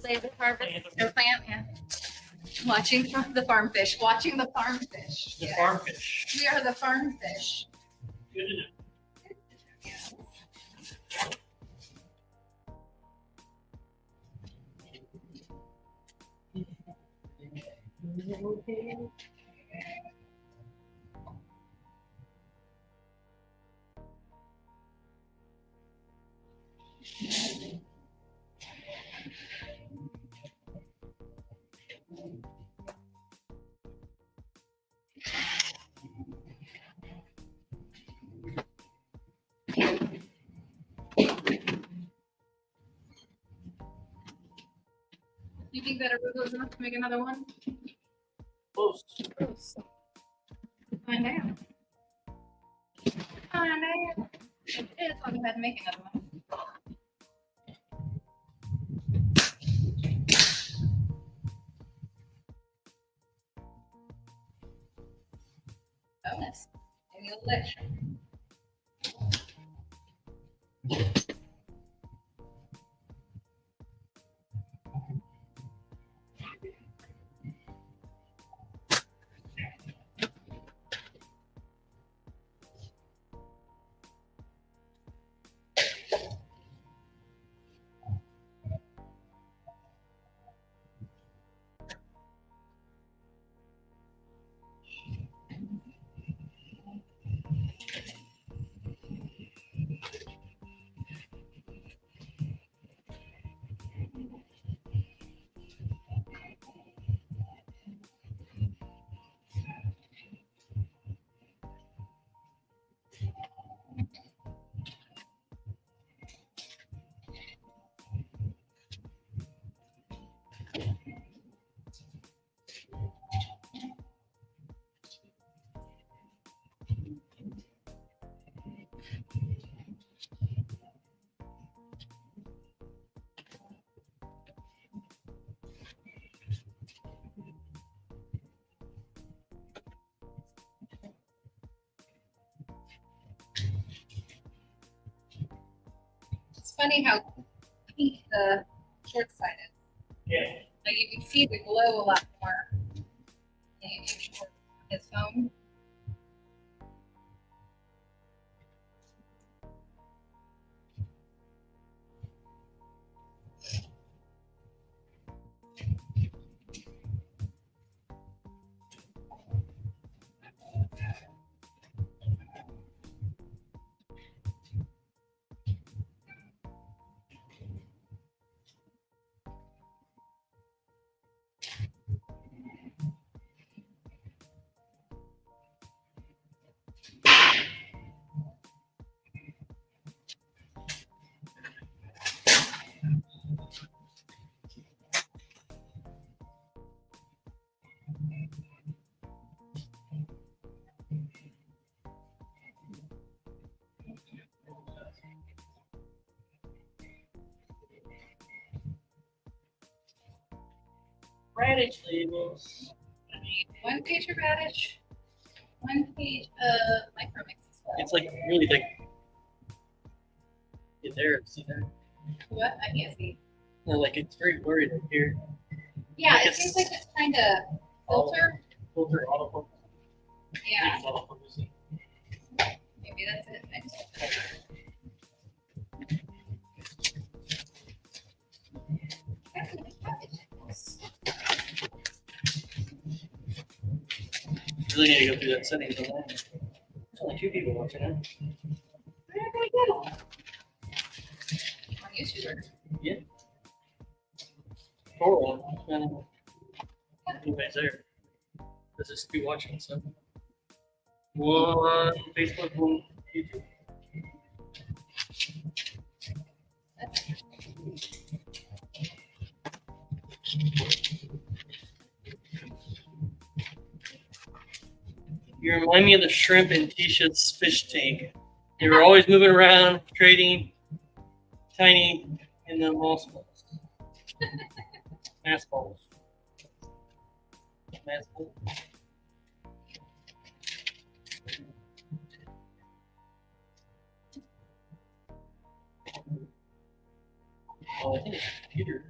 Speaker 1: Label harvest or plant, yeah. Watching the farm fish. Watching the farm fish.
Speaker 2: The
Speaker 1: Yes.
Speaker 2: farm fish.
Speaker 1: We are the farm fish.
Speaker 2: Good to know.
Speaker 1: Yes. You think that arugula is enough to make another one?
Speaker 2: Close.
Speaker 1: Gross. Find out. Find out. It is. I'll go ahead and make another one. Bonus. Maybe a little extra. It's funny how pink the short side is.
Speaker 2: Yeah.
Speaker 1: Like you can see the glow a lot more in YouTube shorts on his phone.
Speaker 2: Radish labels.
Speaker 1: I need 1 page of radish, 1 page of micro mix as well.
Speaker 2: It's like really like Get there, see that?
Speaker 1: What? I can't see.
Speaker 2: No, like it's very blurry right here.
Speaker 1: Yeah,
Speaker 2: Like
Speaker 1: it
Speaker 2: it's-
Speaker 1: seems like it's kind of filter.
Speaker 2: Filter autofocus.
Speaker 1: Yeah,
Speaker 2: Autofocus.
Speaker 1: maybe that's it.
Speaker 2: Really need to go through that settings on that. There's only 2 people watching it.
Speaker 1: Where did I go? On YouTube.
Speaker 2: Yeah. 4 of them. Anybody's there. Let's just be watching. So 1 Facebook, 1 YouTube. You remind me of the shrimp in Tisha's fish tank. They were always moving around, trading tiny in the moss balls. Mass balls. Mass balls. Oh, I think it's a computer.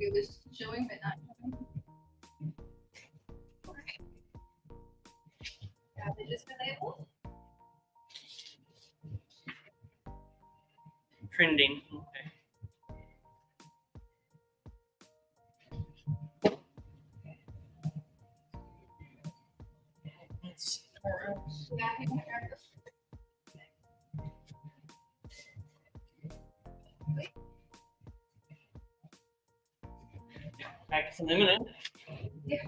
Speaker 1: It was showing, but not showing. Okay. Have they just been labeled?
Speaker 2: Trending. Okay. Let's
Speaker 1: Yeah, I think I heard this.
Speaker 2: practice in a minute.
Speaker 1: Yeah.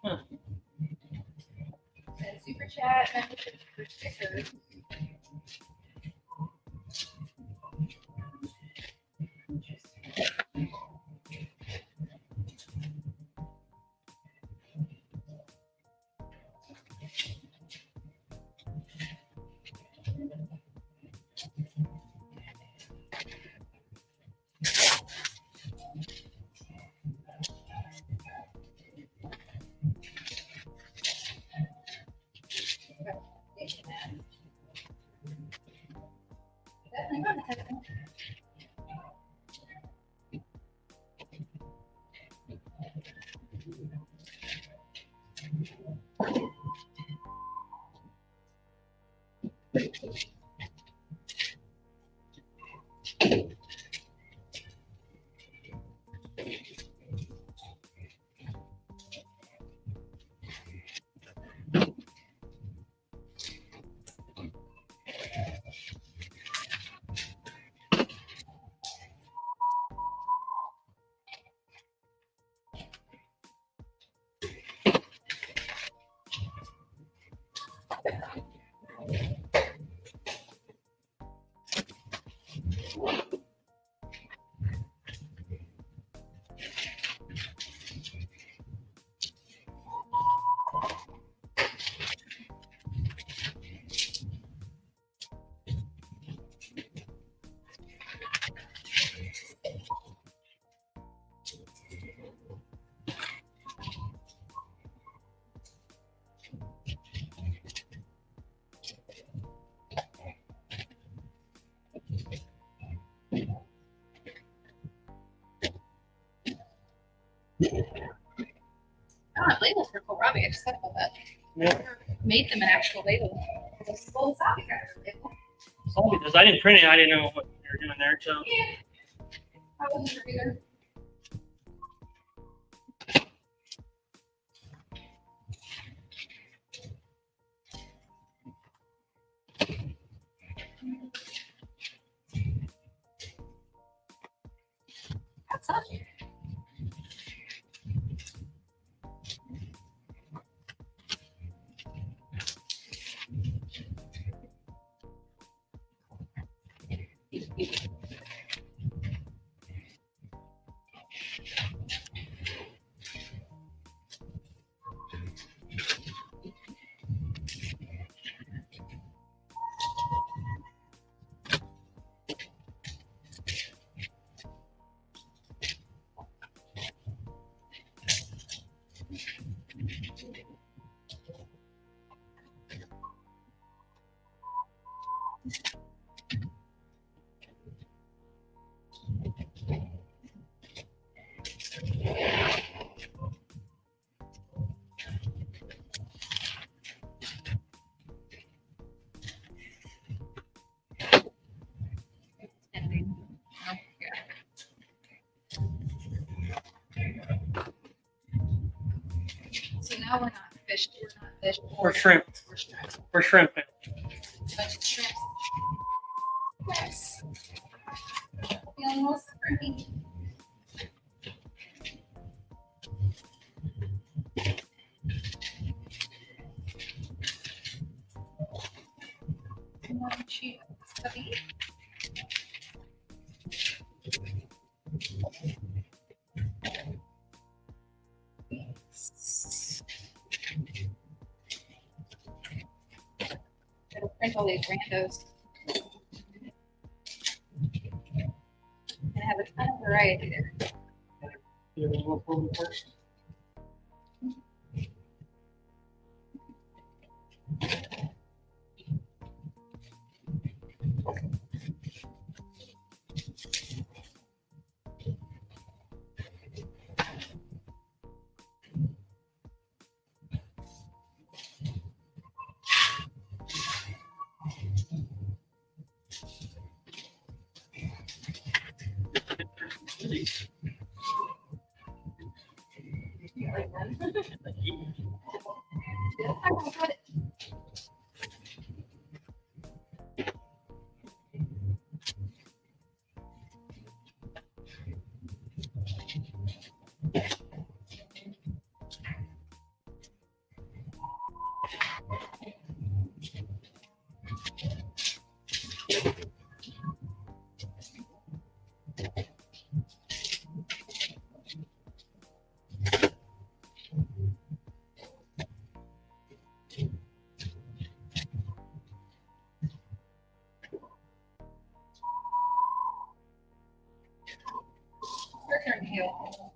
Speaker 2: Huh.
Speaker 1: Super chat, membership for stickers. I don't have labels for kohlrabi. I just thought about that.
Speaker 2: Yeah.
Speaker 1: I never made them an actual label. Well, Sabi got a label.
Speaker 2: All because I didn't print it, I didn't know what you were doing there. So
Speaker 1: Yeah. I wasn't sure either. Ending. Oh, yeah. So now we're not fish. We're not fish.
Speaker 2: Or shrimp.
Speaker 1: We're shrimp.
Speaker 2: For shrimp.
Speaker 1: Bunch of shrimps. Yes. Feeling a little springy. One sheet of wasabi. Gotta print all these randos. And have a ton of variety there.
Speaker 2: You want to go for me first?
Speaker 1: You like that? Yeah, I got it. Your turn, Hale.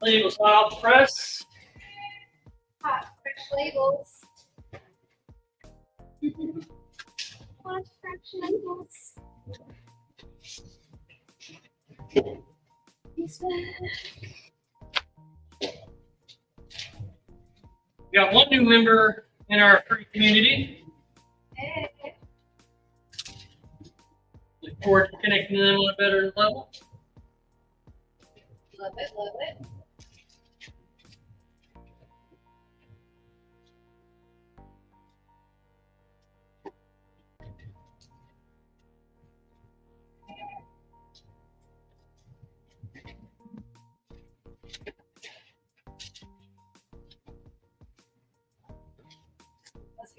Speaker 2: Labels out press.
Speaker 1: Hot, fresh labels. Hot, fresh labels. He's back.
Speaker 2: We got one new member in our free community.
Speaker 1: Hey.
Speaker 2: Look forward to connecting them on a better level.
Speaker 1: Love it, love it.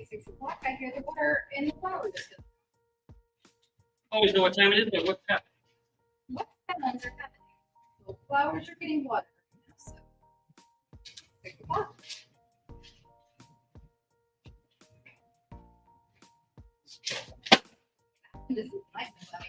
Speaker 1: 6 o'clock. I hear the water in the flower distance.
Speaker 2: Always know what time it is, but what's happening?
Speaker 1: What sounds are happening? The flowers are getting water. So 6 o'clock. This is nice and sunny.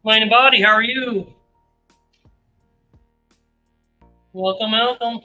Speaker 2: Mind and body, how are you? Welcome, welcome.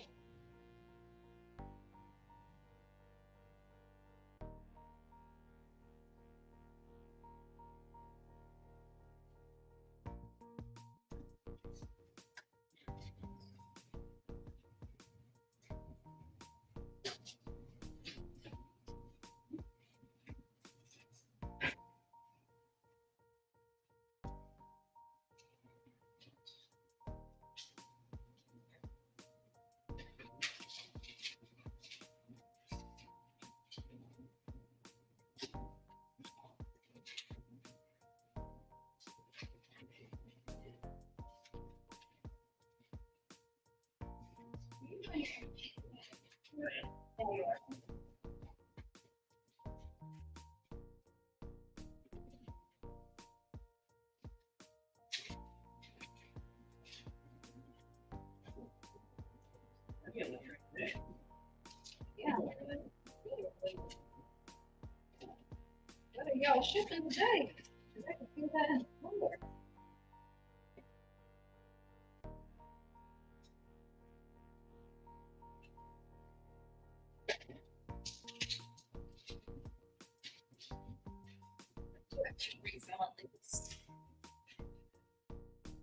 Speaker 1: Yeah. What are y'all shipping today? I can feel that in the floor.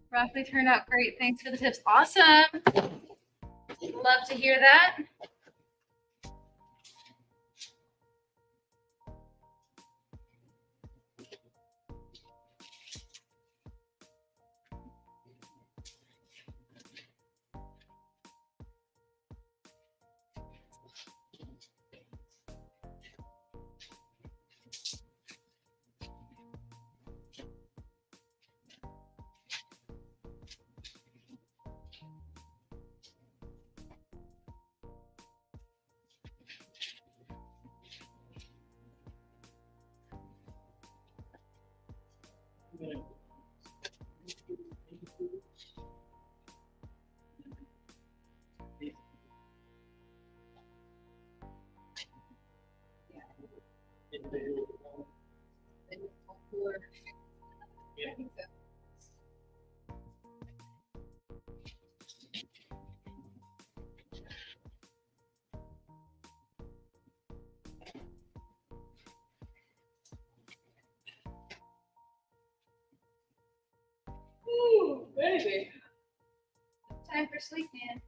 Speaker 1: Broccoli turned out great. Thanks for the tips. Awesome. Love to hear that. Ooh, baby. Time for sleep, man.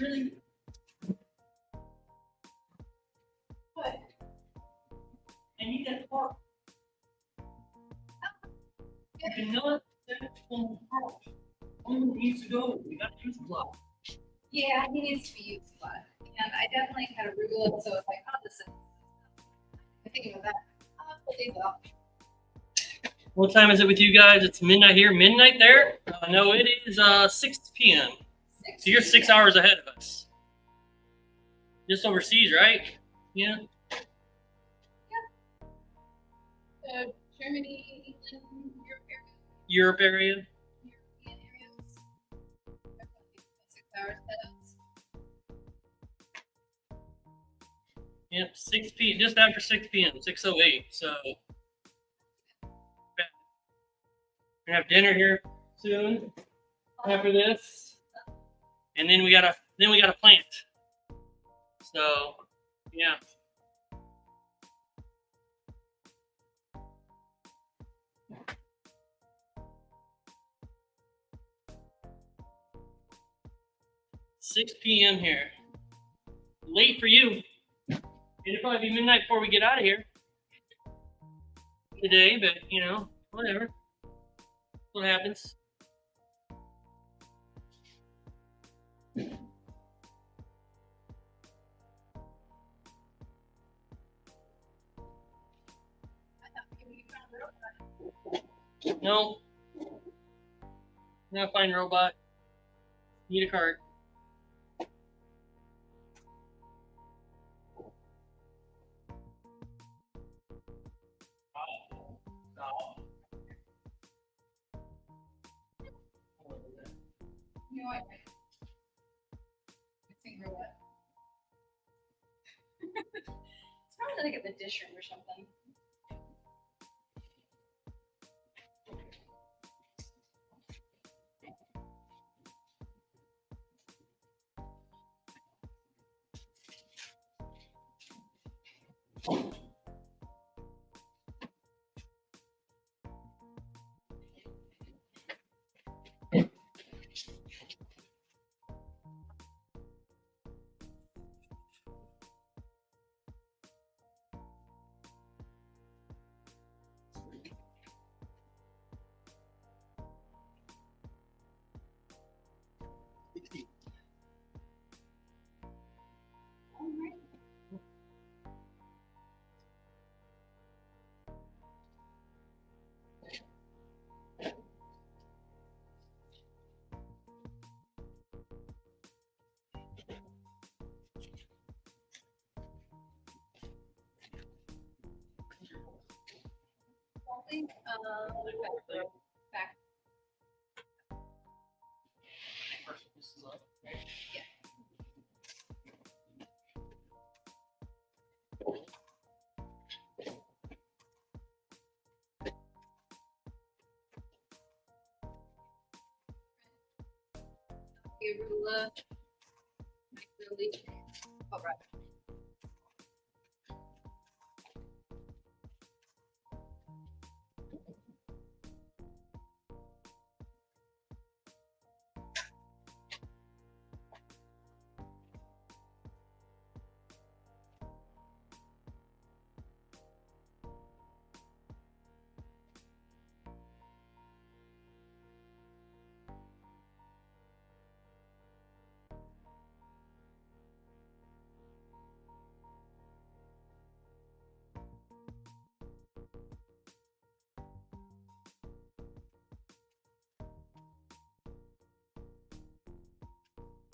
Speaker 1: Really? What? I need that fork.
Speaker 2: You cannot set full control. One needs to go. We got to use the block.
Speaker 1: Yeah, he needs to be used a lot. And I definitely had a rule, so it's like, oh, this is. I think about that. Pull these off.
Speaker 2: What time is it with you guys? It's midnight here. Midnight there? No, it is 6 p.m. So you're 6 hours ahead of us. Just overseas, right? Yeah.
Speaker 1: Germany, England,
Speaker 2: Europe area.
Speaker 1: European areas. 6 hours ahead of us.
Speaker 2: Yep, 6 p.m. Just after 6 p.m. 6:08. So we're gonna have dinner here soon after this, and then we gotta plant. So yeah. Six p.m. here. Late for you. It'll probably be midnight before we get out of here today, but you know, whatever. What happens? No. Not find robot. Need a cart.
Speaker 1: You know what? Mixing robot. It's probably like at the dish room or something. Back. Yeah. Arugula. All right.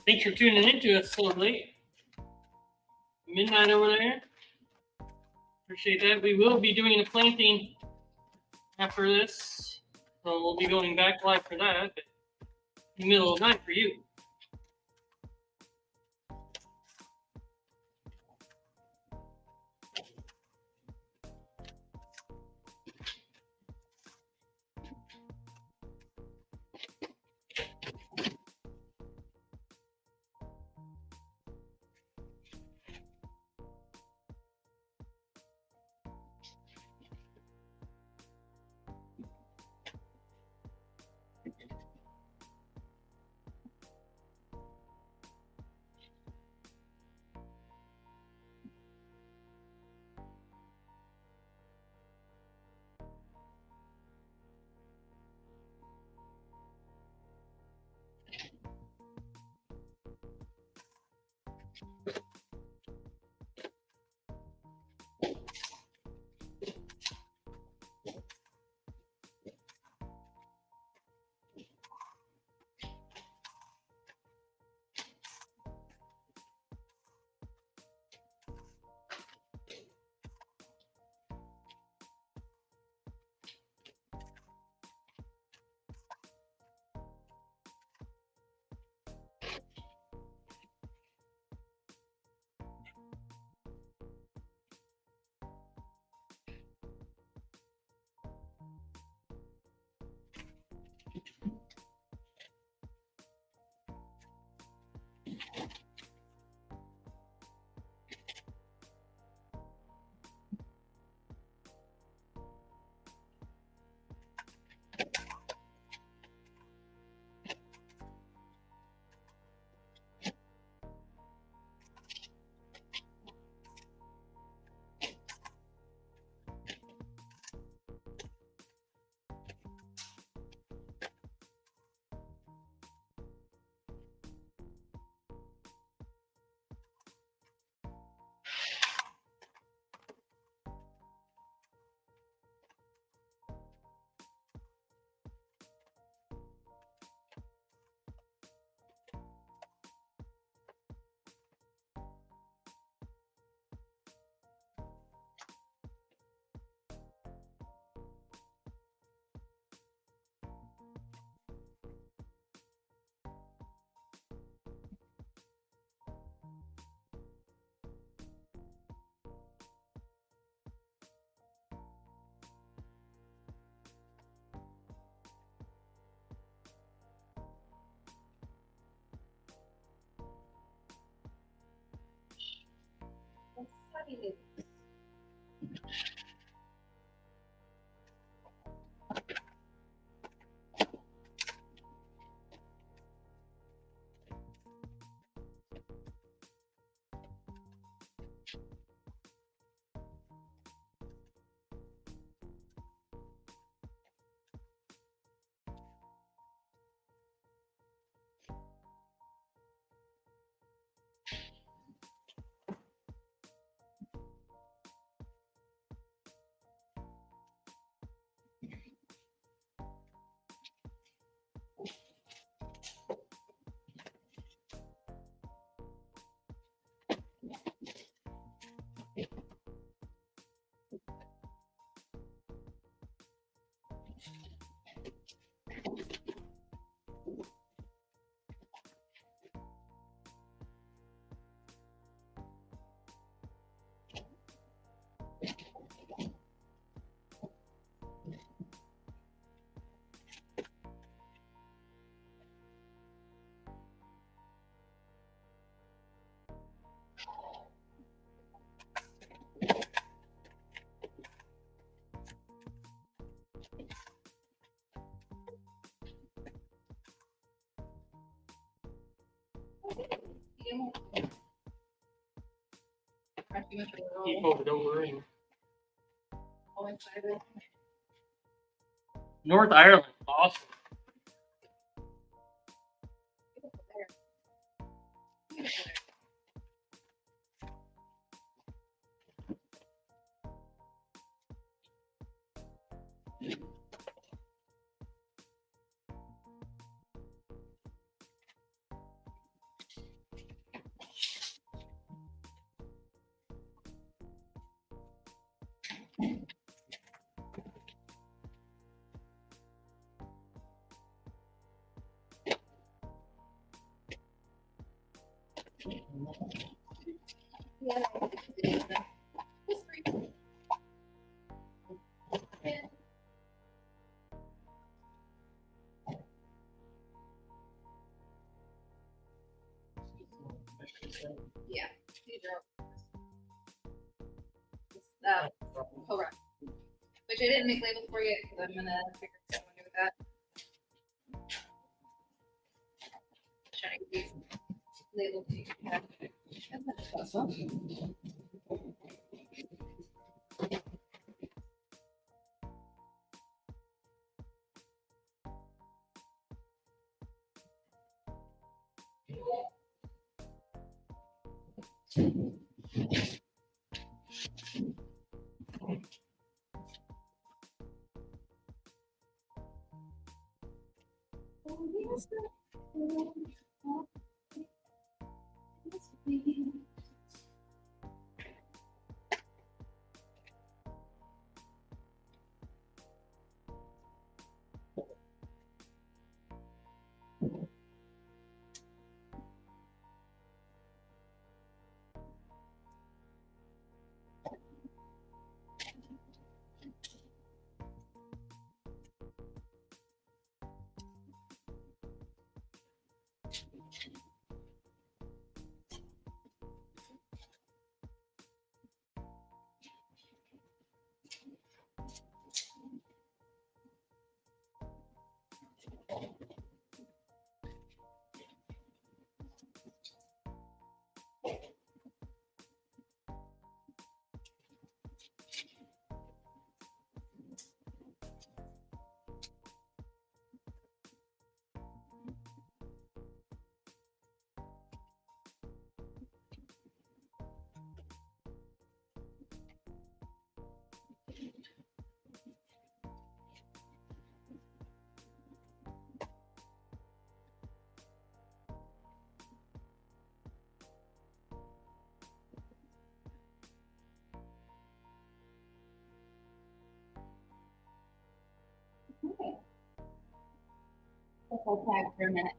Speaker 2: Thanks for tuning into us so late. Midnight over there. Appreciate that. We will be doing the planting after this. So we'll be going back live for that. But in the middle of the night for you. Keep over over and North Ireland, awesome.
Speaker 1: Yeah. Correct. Which I didn't make labels for yet because I'm gonna figure out what to do with that. Trying to get these labels. Let's hold tag for a minute.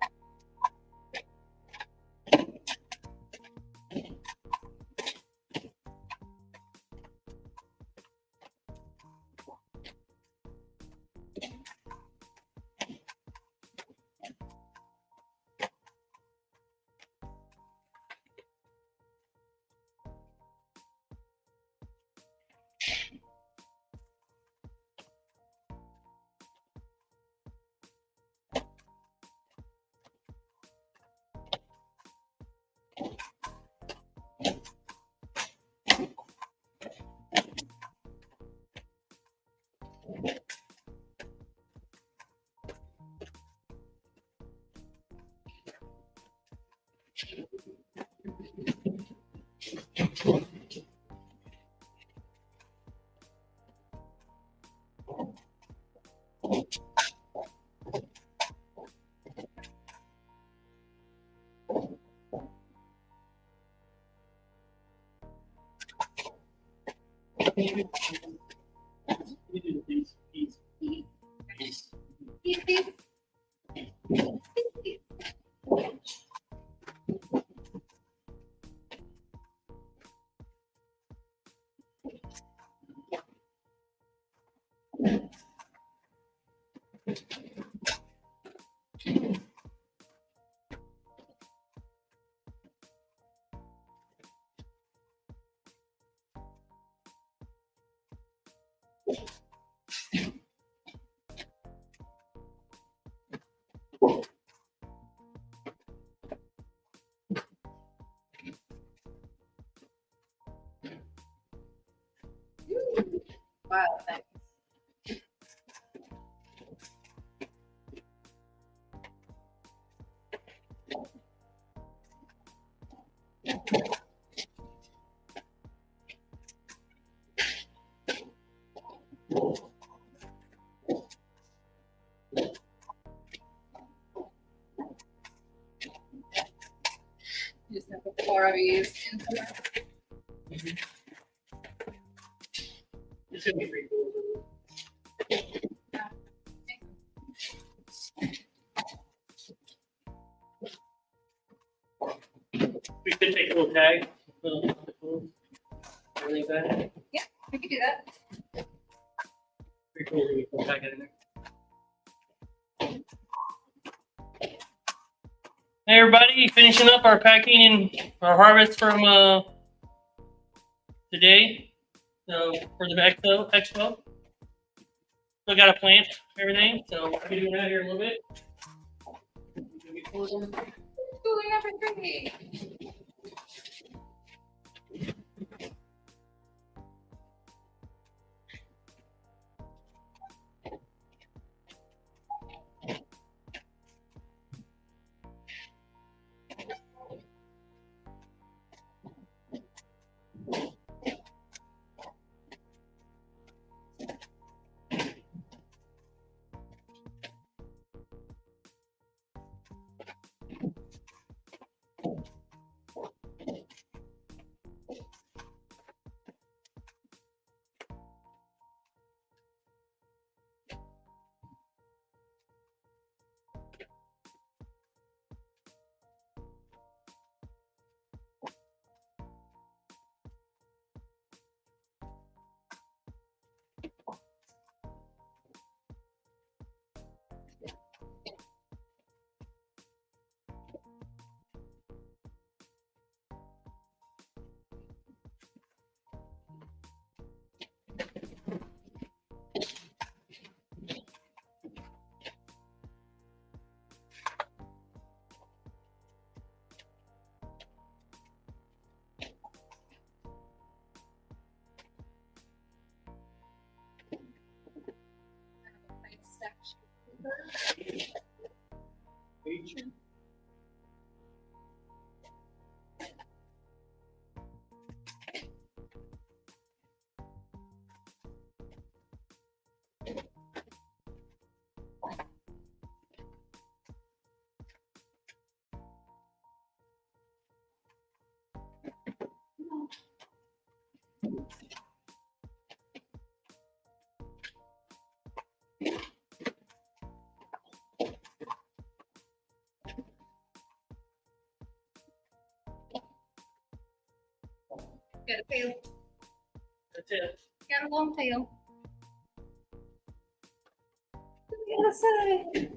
Speaker 1: Wow, thanks. You just have to put 4 of these in somewhere.
Speaker 2: It's gonna be pretty cool. We could take a little tag. Everything back.
Speaker 1: Yeah, we can do that.
Speaker 2: Pretty cool. We can tag it in there. Hey everybody, finishing up our packing and our harvest from today. So for the expo. Still got to plant everything, so I'll be doing that here in a little bit.
Speaker 1: Cooling up and drinking. Got a tail.
Speaker 2: That's it.
Speaker 1: Got a long tail. The other side.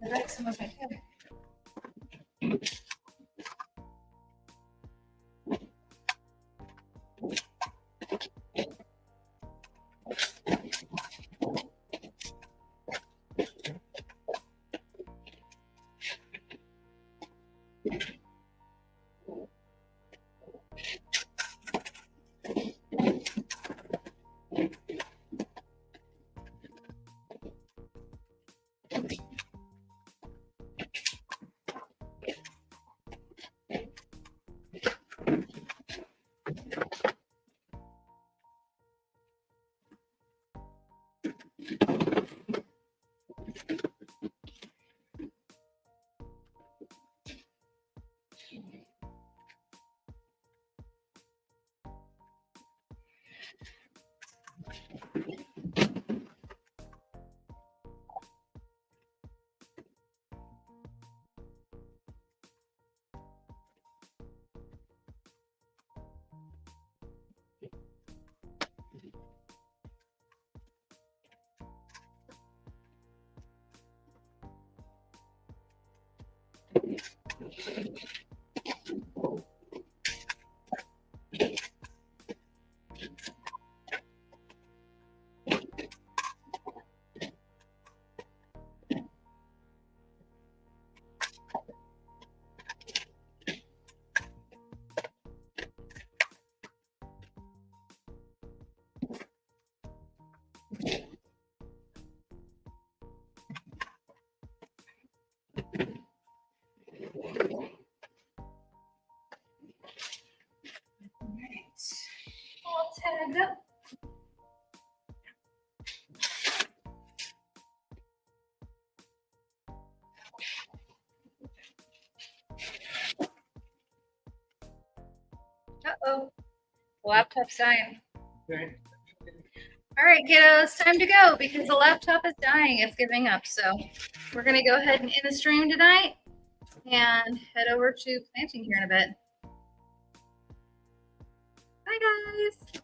Speaker 1: The back some of my tail. All tagged up. Uh-oh. The laptop's dying.
Speaker 2: Okay.
Speaker 1: All right, kiddos, time to go because the laptop is dying. It's giving up. So we're going to go ahead and end the stream tonight and head over to planting here in a bit. Bye, guys.